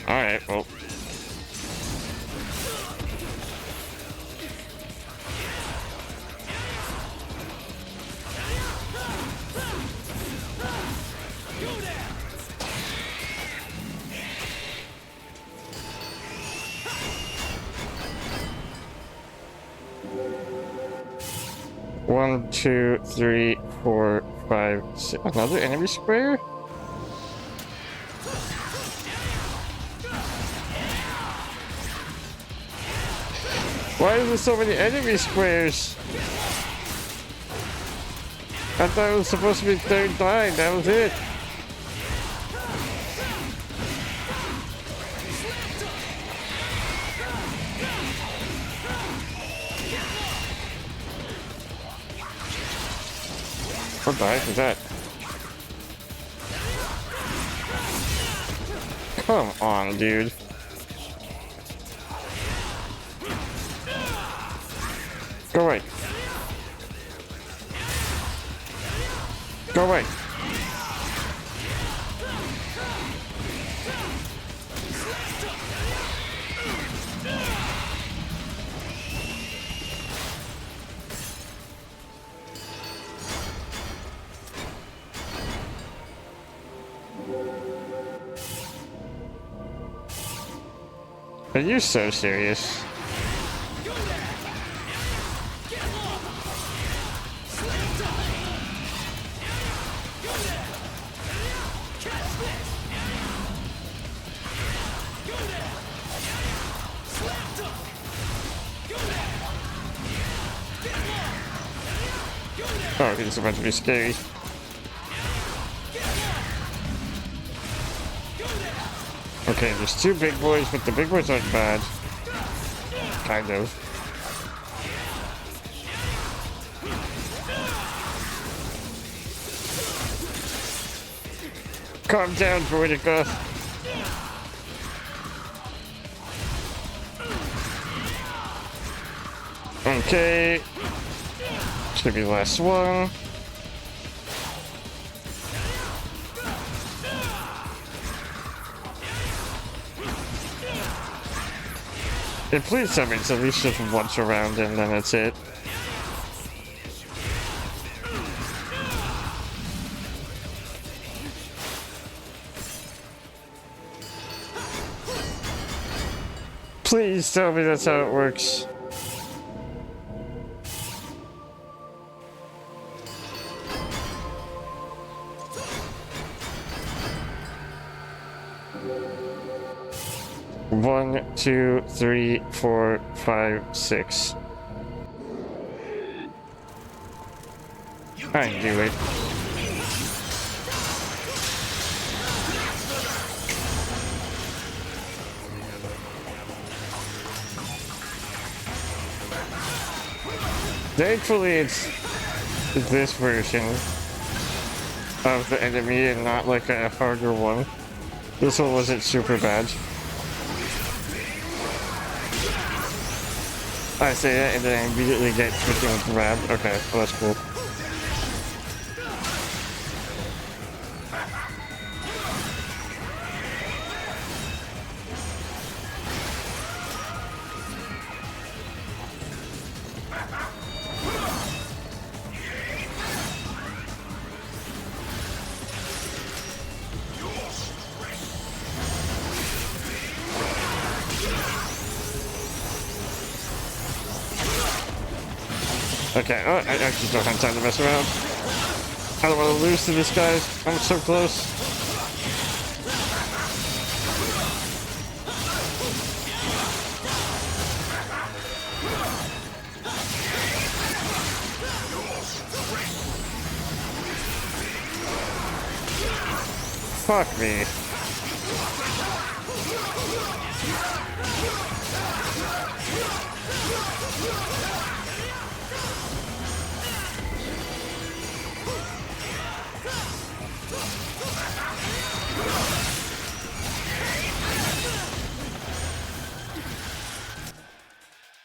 Alright, well. One, two, three, four, five, six. Another enemy square? Why is there so many enemy squares? I thought it was supposed to be third line, that was it. What the heck is that? Come on, dude. Go away. Go away. Are you so serious? Oh, he's about to be scary. Okay, there's 2 big boys, but the big boys aren't bad. Kind of. Calm down, Veronica. Okay. Should be the last one. And please tell me it's at least just once around and then that's it. Please tell me that's how it works. One, two, three, 4, 5, 6. I knew it. Thankfully, it's this version of the enemy and not like a harder one. This one wasn't super bad. I say that and then I immediately get freaking grabbed. Okay, well, that's cool. Okay, oh, I actually don't have time to mess around. I don't want to lose to this guy. I'm so close. Fuck me.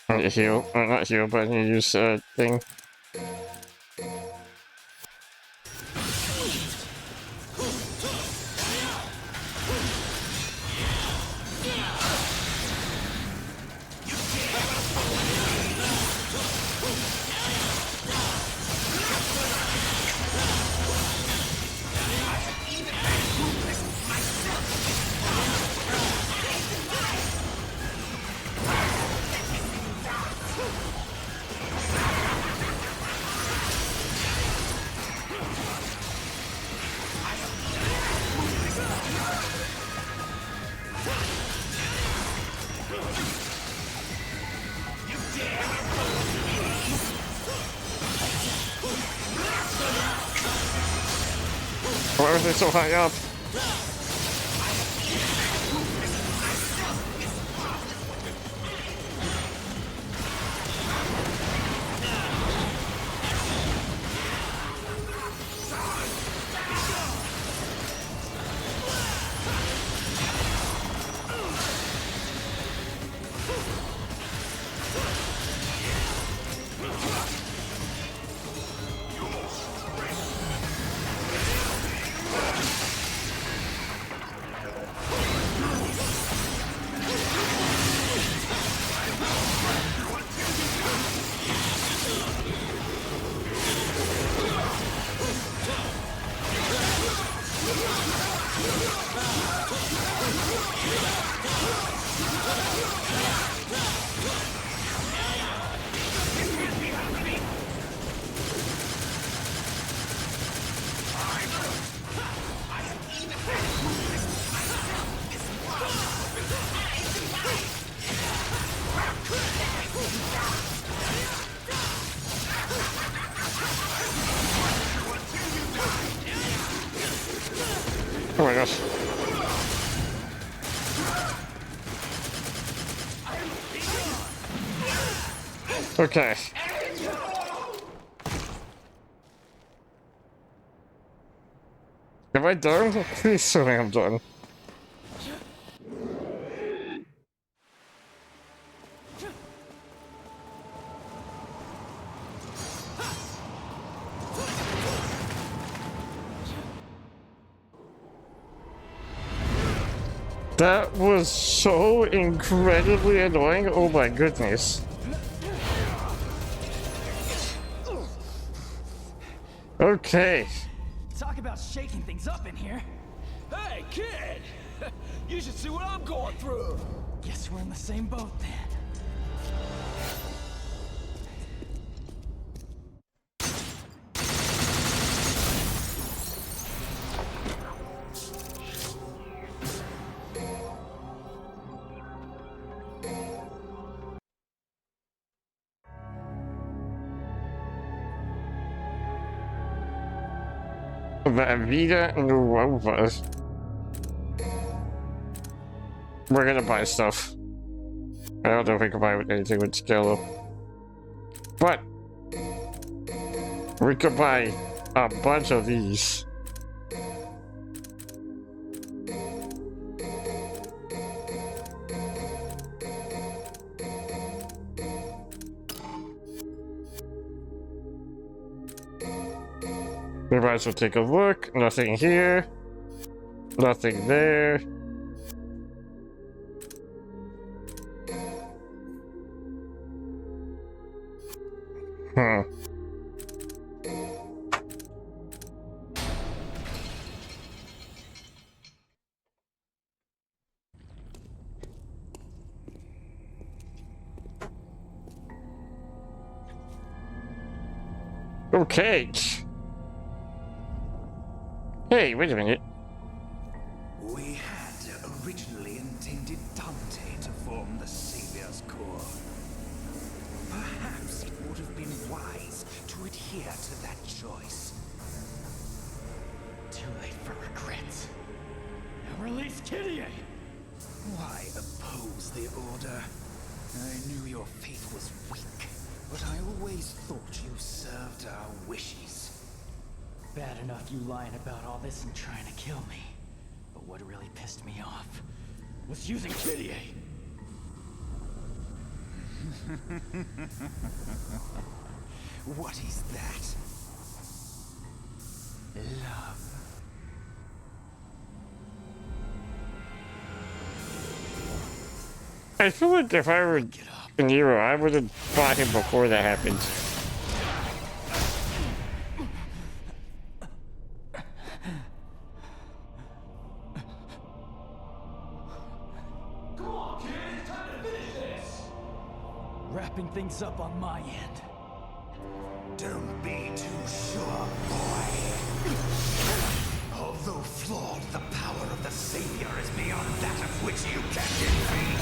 I need to heal. Or not heal, but I need to use a thing. Why are they so high up? Oh my gosh. Okay. Am I done? Please tell me I'm done. That was so incredibly annoying. Oh my goodness. Okay. Talk about shaking things up in here. Hey, kid! You should see what I'm going through. Guess we're in the same boat then. Vida Nuovas. We're gonna buy stuff. I don't know if we can buy anything with scale up. But we could buy a bunch of these. We might as well take a look. Nothing here. Nothing there. Okay. Hey, wait a minute. We had originally intended Dante to form the Savior's Core. Perhaps it would have been wise to adhere to that choice. Too late for regrets. Now release Kyrie! Why oppose the Order? I knew your faith was weak, but I always thought you served our wishes. Bad enough you lying about all this and trying to kill me. But what really pissed me off was using Kyrie. What is that? Love. I feel like if I were Nero, I would have fought him before that happened. Wrapping things up on my end. Don't be too sure, boy. Although flawed, the power of the Savior is beyond that of which you can defeat.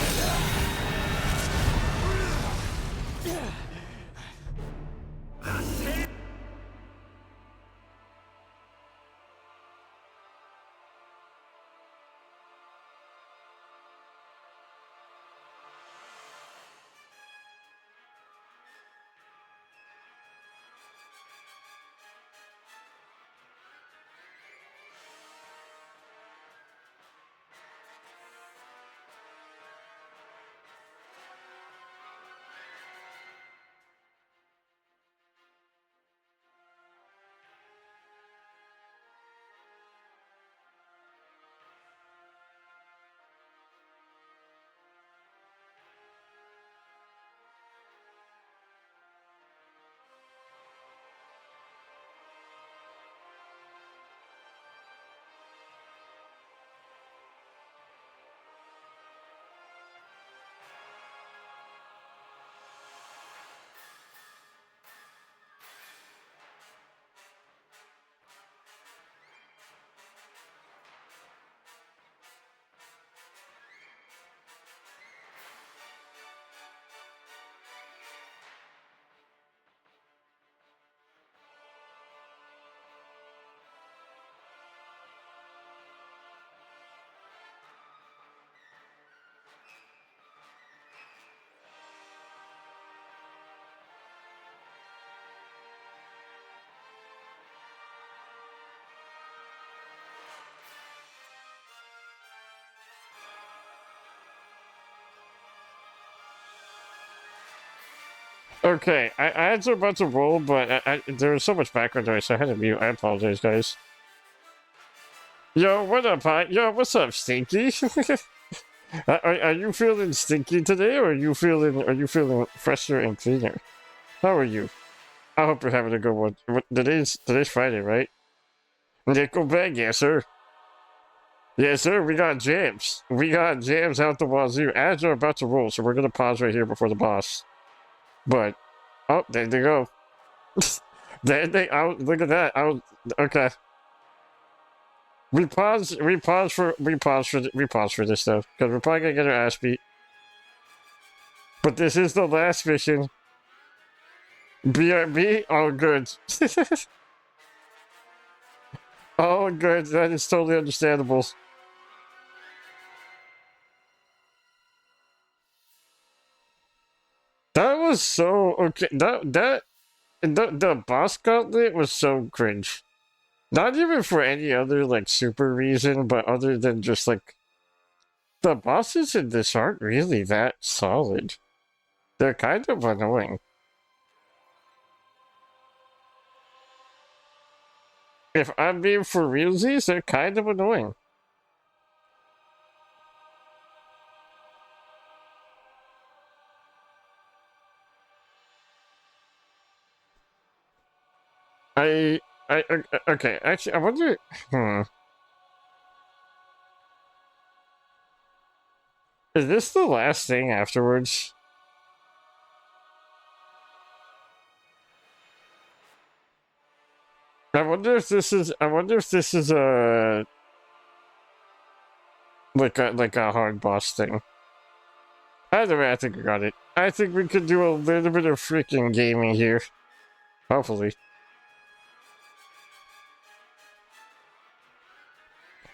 Okay, I had so much to roll, but there was so much background noise, so I had to mute. I apologize, guys. Yo, what up, hi? Yo, what's up, Stinky? Are you feeling stinky today, or are you feeling fresher and cleaner? How are you? I hope you're having a good one. Today's Friday, right? Nickelback, yes, sir. Yes, sir, we got jams. We got jams out the wazoo. Ads are about to roll, so we're gonna pause right here before the boss. But, oh, there they go. There they, look at that. Okay. We pause for this though, because we're probably gonna get our ass beat. But this is the last mission. BRB, all good. All good, that is totally understandable. That was so okay. The boss gauntlet was so cringe. Not even for any other like super reason, but other than just like the bosses in this aren't really that solid. They're kind of annoying. If I'm being for realsies, they're kind of annoying. Okay, actually, I wonder, is this the last thing afterwards? I wonder if this is a like a hard boss thing. Either way, I think we got it. I think we could do a little bit of freaking gaming here. Hopefully.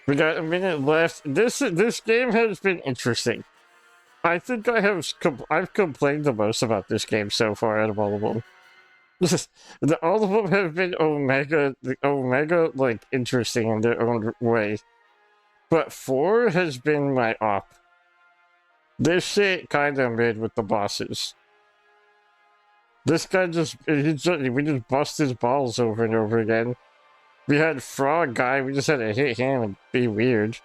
We got a minute left. This game has been interesting. I think I've complained the most about this game so far out of all of them. All of them have been omega like interesting in their own way, but 4 has been my op. This shit kind of mid with the bosses. This guy we just bust his balls over and over again. We had Frog Guy, we just had to hit him and be weird.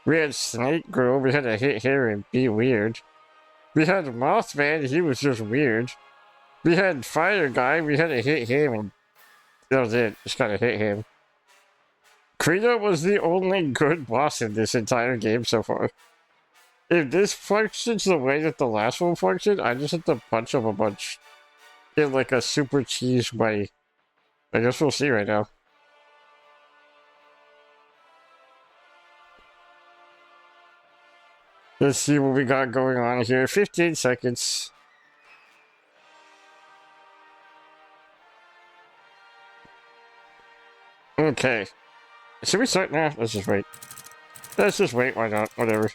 We had Snake Girl, we had to hit her and be weird. We had Mothman, he was just weird. We had Fire Guy, we had to hit him and that was it, just gotta hit him. Credo was the only good boss in this entire game so far. If this functions the way that the last one functioned, I just have to punch him a bunch. In like a super cheese way. I guess we'll see right now. Let's see what we got going on here. 15 seconds. Okay. Should we start now? Let's just wait. Let's just wait, why not? Whatever.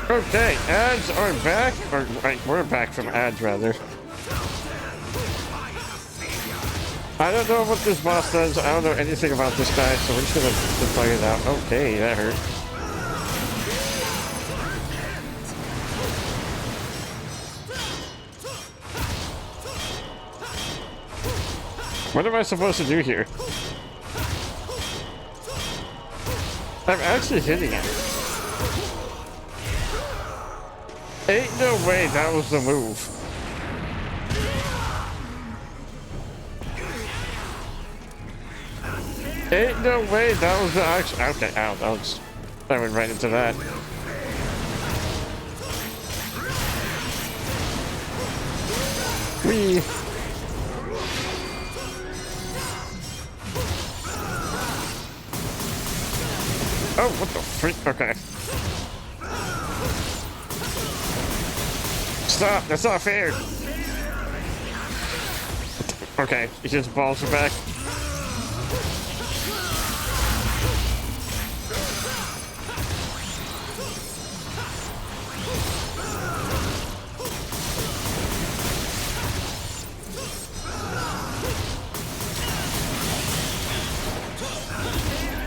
Okay, ads are back. Or, right, we're back from ads, rather. I don't know what this boss does. I don't know anything about this guy, so we're just gonna plug it out. Okay, that hurt. What am I supposed to do here? I'm actually hitting it. Ain't no way that was the move. Ain't no way that was the action. Okay, ow, I went right into that. Whee! Oh, what the freak? Okay. Stop! That's not fair! Okay, his balls are back.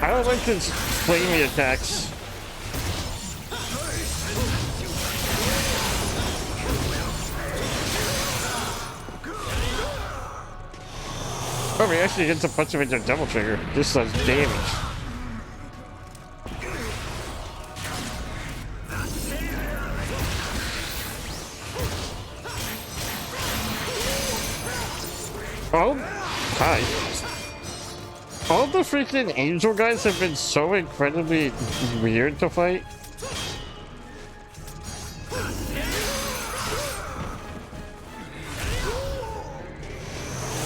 I don't like his flamey attacks. Oh, we actually get to punch him into a double trigger. This does damage. Oh, hi. All the freaking angel guys have been so incredibly weird to fight.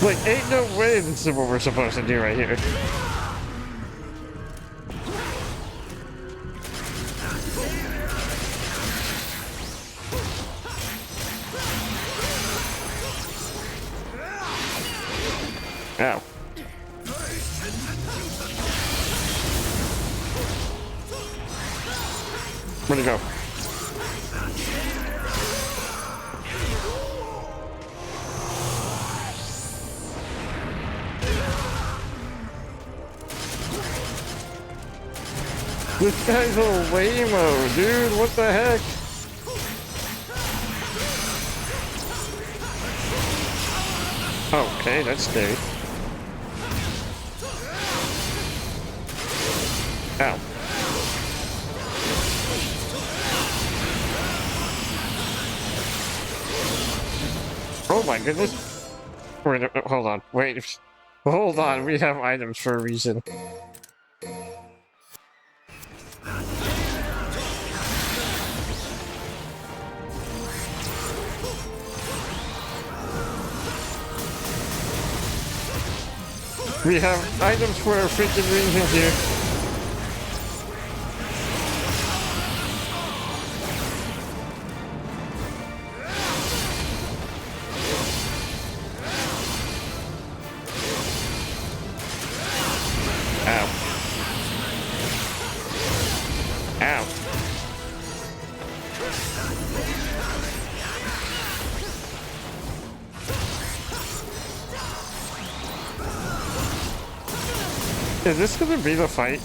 Like, ain't no way this is what we're supposed to do right here. Ow. Where'd he go? This guy's a lame-o, dude. What the heck? Okay, that's scary. Ow. Oh my goodness. Wait, hold on. Wait. Hold on. We have items for a reason. We have items for a freaking reason here. Ow. Ow. Is this gonna be the fight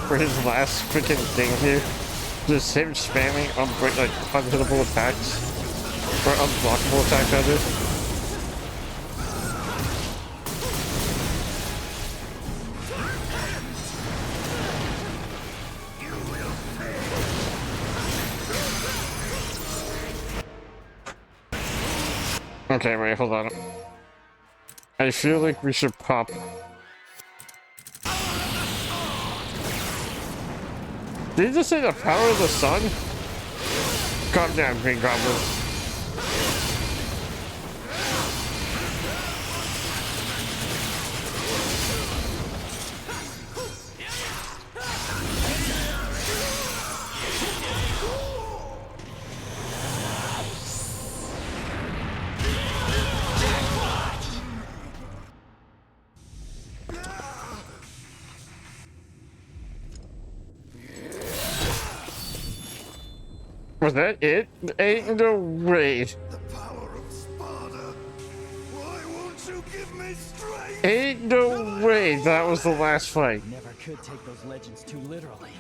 for his last freaking thing here? Just him spamming like unhittable attacks? Or unblockable attacks, rather? Okay, wait, hold on. I feel like we should pop. Did he just say the power of the sun? Calm down, Green Goblin. Was that it? Ain't no way. The power of Sparta. Why won't you give me strength? Ain't no way that was the last fight. Never could take those legends too literally.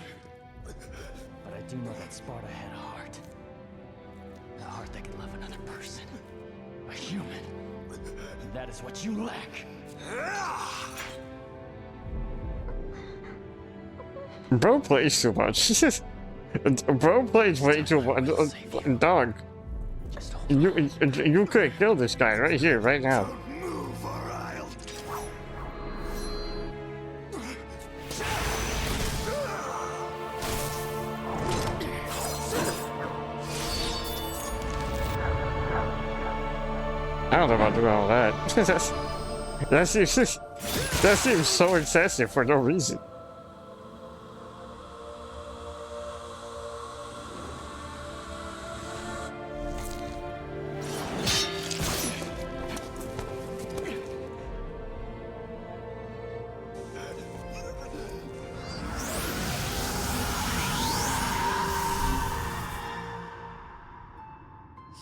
But I do know that Sparta had a heart. A heart that could love another person. A human. And that is what you lack. Bro plays too much. Bro plays way too much. Dog, you could kill this guy right here, right now. Move or I'll... I don't know about doing all that. That seems so excessive for no reason.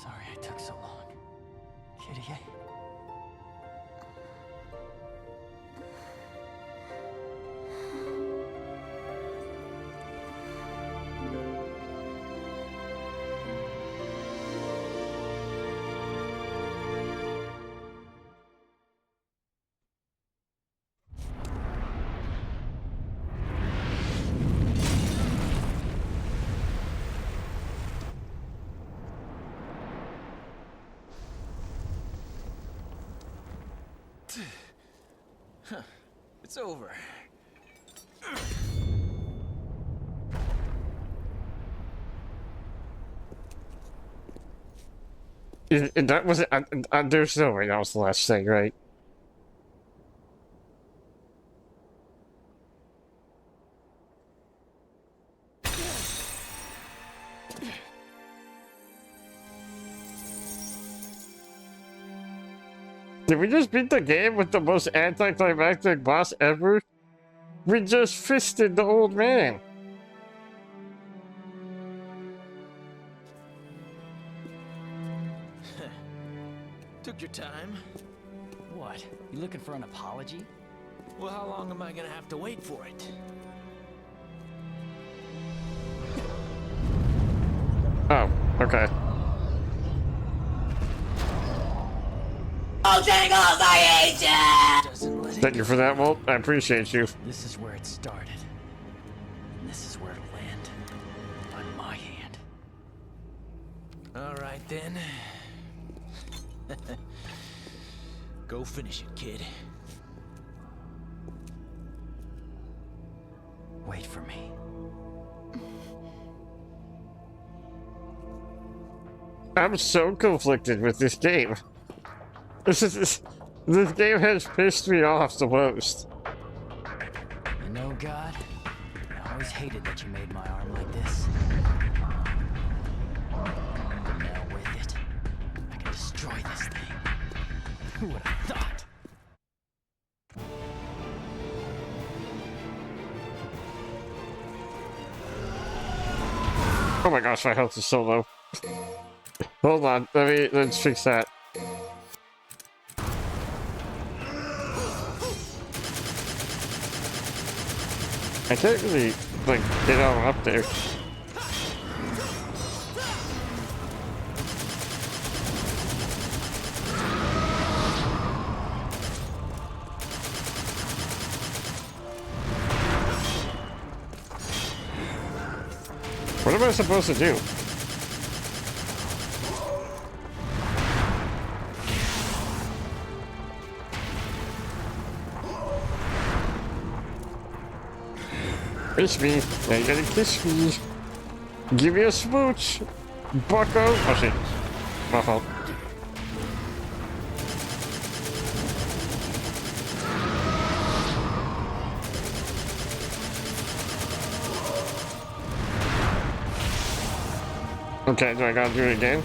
Sorry I took so long. Kitty. Walt. Huh. It's over. That was it. There's no way that was the last thing, right? Did we just beat the game with the most anticlimactic boss ever? We just fisted the old man. Took your time. What? You looking for an apology? Well, how long am I gonna have to wait for it? Oh, okay. Doesn't let Thank it you for that, Walt. I appreciate you. This is where it started. And this is where it'll end. On my hand. All right, then. Go finish it, kid. Wait for me. I'm so conflicted with this game. This game has pissed me off the most. You know, God, I always hated that you made my arm like this. But now with it, I can destroy this thing. Who would have thought? Oh my gosh, my health is so low. Hold on, let's fix that. I can't really, like, get on up there. What am I supposed to do? Kiss me. Now you gotta kiss me. Give me a smooch. Bucko. Oh shit. My fault. Okay, do I gotta do it again?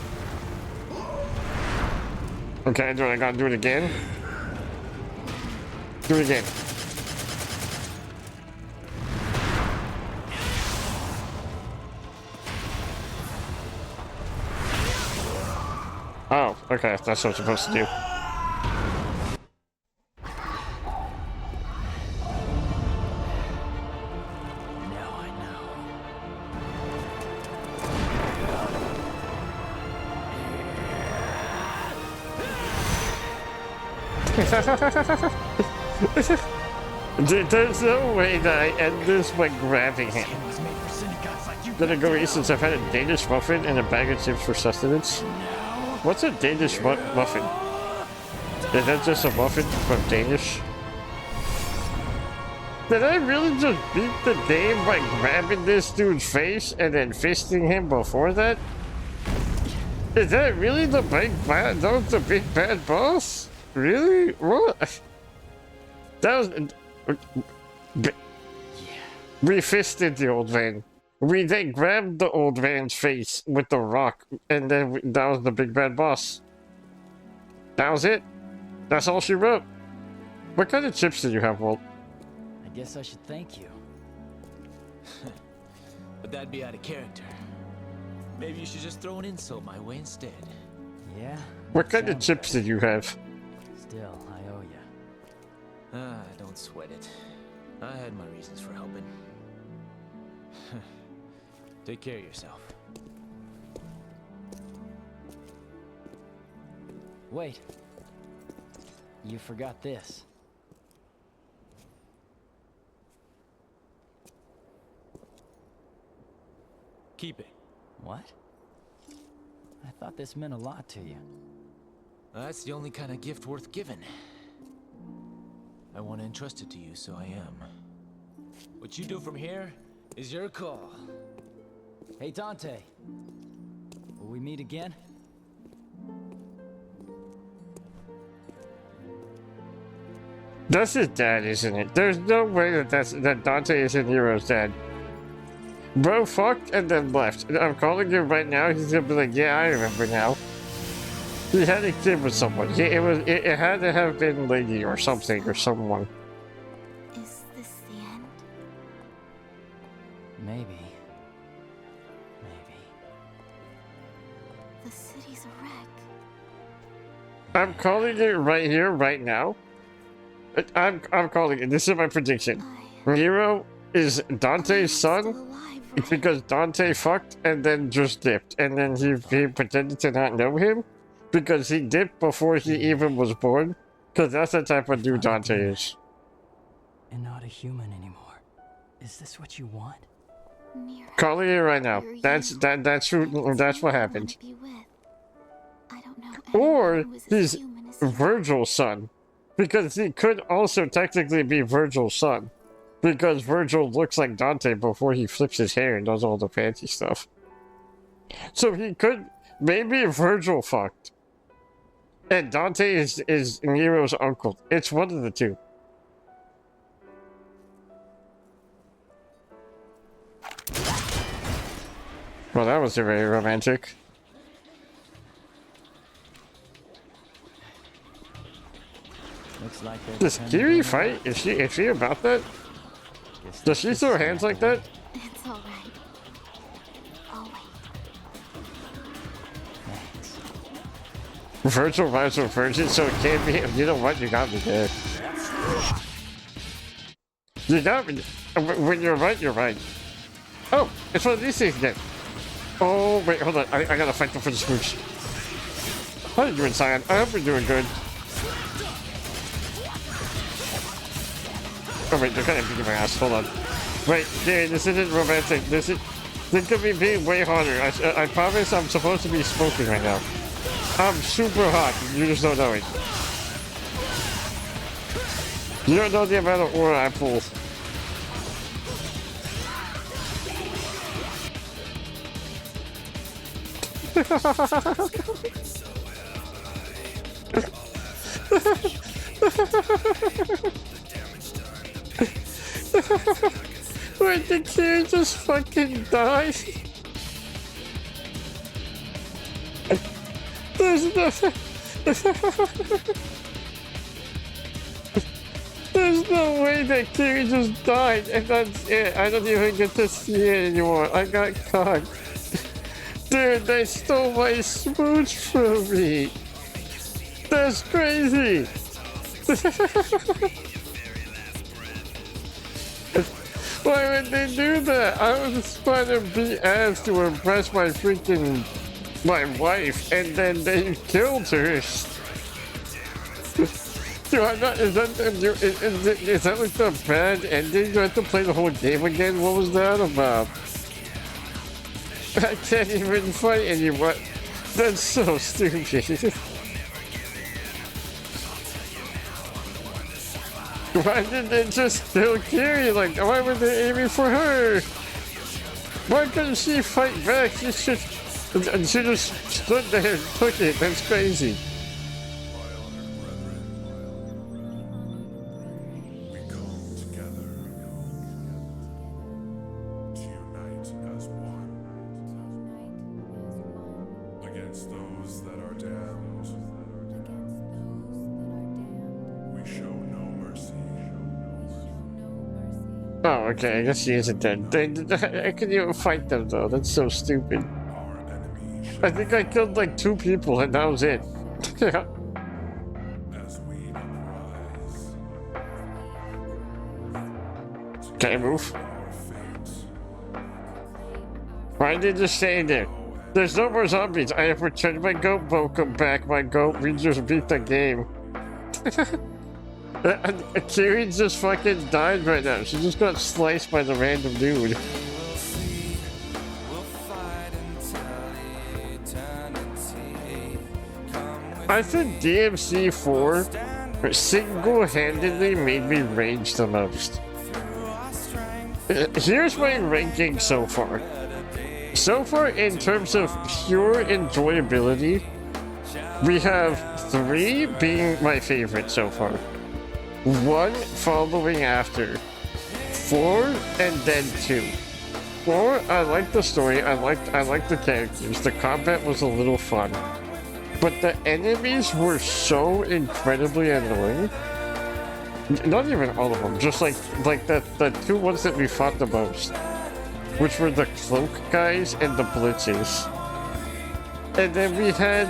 Okay, do I gotta do it again? Do it again. Oh, okay, that's what I'm supposed to do. Now I know. There's no way that I end this by grabbing him. It was made for synagogues like you. Gonna go eat since I've had a Danish muffin and a bag of chips for sustenance. What's a Danish muffin? Is that just a muffin from Danish? Did I really just beat the game by grabbing this dude's face and then fisting him before that? Is that really the big bad? That was the big bad boss? Really? What? That was... We fisted the old man. We then grabbed the old man's face with the rock, and then that was the big bad boss. That was it. That's all she wrote. What kind of chips did you have, Walt? I guess I should thank you. But that'd be out of character. Maybe you should just throw an insult my way instead. Yeah? What kind of sounds chips right. did you have? Still, I owe you. Don't sweat it. I had my reasons for helping. Take care of yourself. Wait. You forgot this. Keep it. What? I thought this meant a lot to you. That's the only kind of gift worth giving. I want to entrust it to you, so I am. What you do from here is your call. Hey, Dante. Will we meet again? That's his dad, isn't it? There's no way that Dante isn't Nero's dad. Bro fucked and then left. I'm calling him right now. He's gonna be like, yeah, I remember now. He had a kid with someone. It had to have been Lady or something or someone. Is this the end? Maybe. The city's a wreck. I'm calling it right here, right now. I'm calling it. This is my prediction. Nero is Dante's son Alive, right? because Dante fucked and then just dipped, and then he pretended to not know him because he dipped before he even was born. Because that's the type of dude Dante is. And not a human anymore. Is this what you want? Nero, Calling it right now. you're That's you. that's who. It's That's who what I happened. wanna be with. I don't know Or anyone who is as he's human as you. Virgil's son. Because he could also technically be Virgil's son. Because Virgil looks like Dante before he flips his hair and does all the fancy stuff. So he could... Maybe Virgil fucked. And Dante is Nero's uncle. It's one of the two. Well, that was very romantic. Looks like they're Does depending Kiri on fight? Is she about that? Guess Does she throw hands like that? It's all right. I'll wait. Thanks. Virgil rhymes with virgin, so it can't be. You know what? You got me there. You got me. When you're right, you're right. Oh, it's one of these things again. Oh, wait, hold on. I gotta fight them for the smooch. How you doing, Cyan? I hope you're doing good. Oh, wait, they're kind of beating my ass. Hold on. Wait, dude, this isn't romantic. This could be being way hotter. I promise I'm supposed to be smoking right now. I'm super hot. You just don't know it. You don't know the amount of aura I pull. Wait, the kid just fucking died? There's no... There's no way that Kiri just died and that's it. I don't even get to see it anymore. I got caught. Dude, they stole my smooch from me. That's crazy. Why would they do that? I was just trying to be ass to impress my wife, and then they killed her. Dude, I'm not, is that like the bad ending? Do I have to play the whole game again? What was that about? I can't even fight anyone. That's so stupid. Why did they just kill Kiri? Like, why were they aiming for her? Why couldn't she fight back? She just stood there and took it. That's crazy. We come together to unite as one against those that are damned. We show no mercy. Oh, okay. I guess she isn't dead. I couldn't even fight them though. That's so stupid. Our enemy shall, I think I killed like 2 people and that was it. Yeah. as we uprise, Can I move? our fate. Why did you stay there? There's no more zombies. I have returned my goat. Welcome back, my goat. We just beat the game. Kiri just fucking died right now. She just got sliced by the random dude. I think DMC 4 single-handedly made me rage the most. Here's my ranking so far. So far, in terms of pure enjoyability, we have 3 being my favorite so far. 1 following after. 4 and then 2. 4, I liked the story, I liked the characters, the combat was a little fun. But the enemies were so incredibly annoying. Not even all of them, just like the 2 ones that we fought the most. Which were the cloak guys and the blitzes. And then we had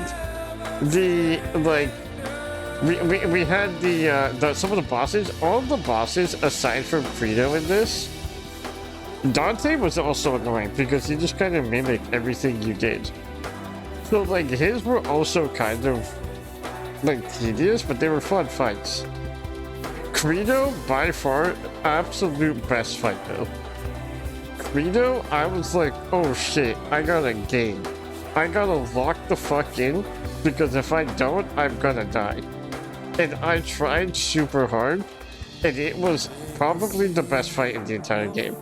the, like, we had the some of the bosses. All the bosses, aside from Credo in this, Dante was also annoying because he just kind of mimicked everything you did. So, like, his were also kind of, like, tedious, but they were fun fights. Credo, by far, absolute best fight, though. Credo, I was like, oh shit, I gotta game. I gotta lock the fuck in, because if I don't, I'm gonna die. And I tried super hard, and it was probably the best fight in the entire game.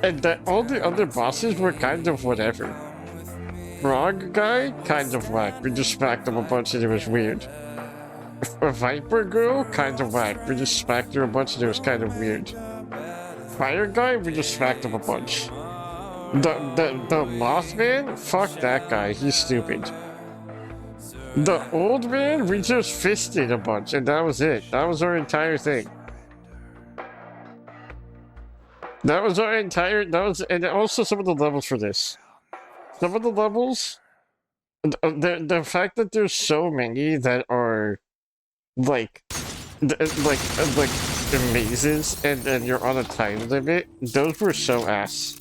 And that all the other bosses were kind of whatever. Frog guy, kind of whack. We just smacked him a bunch and it was weird. A Viper girl, kind of whack. We just smacked her a bunch and it was kind of weird. Fire guy, we just smacked him a bunch. The Mothman, fuck that guy, he's stupid. The old man, we just fisted a bunch and that was it. That was our entire thing. That was our entire, and also some of the levels for this. Some of the levels, the fact that there's so many that are, like mazes, and you're on a time limit, those were so ass.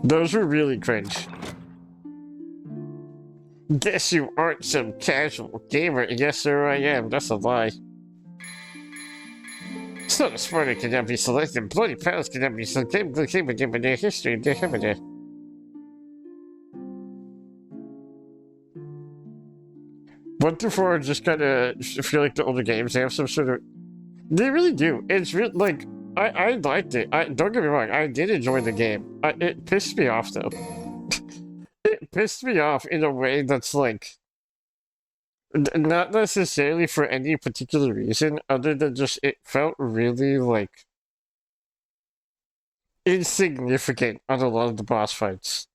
Those were really cringe. Guess you aren't some casual gamer. Yes, sir, I am. That's a lie. So the Sparta cannot be selected. Bloody Palace cannot be selected. Given their history, their heritage. 1 through 4 just kind of feel like the older games. They have some sort of... They really do. It's really, like, I liked it. Don't get me wrong, I did enjoy the game. It pissed me off, though. It pissed me off in a way that's, like... Not necessarily for any particular reason, other than just it felt really, like... insignificant on a lot of the boss fights.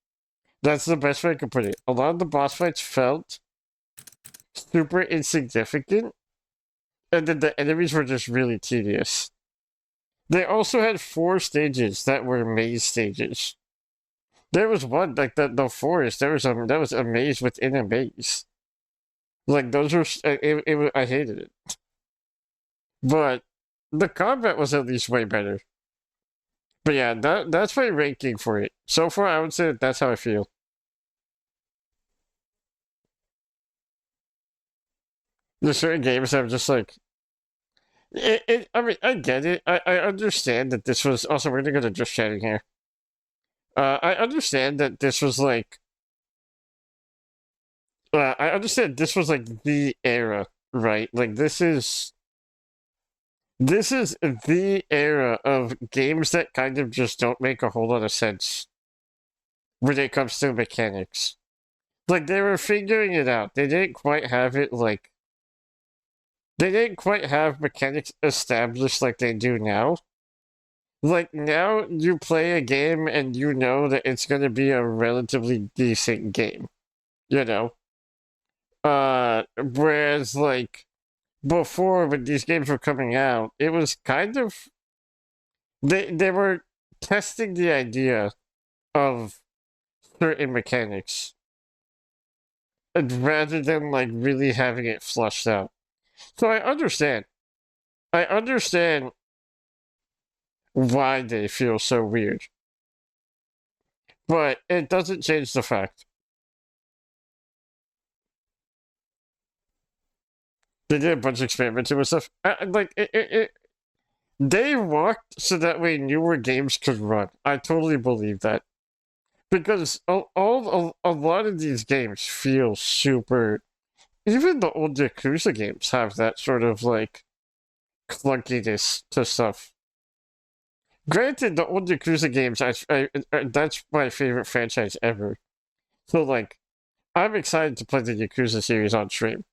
That's the best way I can put it. A lot of the boss fights felt super insignificant, and then the enemies were just really tedious. They also had 4 stages that were maze stages. There was one, like the forest, that was a maze within a maze. Like, those were, I hated it. But the combat was at least way better. But yeah, that's my ranking for it. So far, I would say that's how I feel. There's certain games that I'm just like... I mean, I get it. I understand that this was... Also, we're gonna go to just chatting here. I understand that this was like... I understand this was like the era, right? Like, this is the era of games that kind of just don't make a whole lot of sense when it comes to mechanics. Like, they were figuring it out. They didn't quite have it, like... They didn't quite have mechanics established like they do now. Like, now you play a game and you know that it's going to be a relatively decent game. You know? Whereas, like, before, when these games were coming out, it was kind of... They were testing the idea of certain mechanics, and rather than, like, really having it flushed out. So I understand. I understand why they feel so weird. But it doesn't change the fact. They did a bunch of experiments with stuff. They walked so that way newer games could run. I totally believe that. because a lot of these games feel super. Even the old Yakuza games have that sort of like clunkiness to stuff. Granted, the old Yakuza games, that's my favorite franchise ever. So like, I'm excited to play the Yakuza series on stream.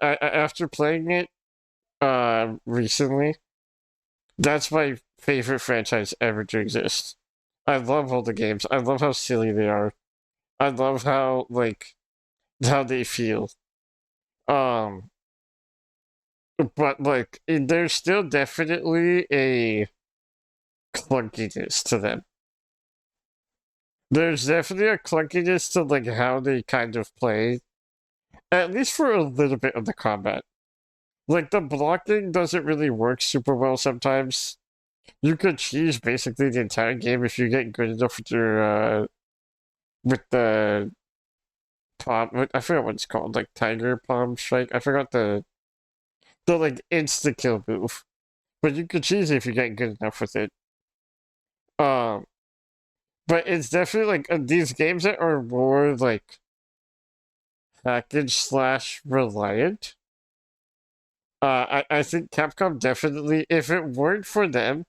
After playing it recently, that's my favorite franchise ever to exist. I love all the games. I love how silly they are. I love how like how they feel. Um, but like there's still definitely a clunkiness to them. There's definitely a clunkiness to like how they kind of play, at least for a little bit of the combat. Like the blocking doesn't really work super well sometimes. You could cheese basically the entire game if you get good enough with the palm. I forgot what it's called, like tiger palm strike. I forgot the like insta kill move, but you could cheese it if you get good enough with it. Um, but it's definitely like these games that are more like package slash reliant. I think Capcom definitely, if it weren't for them,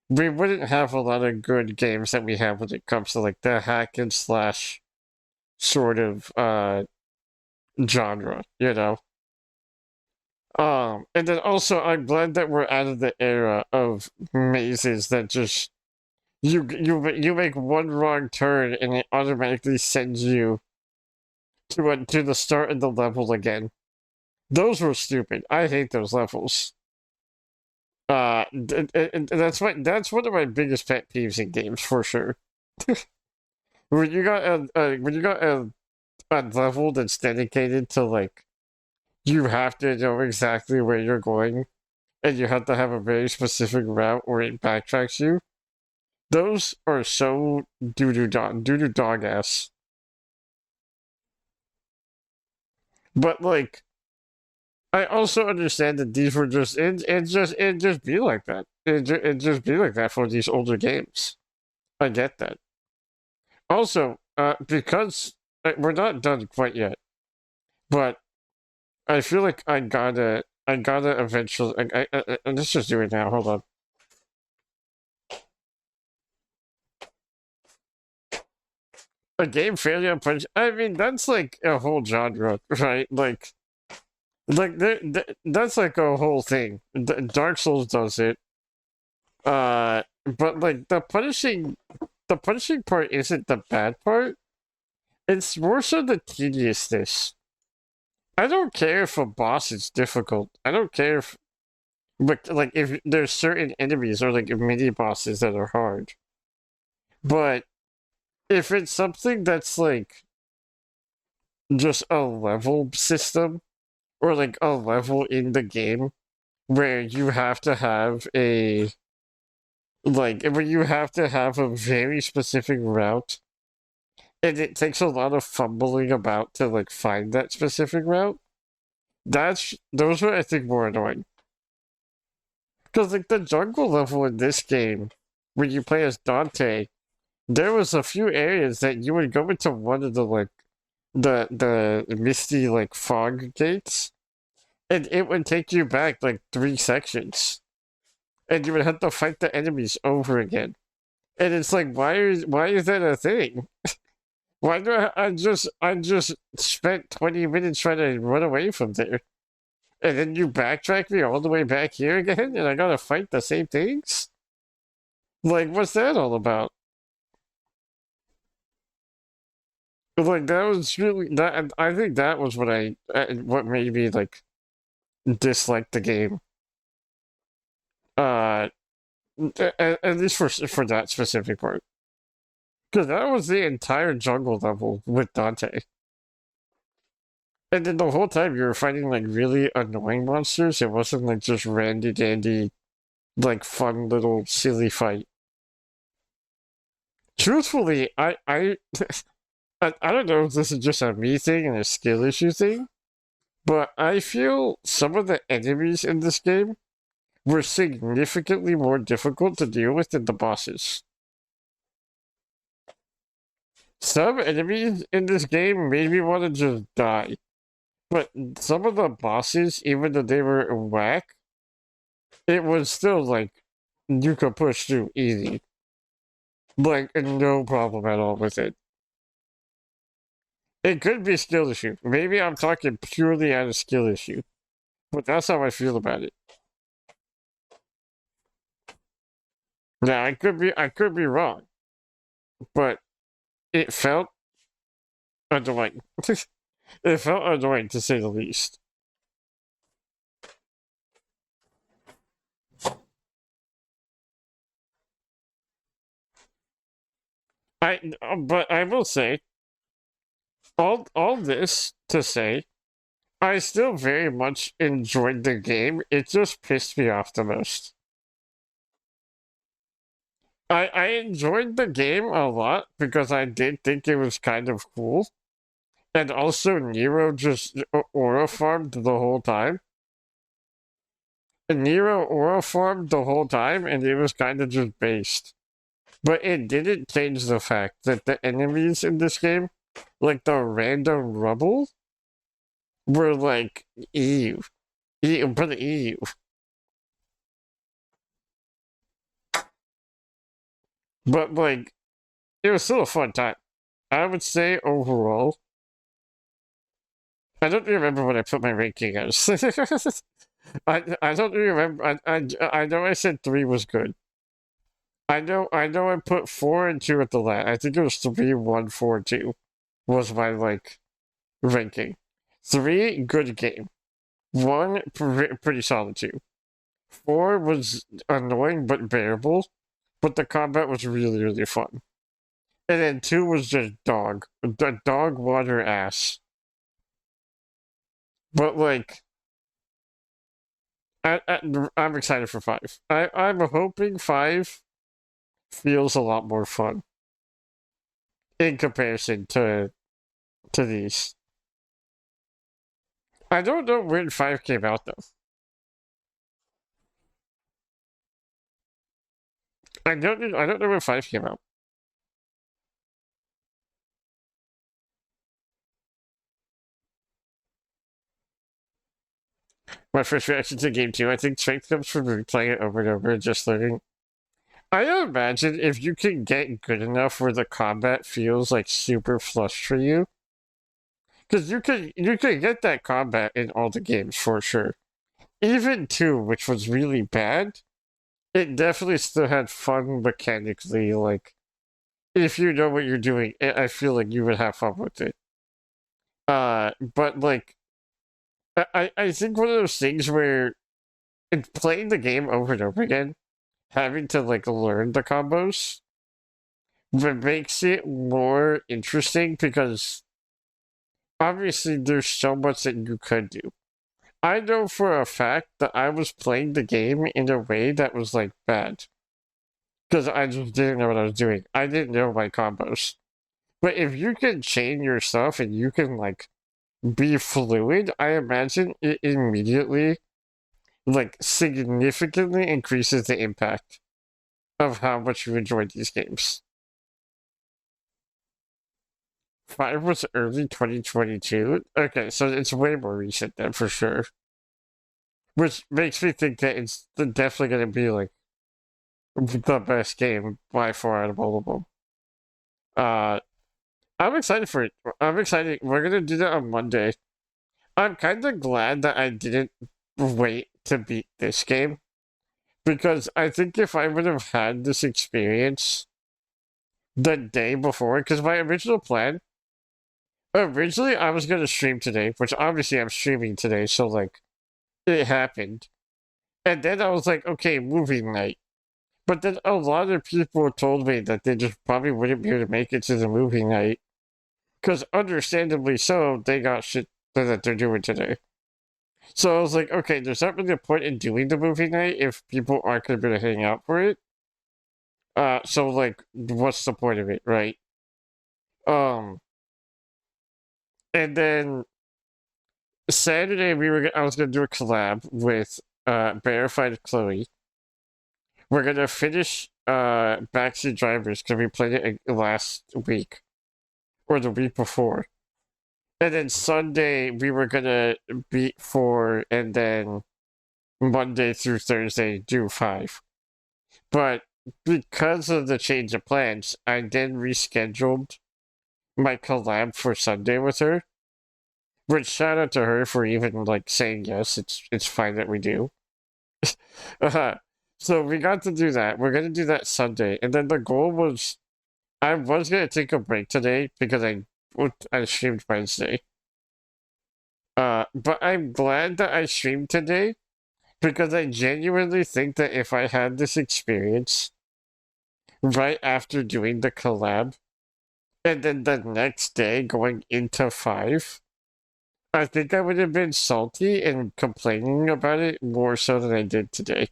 we wouldn't have a lot of good games that we have when it comes to like the hack and slash sort of genre, you know. And then also I'm glad that we're out of the era of mazes that just you make one wrong turn and it automatically sends you to the start of the level again. Those were stupid. I hate those levels. And that's one of my biggest pet peeves in games for sure. When you got a level that's dedicated to like you have to know exactly where you're going, and you have to have a very specific route or it backtracks you. Those are so doo doo dog ass. But like, I also understand that these were just it just be like that. It just be like that for these older games. I get that. Also, because we're not done quite yet, but I feel like I gotta eventually. Let's just do it now. Hold on. A game failure punch. I mean, that's like a whole genre, right? Like that's like a whole thing. Dark Souls does it. But like the punishing part isn't the bad part. It's more so the tediousness. I don't care if a boss is difficult. I don't care if, but like if there's certain enemies or like mini bosses that are hard. But if it's something that's like just a level system or like a level in the game where you have to have a where you have to have a very specific route and it takes a lot of fumbling about to like find that specific route. Those are I think more annoying. Because like the jungle level in this game, when you play as Dante, there was a few areas that you would go into one of the like the misty like fog gates, and it would take you back like 3 sections, and you would have to fight the enemies over again. And it's like, why is that a thing? Why do I just spent 20 minutes trying to run away from there, and then you backtrack me all the way back here again, and I gotta fight the same things? Like, what's that all about? Like that was really that. I think that was what made me like dislike the game. Uh, at least for that specific part, because that was the entire jungle level with Dante, and then the whole time you were fighting like really annoying monsters. It wasn't like just randy dandy, like fun little silly fight. Truthfully, I don't know if this is just a me thing and a skill issue thing, but I feel some of the enemies in this game were significantly more difficult to deal with than the bosses. Some enemies in this game made me want to just die. But some of the bosses, even though they were whack, it was still like you could push through easy. Like, no problem at all with it. It could be a skill issue. Maybe I'm talking purely out of skill issue. But that's how I feel about it. Now I could be wrong. But it felt annoying. It felt annoying to say the least. But I will say, all this to say, I still very much enjoyed the game. It just pissed me off the most. I enjoyed the game a lot because I did think it was kind of cool. And also Nero just aura farmed the whole time. And Nero aura farmed the whole time and it was kind of just based. But it didn't change the fact that the enemies in this game, like the random rubble, were like, ew. Ew, but ew. But like, it was still a fun time. I would say overall, I don't remember what I put my ranking as. I don't remember. I know I said 3 was good. I know I put 4 and 2 at the last. I think it was 3, 1, 4, 2 was my like ranking. 3, good game. 1, pretty solid 2. 4 was annoying but bearable, but the combat was really, really fun. And then 2 was just dog water ass. But like, I'm excited for 5. I'm hoping 5 feels a lot more fun in comparison to these. I don't know when 5 came out though. I don't know when 5 came out. My first reaction to game 2, I think strength comes from replaying it over and over and just learning. I imagine if you can get good enough where the combat feels like super flush for you, because you could get that combat in all the games for sure. Even 2, which was really bad, it definitely still had fun mechanically. Like, if you know what you're doing, I feel like you would have fun with it. But like, I think one of those things where in playing the game over and over again, having to like learn the combos, makes it more interesting because obviously there's so much that you could do. I know for a fact that I was playing the game in a way that was like bad. Because I just didn't know what I was doing. I didn't know my combos. But if you can chain your stuff and you can like be fluid, I imagine it immediately like significantly increases the impact of how much you enjoyed these games. 5 was early 2022. Okay, so it's way more recent then for sure. Which makes me think that it's definitely going to be like the best game by far out of all of them. I'm excited for it. I'm excited. We're going to do that on Monday. I'm kind of glad that I didn't wait to beat this game. Because I think if I would have had this experience the day before, because my original plan, originally I was going to stream today, which obviously I'm streaming today, so like, it happened. And then I was like, okay, movie night. But then a lot of people told me that they just probably wouldn't be able to make it to the movie night. Because understandably so, they got shit that they're doing today. So I was like, okay, there's not really a point in doing the movie night if people aren't going to be able to hang out for it. So like, what's the point of it, right? Um, and then Saturday I was gonna do a collab with Verified Chloe. We're gonna finish Backseat Drivers because we played it last week. or the week before. And then Sunday, we were gonna beat 4, and then Monday through Thursday, do 5. But because of the change of plans, I then rescheduled my collab for Sunday with her. Which shout out to her for even like saying yes. It's fine that we do. So we got to do that. We're gonna do that Sunday, and then the goal was I was gonna take a break today because I streamed Wednesday. But I'm glad that I streamed today because I genuinely think that if I had this experience right after doing the collab, and then the next day going into 5, I think I would have been salty and complaining about it more so than I did today.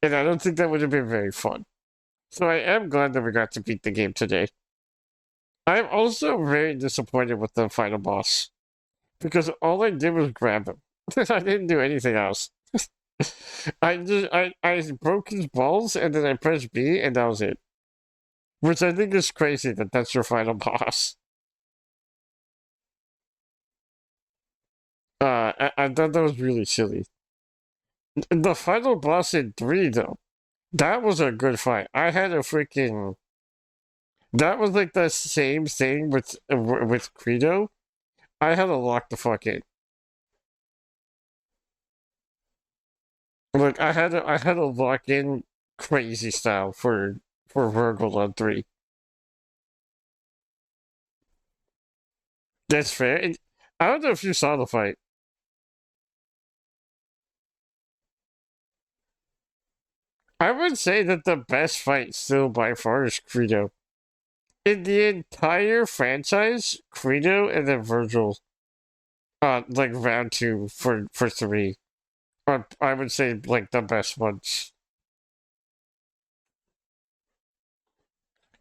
And I don't think that would have been very fun. So I am glad that we got to beat the game today. I'm also very disappointed with the final boss. Because all I did was grab him. I didn't do anything else. I broke his balls and then I pressed B and that was it. Which I think is crazy that that's your final boss. I thought that was really silly. The final boss in 3 though, that was a good fight. I had a freaking. That was like the same thing with Credo. I had to lock the fuck in. Like I had to lock in crazy style for Virgil on 3. That's fair. And I don't know if you saw the fight. I would say that the best fight still by far is Credo. In the entire franchise, Credo and then Virgil, like round 2 for 3, are I would say like the best ones.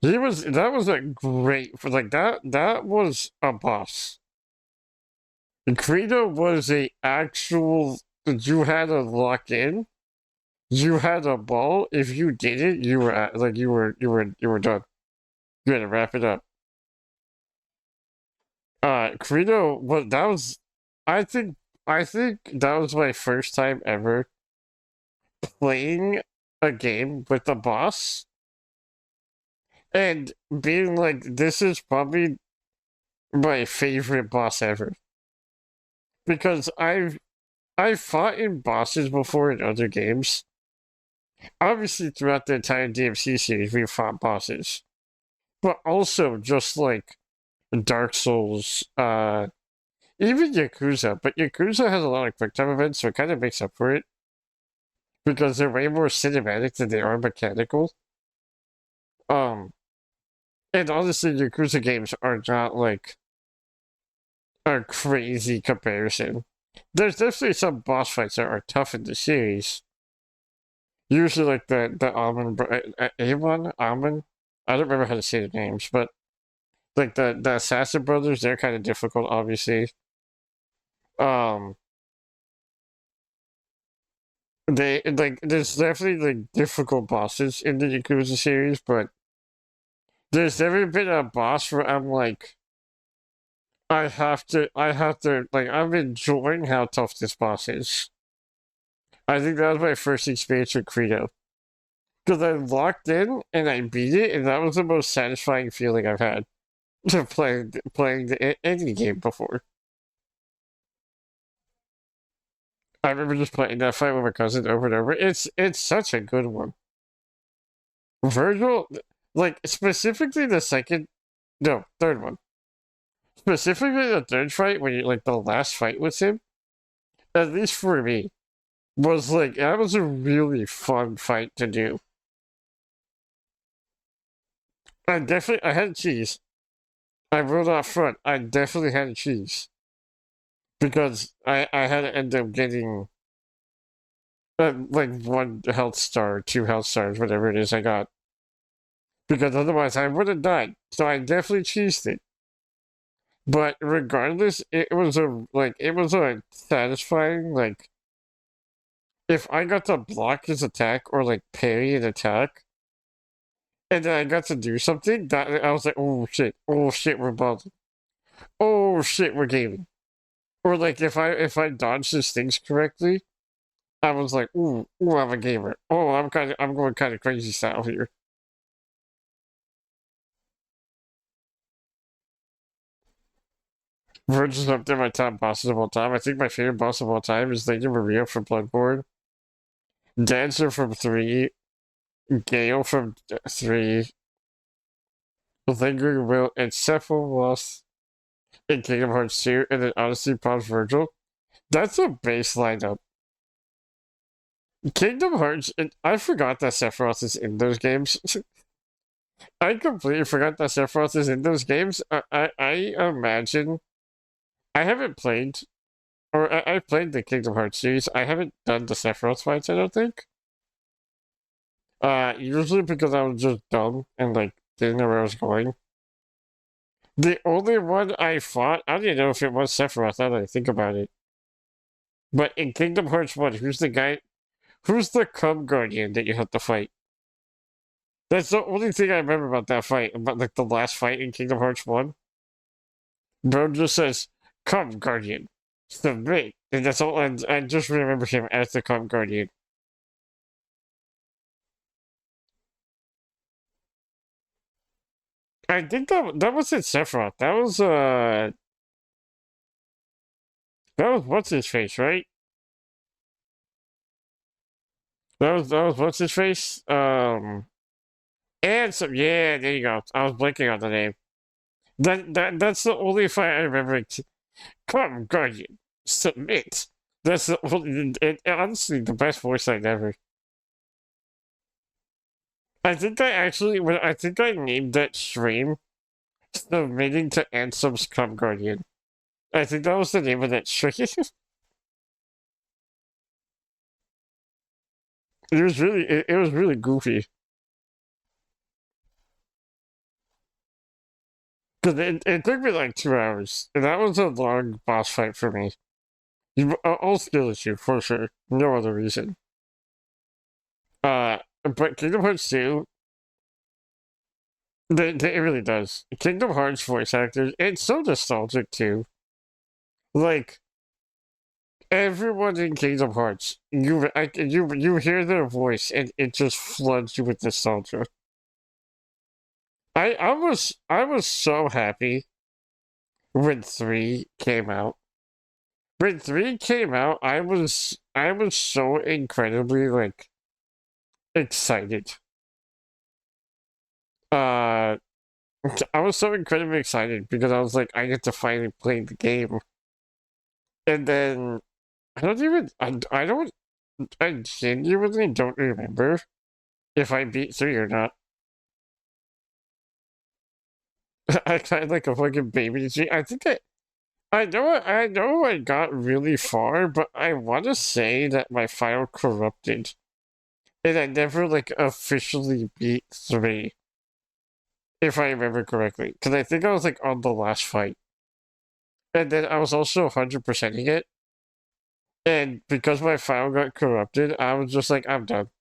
That was a great for like that was a boss. Credo was a actual you had to lock in. You had a ball. If you did it, you were like you were done. You had to wrap it up. Credo was that was I think I think that was my first time ever playing a game with a boss and being like, this is probably my favorite boss ever. Because I've fought in bosses before in other games. Obviously throughout the entire DMC series we've fought bosses. But also just like Dark Souls, even Yakuza, but Yakuza has a lot of quick time events, so it kind of makes up for it. Because they're way more cinematic than they are mechanical. And honestly, Yakuza games are not like a crazy comparison. There's definitely some boss fights that are tough in the series. Usually, like the Amon. I don't remember how to say the names, but like the Assassin Brothers, they're kind of difficult, obviously. Um, they like there's definitely like difficult bosses in the Yakuza series, but there's never been a boss where I'm like, I have to, like, I'm enjoying how tough this boss is. I think that was my first experience with Credo. Because I locked in and I beat it, and that was the most satisfying feeling I've had to playing any game before. I remember just playing that fight with my cousin over and over. It's such a good one. Virgil, like specifically the third one. Specifically the third fight when you like the last fight with him. At least for me, was like that was a really fun fight to do. I had cheese. I wrote out front. I definitely had cheese because I had to end up getting like 1 health star, 2 health stars, whatever it is I got. Because otherwise I would have died. So I definitely cheesed it. But regardless, it was a satisfying like if I got to block his attack or like parry an attack, and then I got to do something that I was like, oh shit, we're balding. Oh shit, we're gaming. Or like if I dodged these things correctly, I was like, I'm a gamer. Oh, I'm going kind of crazy style here. Verge is up there my top bosses of all time. I think my favorite boss of all time is Lady Maria from Bloodborne, Dancer from 3, Gale from 3, Lingering Will, and Cephalus in Kingdom Hearts 2, and then Odyssey Pause Virgil. That's a base lineup. Kingdom Hearts, and I forgot that Sephiroth is in those games. I completely forgot that Sephiroth is in those games. I imagine. I haven't played, or I played the Kingdom Hearts series. I haven't done the Sephiroth fights, I don't think. Usually because I was just dumb and like didn't know where I was going. The only one I fought, I don't even know if it was Sephiroth, now that I think about it. But in Kingdom Hearts 1, who's the guy? Who's the Cub Guardian that you have to fight? That's the only thing I remember about that fight, about like the last fight in Kingdom Hearts 1. Bro just says, Cub Guardian, submit. And that's all, and I just remember him as the Cub Guardian. I think that wasn't Sephiroth. That was what's his face, right? That was what's his face? And some, yeah, there you go. I was blanking on the name. That's the only fight I remember. Come, Guardian, submit. That's the only, honestly the best voice line ever. I think I named that stream submitting to Ansem's Come Guardian. I think that was the name of that stream. It was really goofy. Because it took me like 2 hours. And that was a long boss fight for me. All skill issue, for sure. No other reason. But Kingdom Hearts 2, it really does. Kingdom Hearts voice actors, it's so nostalgic too. Like, everyone in Kingdom Hearts, you hear their voice and it just floods you with nostalgia. I was so happy when 3 came out. When 3 came out, I was so incredibly like excited. Uh I was so incredibly excited because I was like, I get to finally play the game. And then I don't I genuinely don't remember if I beat 3 or not. I kind of like a fucking baby G. I know I got really far, but I want to say that my file corrupted. And I never like officially beat 3. If I remember correctly. Because I think I was like on the last fight. And then I was also 100%ing it. And because my file got corrupted, I was just like, I'm done.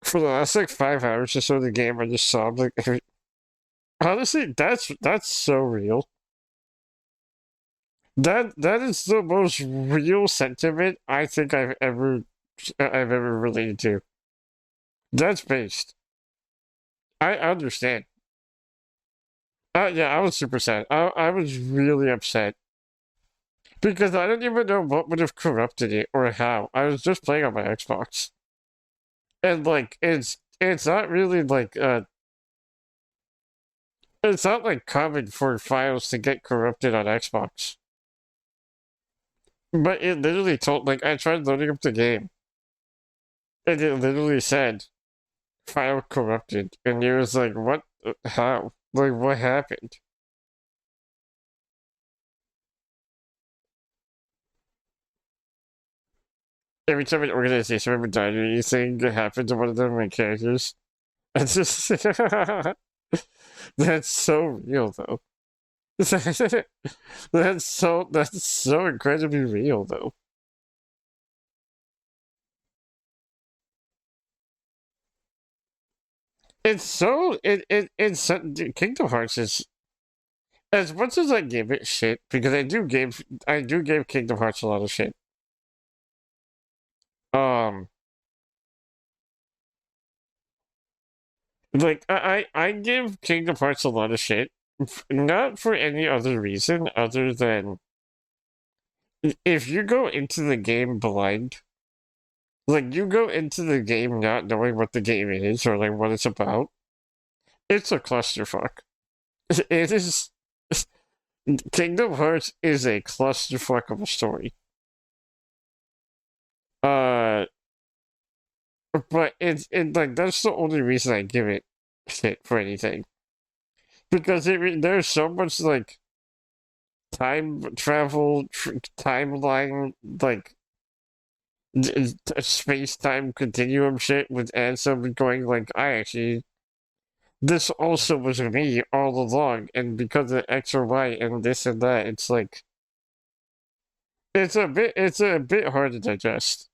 For the last like 5 hours or so of the game, I just sobbed like honestly, that's so real. That is the most real sentiment I think I've ever related to. That's based. I understand. Yeah, I was super sad. I was really upset. Because I don't even know what would have corrupted it or how. I was just playing on my Xbox. And like it's not really like it's not like common for files to get corrupted on Xbox. But it literally told like I tried loading up the game. And it literally said file corrupted. And it was like, what how? Like what happened? Every time an organization member died or anything that happened to one of their main characters. It's just that's so real though. That's so incredibly real though. It's so Kingdom Hearts is, as much as I give it shit, because I do give Kingdom Hearts a lot of shit. Um, like I give Kingdom Hearts a lot of shit, not for any other reason other than if you go into the game blind, like you go into the game not knowing what the game is or like what it's about, it's a clusterfuck. It is. Kingdom Hearts is a clusterfuck of a story. Uh, but like that's the only reason I give it shit for anything, because there's so much like time travel, timeline, like space time continuum shit with Ansem going like, I actually, this also was me all along, and because of X or Y and this and that, it's like it's a bit hard to digest,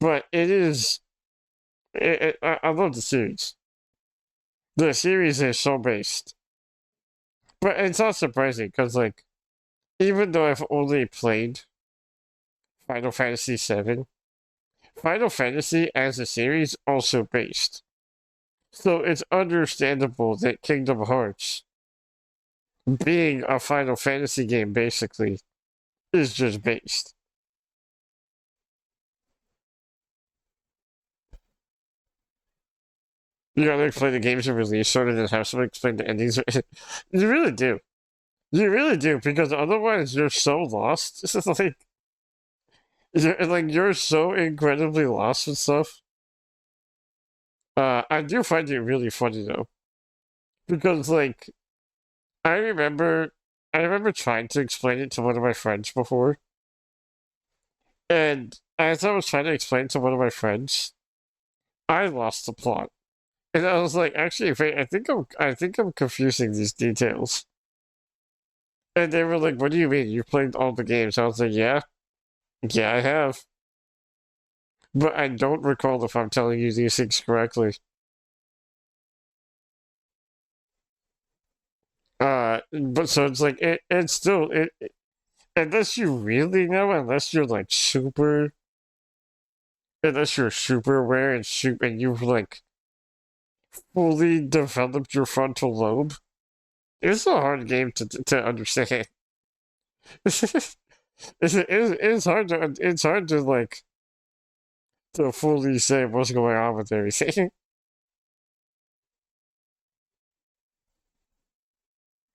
but it is. I love the series. The series is so based, but it's not surprising because like even though I've only played Final Fantasy VII, Final Fantasy as a series also based. So it's understandable that Kingdom Hearts, being a Final Fantasy game basically, is just based. You gotta explain the games of release sort of and have someone explain the endings. You really do. You really do, because otherwise you're so lost. It's just you're so incredibly lost with stuff. I do find it really funny though, because like I remember, I remember trying to explain it to one of my friends before, and as I was trying to explain to one of my friends, I lost the plot, and I was like, actually, wait, I think I'm confusing these details. And they were like, "What do you mean? You played all the games?" I was like, "Yeah, yeah, I have, but I don't recall if I'm telling you these things correctly." But so it's like it's still unless you really know, unless you're super aware and you've like fully developed your frontal lobe, it's a hard game to understand. It's hard to like to fully say what's going on with everything.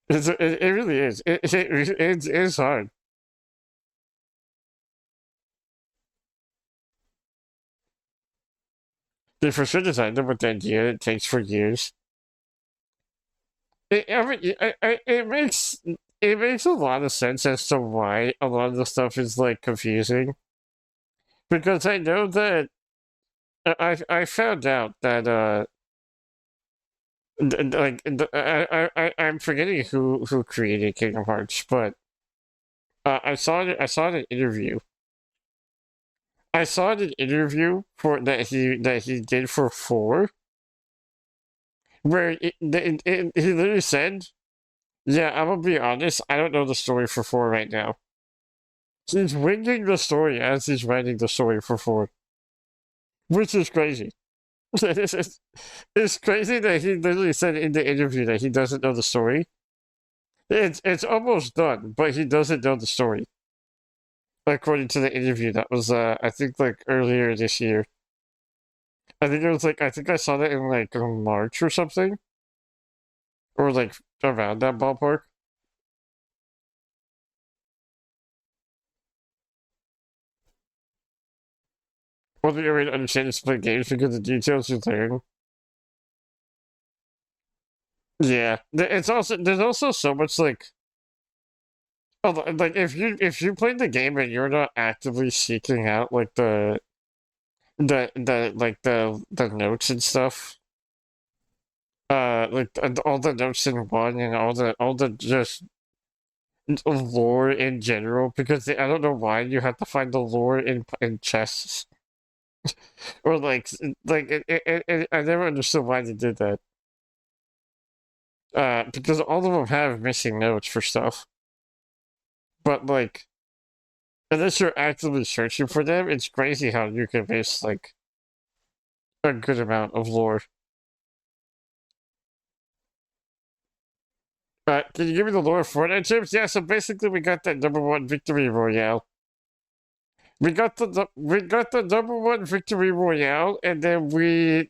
It really is. It's hard. They for sure designed them with the idea it takes for years. I mean, it makes a lot of sense as to why a lot of the stuff is like confusing. Because I know that I found out that I'm forgetting who created Kingdom Hearts, but I saw an interview. I saw an interview for that he did for 4, where he literally said, "Yeah, I'm gonna be honest. I don't know the story for 4 right now." He's winging the story as he's writing the story for 4, which is crazy. It's crazy that he literally said in the interview that he doesn't know the story. It's almost done, but he doesn't know the story. According to the interview that was I think like earlier this year. I think it was like I think I saw that in like March or something. Or like around that ballpark. Wasn't your way to understand is to play games because the details you learn. Yeah. There's also so much like, like if you played the game and you're not actively seeking out like the notes and stuff, like all the notes in one and all the just lore in general, because I don't know why you have to find the lore in chests. Or I never understood why they did that. Because all of them have missing notes for stuff. But like, unless you're actively searching for them, it's crazy how you can miss like a good amount of lore. Can you give me the lore for Fortnite chips? Yeah, so basically we got that #1 victory royale. We got the #1 victory royale, and then we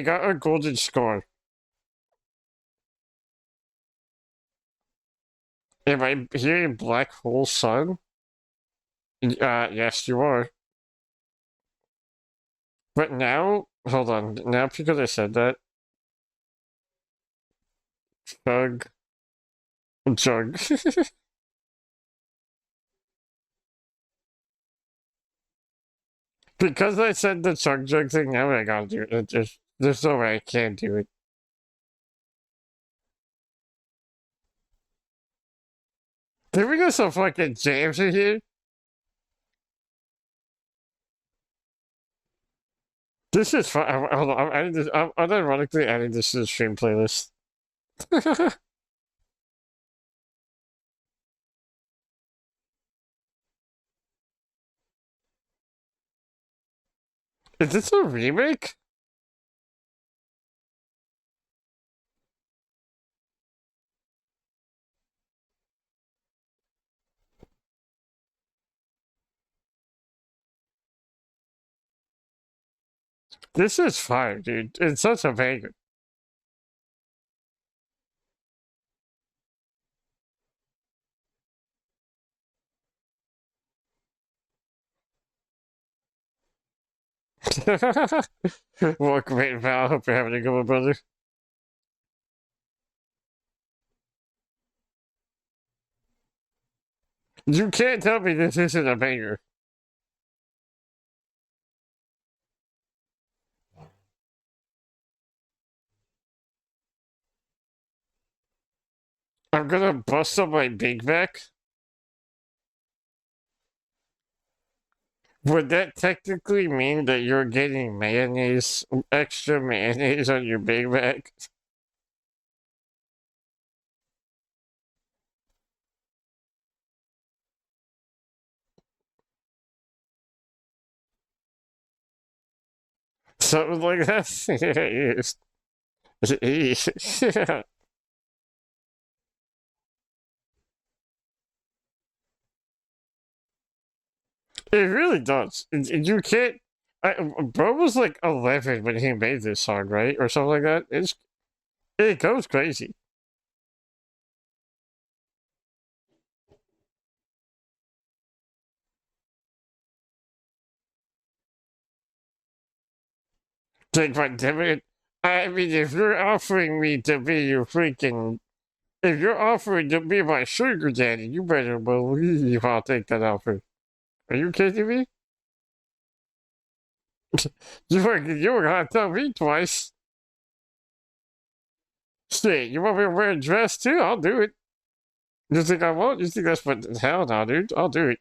got a golden score. Am I hearing Black Hole Sun? Yes, you are. But now, hold on. Now, because I said that, chug, chug. Because I said the chug jug thing, now I gotta do it. There's no way I can't do it. Did we get some fucking jams in here? This is fun. Hold on, I'm adding this. I'm unironically adding this to the stream playlist. Is this a remake? This is fire, dude. It's such a banger. Welcome in, Val. Hope you're having a good one, brother. You can't tell me this isn't a banger. I'm gonna bust up my Big Mac. Would that technically mean that you're getting mayonnaise, extra mayonnaise on your Big Mac? Something like that? Yeah, it is. Yeah. It really does. You can't. Bro was like 11 when he made this song, right? Or something like that. It goes crazy. Like, but damn it. I mean, if you're offering me to be your freaking. If you're offering to be my sugar daddy, you better believe I'll take that offer. Are you kidding me? You were gonna tell me twice. Shit, you want me to wear a dress too? I'll do it. You think I won't? You think that's what? Hell no, dude. I'll do it.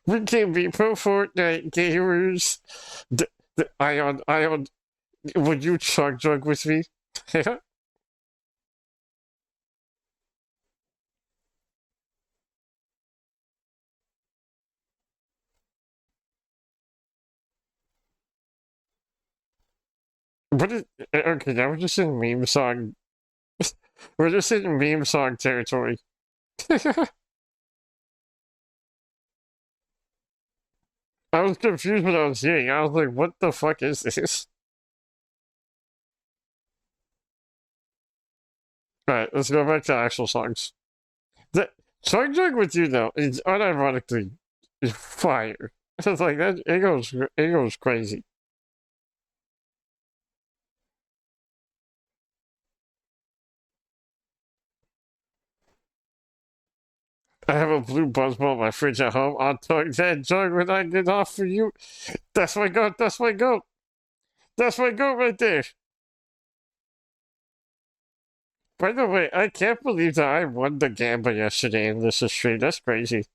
We can be pro Fortnite gamers. Ion, would you chug jug with me? What is, okay, now we're just in meme song. We're just in meme song territory. I was confused what I was hearing. I was like, what the fuck is this? Alright, let's go back to actual songs. The Song Jug with you though is unironically is fire. It's like that it goes crazy. I have a blue buzzball in my fridge at home. I'll talk that jug when I get off for you. That's my goat, that's my goat. That's my goat right there. By the way, I can't believe that I won the Gamba yesterday in this stream. That's crazy.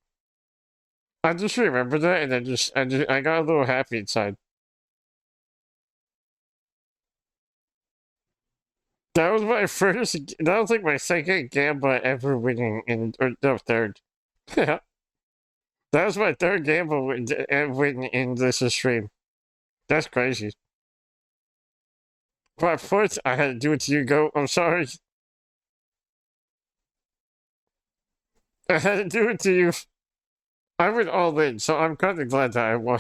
I just remember that, and I got a little happy inside. That was my first. That was like my second gamble ever winning in, or no, third. Yeah, that was my third gamble winning in this stream. That's crazy. But fourth, I had to do it to you. Go. I'm sorry. I had to do it to you. I went all in, so I'm kind of glad that I won.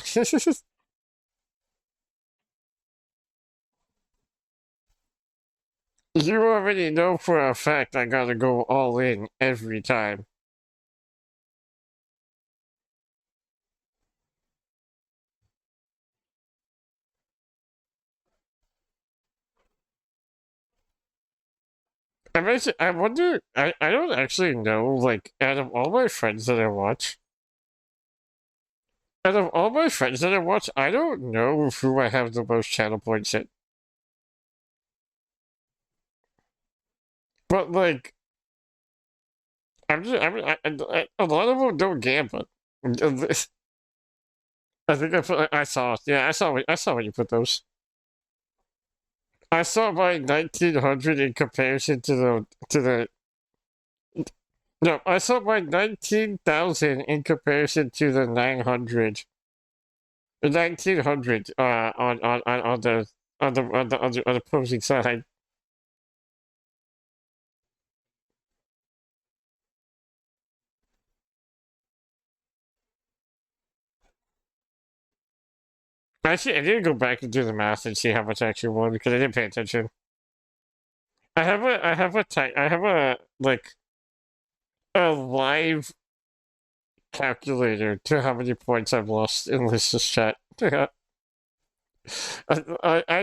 You already know for a fact I gotta go all in every time. I wonder, I don't actually know, like, out of all my friends that I watch, I don't know who I have the most channel points in. But, like, a lot of them don't gamble. I think I saw, yeah, I saw when you put those. I saw my 1900 in comparison to the, no, I saw my 19,000 in comparison to the 900. The 1900 on the opposing side. Actually, I didn't go back and do the math and see how much I actually won because I didn't pay attention. I have a like a live calculator to how many points I've lost in Lisa's chat. I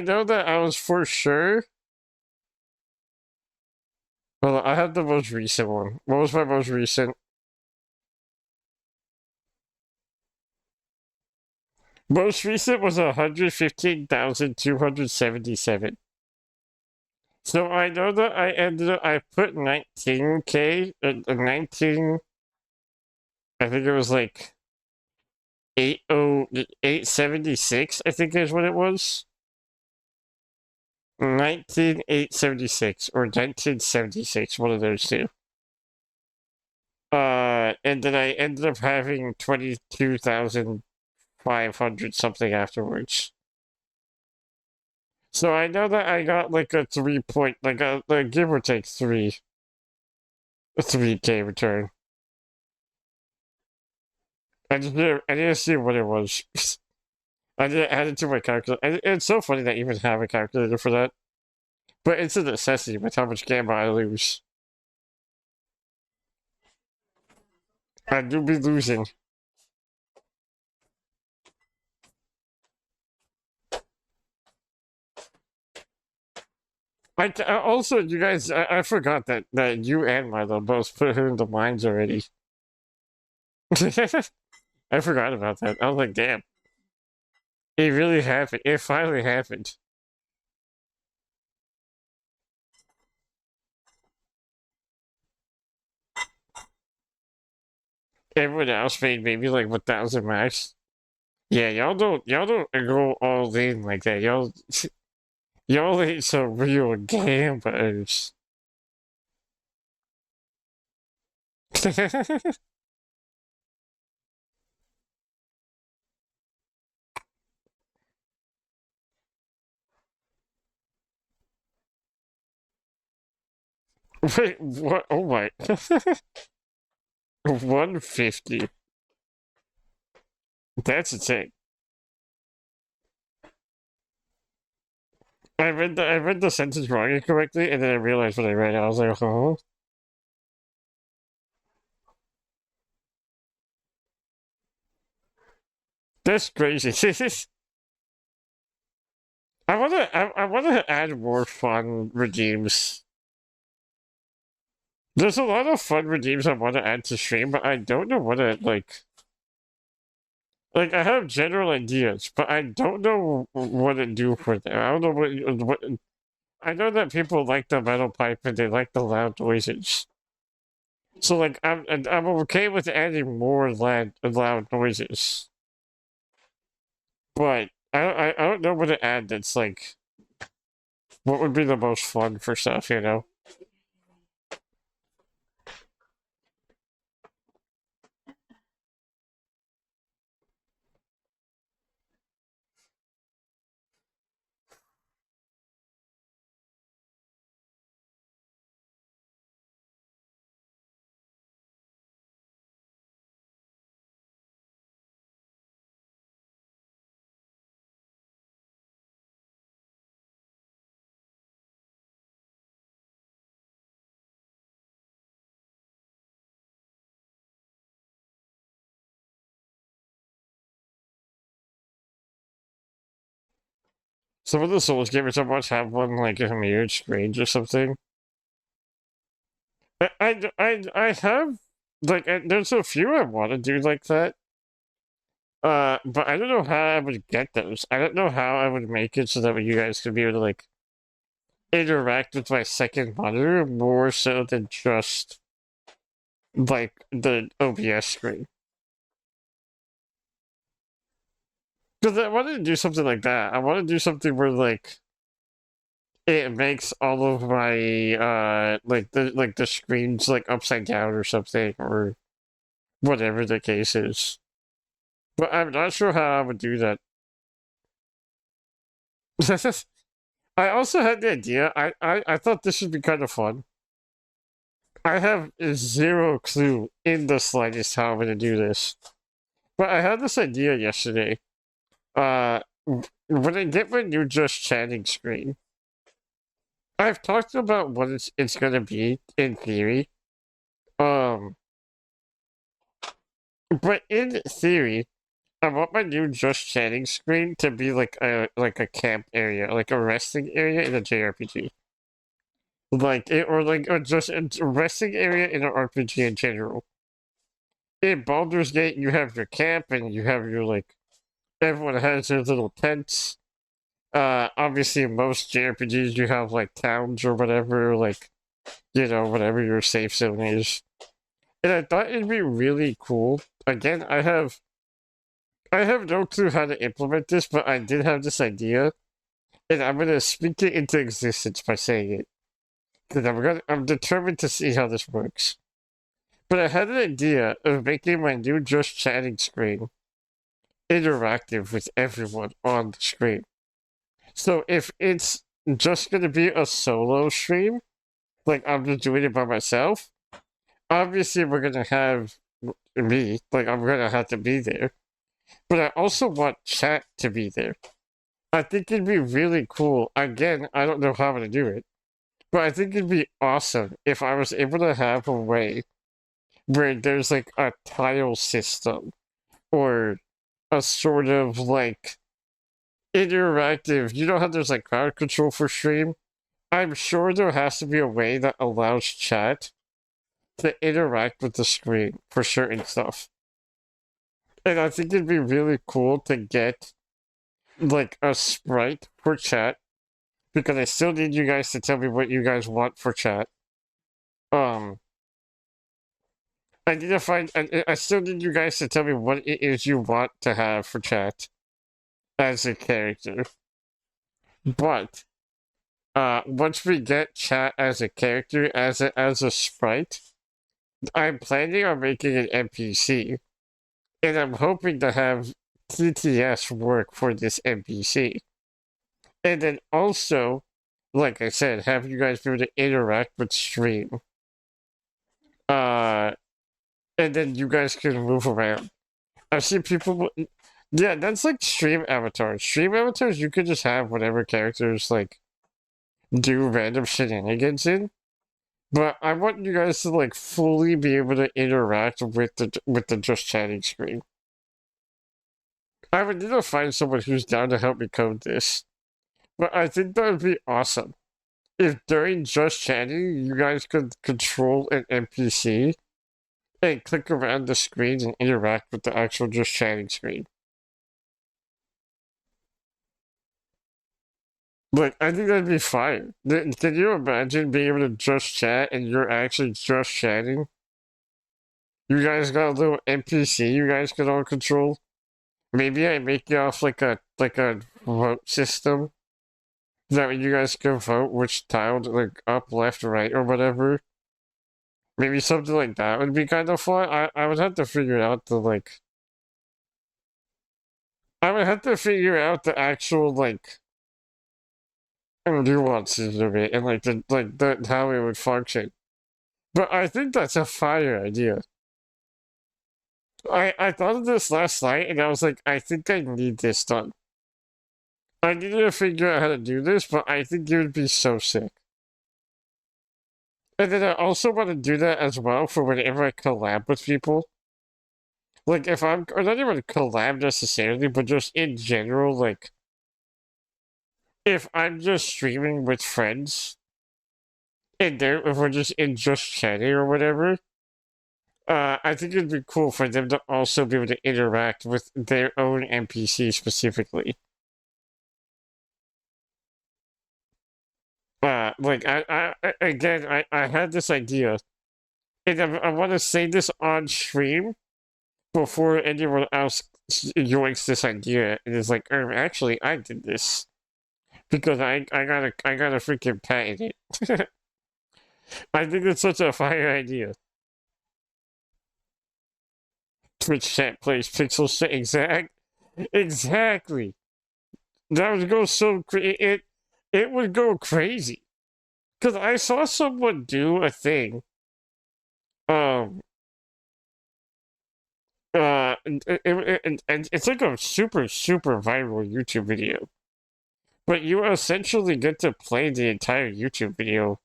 know that I was for sure. Well, I have the most recent one. What was my most recent? Most recent was 115,277. So I know that I put 19K, 19, I think it was like 876, I think is what it was. 19876 or 1976, one of those two. And then I ended up having 22,500 something afterwards. So I know that I got like a 3 point, like give or take a 3K return. I didn't see what it was. I didn't add it to my calculator. It's so funny that I even have a calculator for that. But it's a necessity with how much gamma I lose. I do be losing. Also, you guys, I forgot that you and Milo both put her in the mines already. I forgot about that. I was like, damn. It really happened. It finally happened. Everyone else made maybe like 1,000 max. Yeah, y'all don't go all in like that. Y'all ain't some real gamblers. Wait, what? Oh my. 150. That's insane. I read the sentence wrong incorrectly, and then I realized what I read. I was like, huh? That's crazy. I wanna add more fun redeems. There's a lot of fun redeems I want to add to stream, but I don't know what to like. Like I have general ideas, but I don't know what to do for them. I don't know what. I know that people like the metal pipe and they like the loud noises. So like I'm okay with adding more loud noises, but I don't know what to add that's like what would be the most fun for stuff, you know? Some of the Souls games I watch have one like a mirrored screens or something. I have like there's a few I want to do like that. But I don't know how I would get those. I don't know how I would make it so that you guys could be able to like interact with my second monitor more so than just like the OBS screen. Because I wanted to do something like that. I want to do something where like it makes all of my like the screens like upside down or something or whatever the case is. But I'm not sure how I would do that. I also had the idea. I thought this would be kind of fun. I have zero clue in the slightest how I'm gonna do this. But I had this idea yesterday. When I get my new just chatting screen, I've talked about what it's gonna be in theory. Um, but in theory, I want my new just chatting screen to be like a camp area, like a resting area in a JRPG. Like it or just a resting area in an RPG in general. In Baldur's Gate, you have your camp and you have your like everyone has their little tents. Obviously, in most JRPGs, you have like towns or whatever, like whatever your safe zone is. And I thought it'd be really cool. Again, I have no clue how to implement this, but I did have this idea, and I'm gonna speak it into existence by saying it. Because I'm determined to see how this works. But I had an idea of making my new just chatting screen interactive with everyone on the screen. So if it's just gonna be a solo stream, like I'm just doing it by myself, obviously we're gonna have me, like I'm gonna have to be there. But I also want chat to be there. I think it'd be really cool. Again, I don't know how I'm gonna do it, but I think it'd be awesome if I was able to have a way where there's like a tile system or a sort of like interactive. You know how there's like crowd control for stream? I'm sure there has to be a way that allows chat to interact with the screen for certain stuff. And I think it'd be really cool to get like a sprite for chat because I still need you guys to tell me what you guys want for chat. Um, I need to find. I still need you guys to tell me what it is you want to have for chat as a character. But once we get chat as a character, as a sprite, I'm planning on making an NPC, and I'm hoping to have TTS work for this NPC, and then also, like I said, have you guys be able to interact with stream. Uh, and then you guys can move around. I've seen people. Yeah, that's like stream avatars. Stream avatars, you could just have whatever characters like do random shenanigans in. But I want you guys to like fully be able to interact with the just chatting screen. I would need to find someone who's down to help me code this. But I think that would be awesome. If during just chatting you guys could control an NPC and click around the screen and interact with the actual just chatting screen. Like, I think that'd be fine. Can you imagine being able to just chat and you're actually just chatting? You guys got a little NPC you guys can all control. Maybe I make you off like a vote system. That way you guys can vote which tile to, like up, left, right, or whatever. Maybe something like that would be kind of fun. I would have to figure out the like. I would have to figure out the actual like nuances of it and like the how it would function. But I think that's a fire idea. I thought of this last night and I was like, I think I need this done. I need to figure out how to do this, but I think it would be so sick. And then I also want to do that as well for whenever I collab with people. Like if I'm, or not even collab necessarily, but just in general, like if I'm just streaming with friends and they're, if we're just in just chatting or whatever, I think it'd be cool for them to also be able to interact with their own NPC specifically. Like I had this idea, and I want to say this on stream before anyone else yoinks this idea, and is like, actually, I did this because I gotta freaking patent it. I think it's such a fire idea. Twitch chat plays pixel set exactly. That would go so it would go crazy. Because I saw someone do a thing. And it's like a super viral YouTube video. But you essentially get to play the entire YouTube video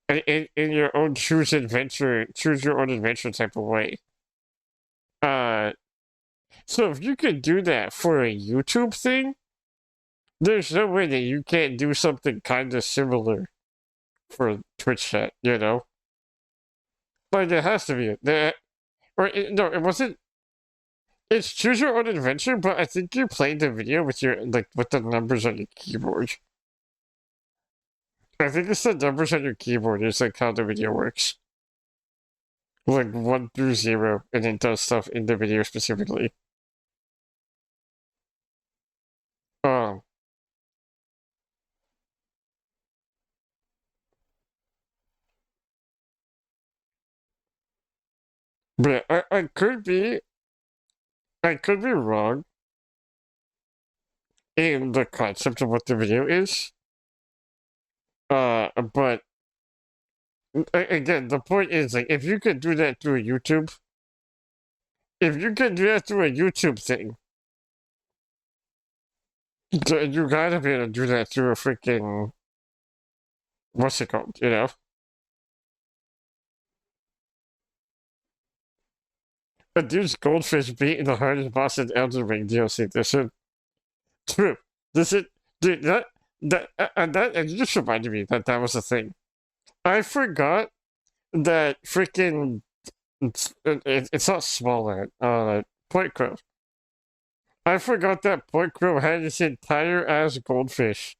in your own choose your own adventure type of way. So if you could do that for a YouTube thing, there's no way that you can't do something kind of similar for Twitch chat, you know? Like, there has to be that, or no, it wasn't. It's choose your own adventure, but I think you played the video with your like with the numbers on your keyboard. I think it's the numbers on your keyboard is like how the video works, like 1 through 0, and it does stuff in the video specifically. Um, but I could be wrong in the concept of what the video is. But again, the point is like if you could do that through YouTube, if you could do that through a YouTube thing, you gotta be able to do that through a freaking what's it called, you know? A dude's goldfish beating the hardest boss in Elden Ring DLC. This is true. This is dude. That and you just reminded me that that was a thing. I forgot that freaking it's not small land. Point Crow. I forgot that Point Crow had this entire ass goldfish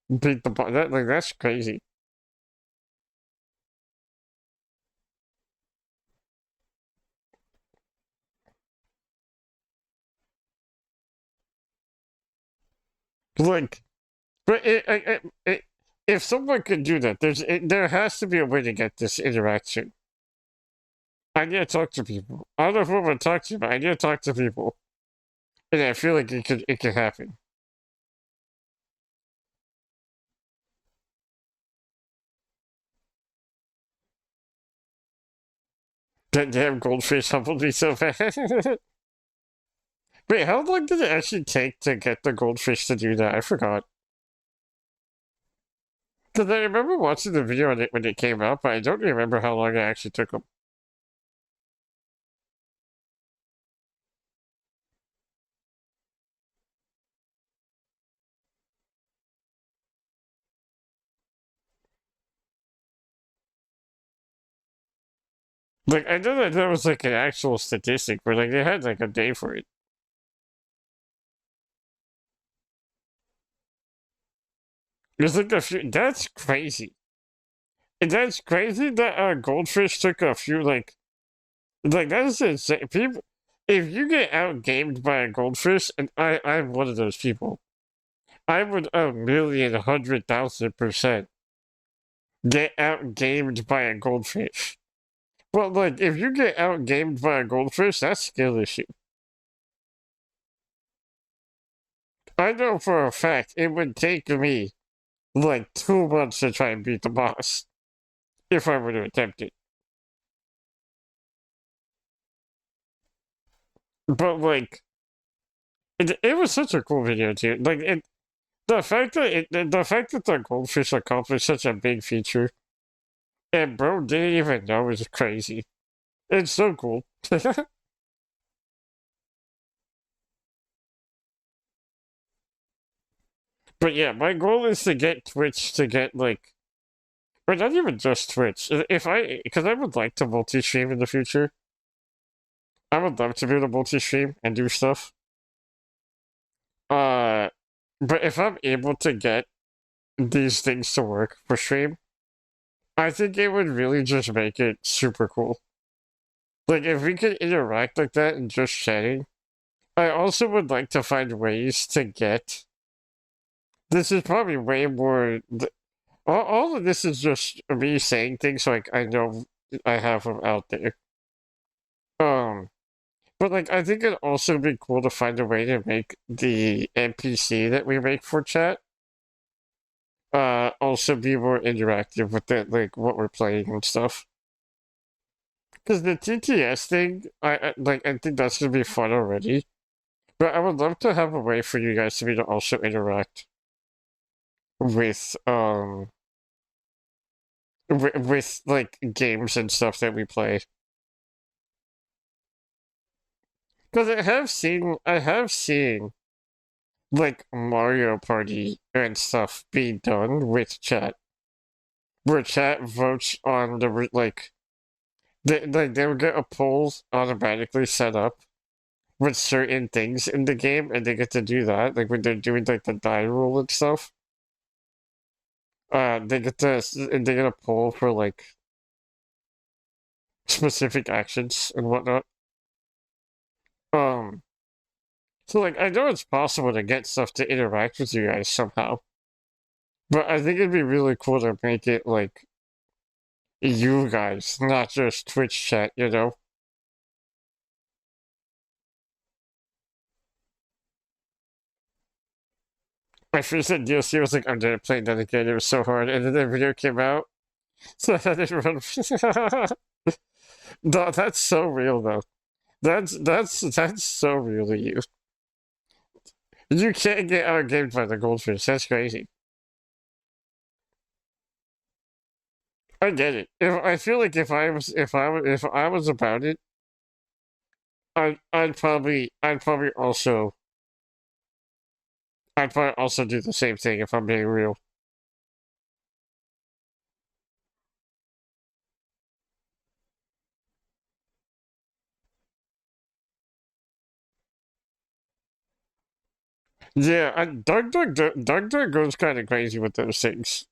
beat the boss. That like that's crazy. Like, but if someone could do that, there has to be a way to get this interaction. I need to talk to people. I don't know if I'm gonna talk to you, but I need to talk to people, and I feel like it could happen. That damn goldfish humbled me so bad. Wait, how long did it actually take to get the goldfish to do that? I forgot. Because I remember watching the video on it when it came out, but I don't remember how long it actually took them. Like, I know that there was like an actual statistic where like they had like a day for it. It's like a few. That's crazy. And that's crazy that goldfish took a few like Like, that's insane. People, if you get outgamed by a goldfish, and I'm one of those people, I would 1,100,000% get outgamed by a goldfish. But, like, if you get outgamed by a goldfish, that's a skill issue. I know for a fact it would take me, like, 2 months to try and beat the boss if I were to attempt it. But, like, it was such a cool video, too. Like, the fact that the goldfish accomplished such a big feature and bro didn't even know is crazy. It's so cool. But yeah, my goal is to get Twitch to get like, or not even just Twitch. Because I would like to multi-stream in the future. I would love to be able to multi-stream and do stuff. Uh, but if I'm able to get these things to work for stream, I think it would really just make it super cool. Like, if we could interact like that and just chatting, I also would like to find ways to get. This is probably way more. All of this is just me saying things like I know I have them out there. But like I think it'd also be cool to find a way to make the NPC that we make for chat also be more interactive with it, like what we're playing and stuff. Because the TTS thing, I think that's gonna be fun already. But I would love to have a way for you guys to be to also interact with like games and stuff that we play. Because I have seen like Mario Party and stuff be done with chat, where chat votes on the like they would get a poll automatically set up with certain things in the game, and they get to do that. Like when they're doing like the die rule and stuff, they get a poll for like specific actions and whatnot. Um, so like I know it's possible to get stuff to interact with you guys somehow, but I think it'd be really cool to make it like you guys, not just Twitch chat, you know? My first said DLC was like, I'm gonna play that again, it was so hard, and then the video came out, so I didn't run. No, that's so real though. That's so real to you. You can't get outgamed by the goldfish, that's crazy. I get it. I feel like if I was about it, I'd probably also do the same thing if I'm being real. Yeah, Doug goes kind of crazy with those things.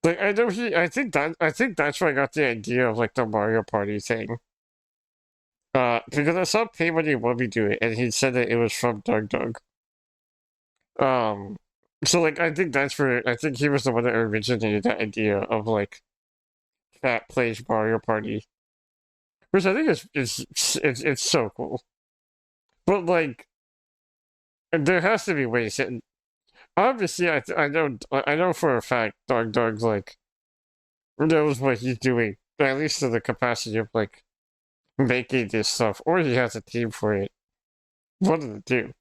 Like I know I think that's where I got the idea of like the Mario Party thing. Because I saw Paymony Wubby do it, and he said that it was from Doug. Um, so like I think that's where I think he was the one that originated that idea of like Cat plays Mario Party, which I think it's so cool. But like there has to be ways, and obviously I know for a fact Doug's like knows what he's doing, at least to the capacity of like making this stuff, or he has a team for it. One of the two.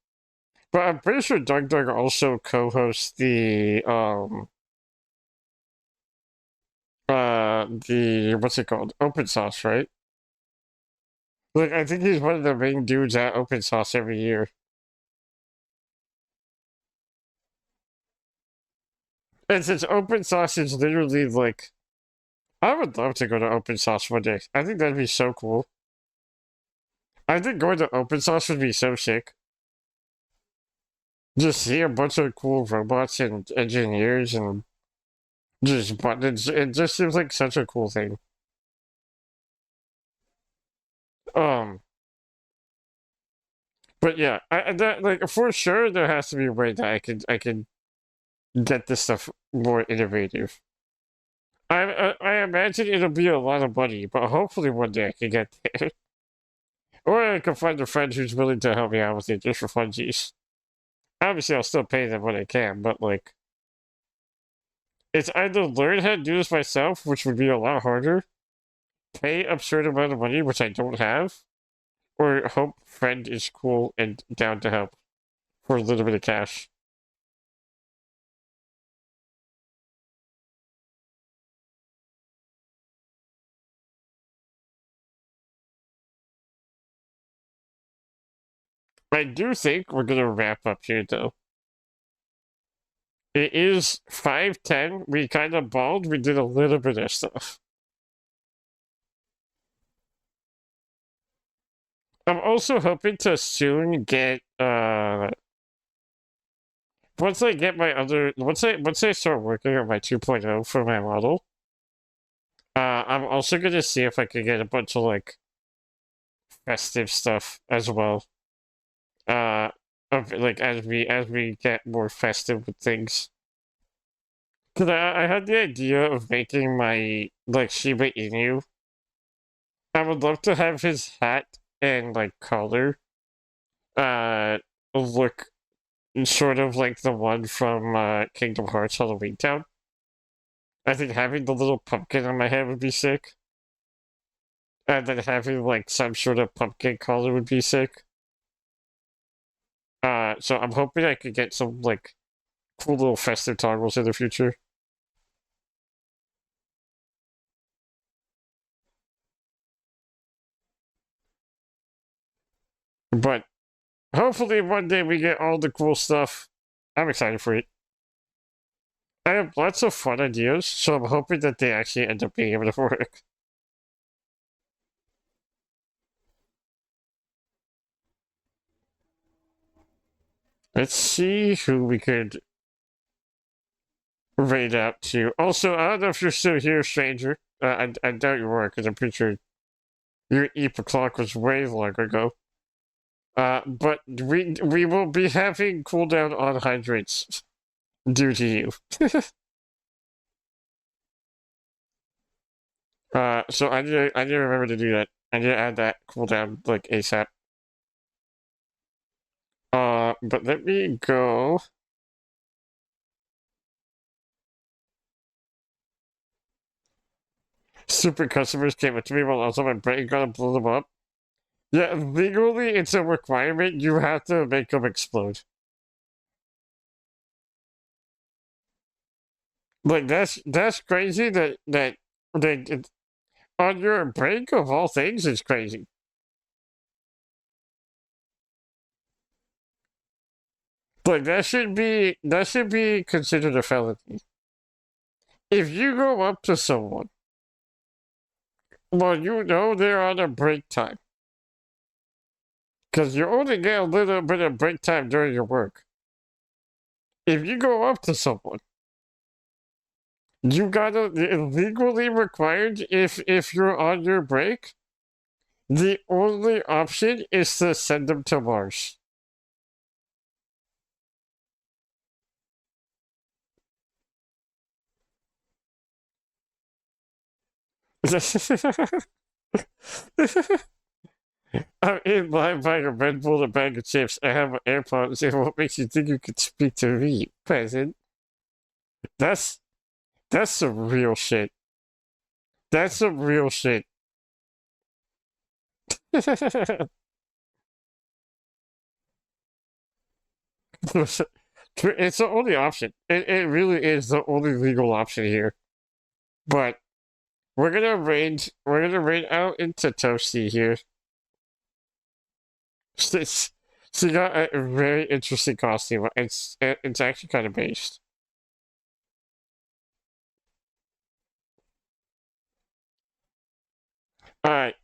But I'm pretty sure Doug also co-hosts the what's it called? Open Sauce, right? Like I think he's one of the main dudes at Open Sauce every year. And since Open Sauce is literally like I would love to go to Open Sauce one day. I think that'd be so cool. I think going to Open Sauce would be so sick. Just see a bunch of cool robots and engineers and just buttons. It just seems like such a cool thing. Um, but yeah, that, like, for sure there has to be a way that I can get this stuff more innovative. I imagine it'll be a lot of money, but hopefully one day I can get there. Or I can find a friend who's willing to help me out with it just for funsies. Obviously, I'll still pay them when I can, but like, it's either learn how to do this myself, which would be a lot harder, pay absurd amount of money, which I don't have, or hope friend is cool and down to help for a little bit of cash. I do think we're gonna wrap up here, though. It is 5:10. We kind of balled. We did a little bit of stuff. I'm also hoping to soon get once I get my other once I start working on my 2.0 for my model, I'm also gonna see if I can get a bunch of like festive stuff as well. Like as we get more festive with things. Cause I had the idea of making my like Shiba Inu. I would love to have his hat and like color look sort of like the one from Kingdom Hearts Halloween Town. I think having the little pumpkin on my head would be sick. And then having like some sort of pumpkin color would be sick. So I'm hoping I could get some like cool little festive toggles in the future. But hopefully one day we get all the cool stuff. I'm excited for it. I have lots of fun ideas, so I'm hoping that they actually end up being able to work. Let's see who we could raid out to. Also, I don't know if you're still here, stranger. I doubt you were, because I'm pretty sure your EPA clock was way long ago. But we will be having cooldown on hydrates due to you. So I need to remember to do that. I need to add that cooldown like ASAP. But let me go. Super customers came up to me while I was on my break, gonna blow them up. Yeah, legally it's a requirement. You have to make them explode. Like that's crazy that they on your break of all things is crazy. Like that should be considered a felony. If you go up to someone, well, you know they're on a break time. Because you only get a little bit of break time during your work. If you go up to someone, you gotta legally required if you're on your break, the only option is to send them to Mars. I'm in line buying a Red Bull and a bag of chips. I have an AirPods. And what makes you think you could speak to me, peasant? That's that's some real shit. That's some real shit. It's the only option. It really is the only legal option here. But we're gonna raid out into Toasty here. She got a very interesting costume. It's actually kind of based. Alright.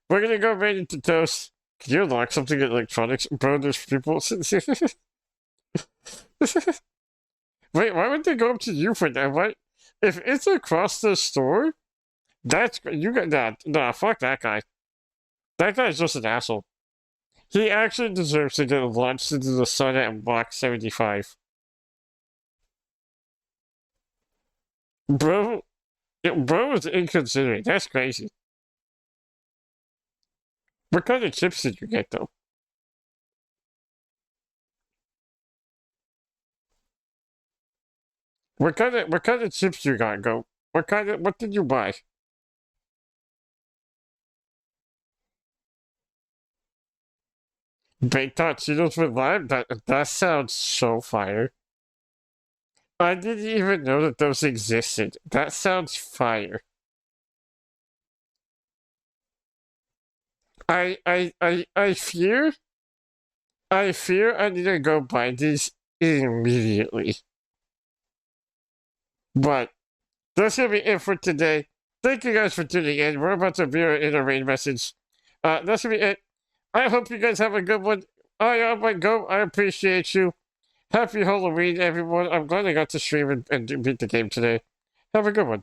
We're gonna go raid into Toast. Can you unlock something in electronics? Bro, there's people. Wait, why would they go up to you for that? What? If it's across the store, that's you got that. Nah, fuck that guy. That guy's just an asshole. He actually deserves to get launched into the sun at Mach 75. Bro, bro is inconsiderate. That's crazy. What kind of chips did you get, though? What kind of chips you got, Go? What did you buy? Baked hot Cheetos with lime? That sounds so fire. I didn't even know that those existed. That sounds fire. I fear I need to go buy these immediately. But that's gonna be it for today. Thank you guys for tuning in. We're about to be in a rain message. That's gonna be it. I hope you guys have a good one. I might go. I appreciate you. Happy Halloween, everyone. I'm glad I got to stream and beat the game today. Have a good one.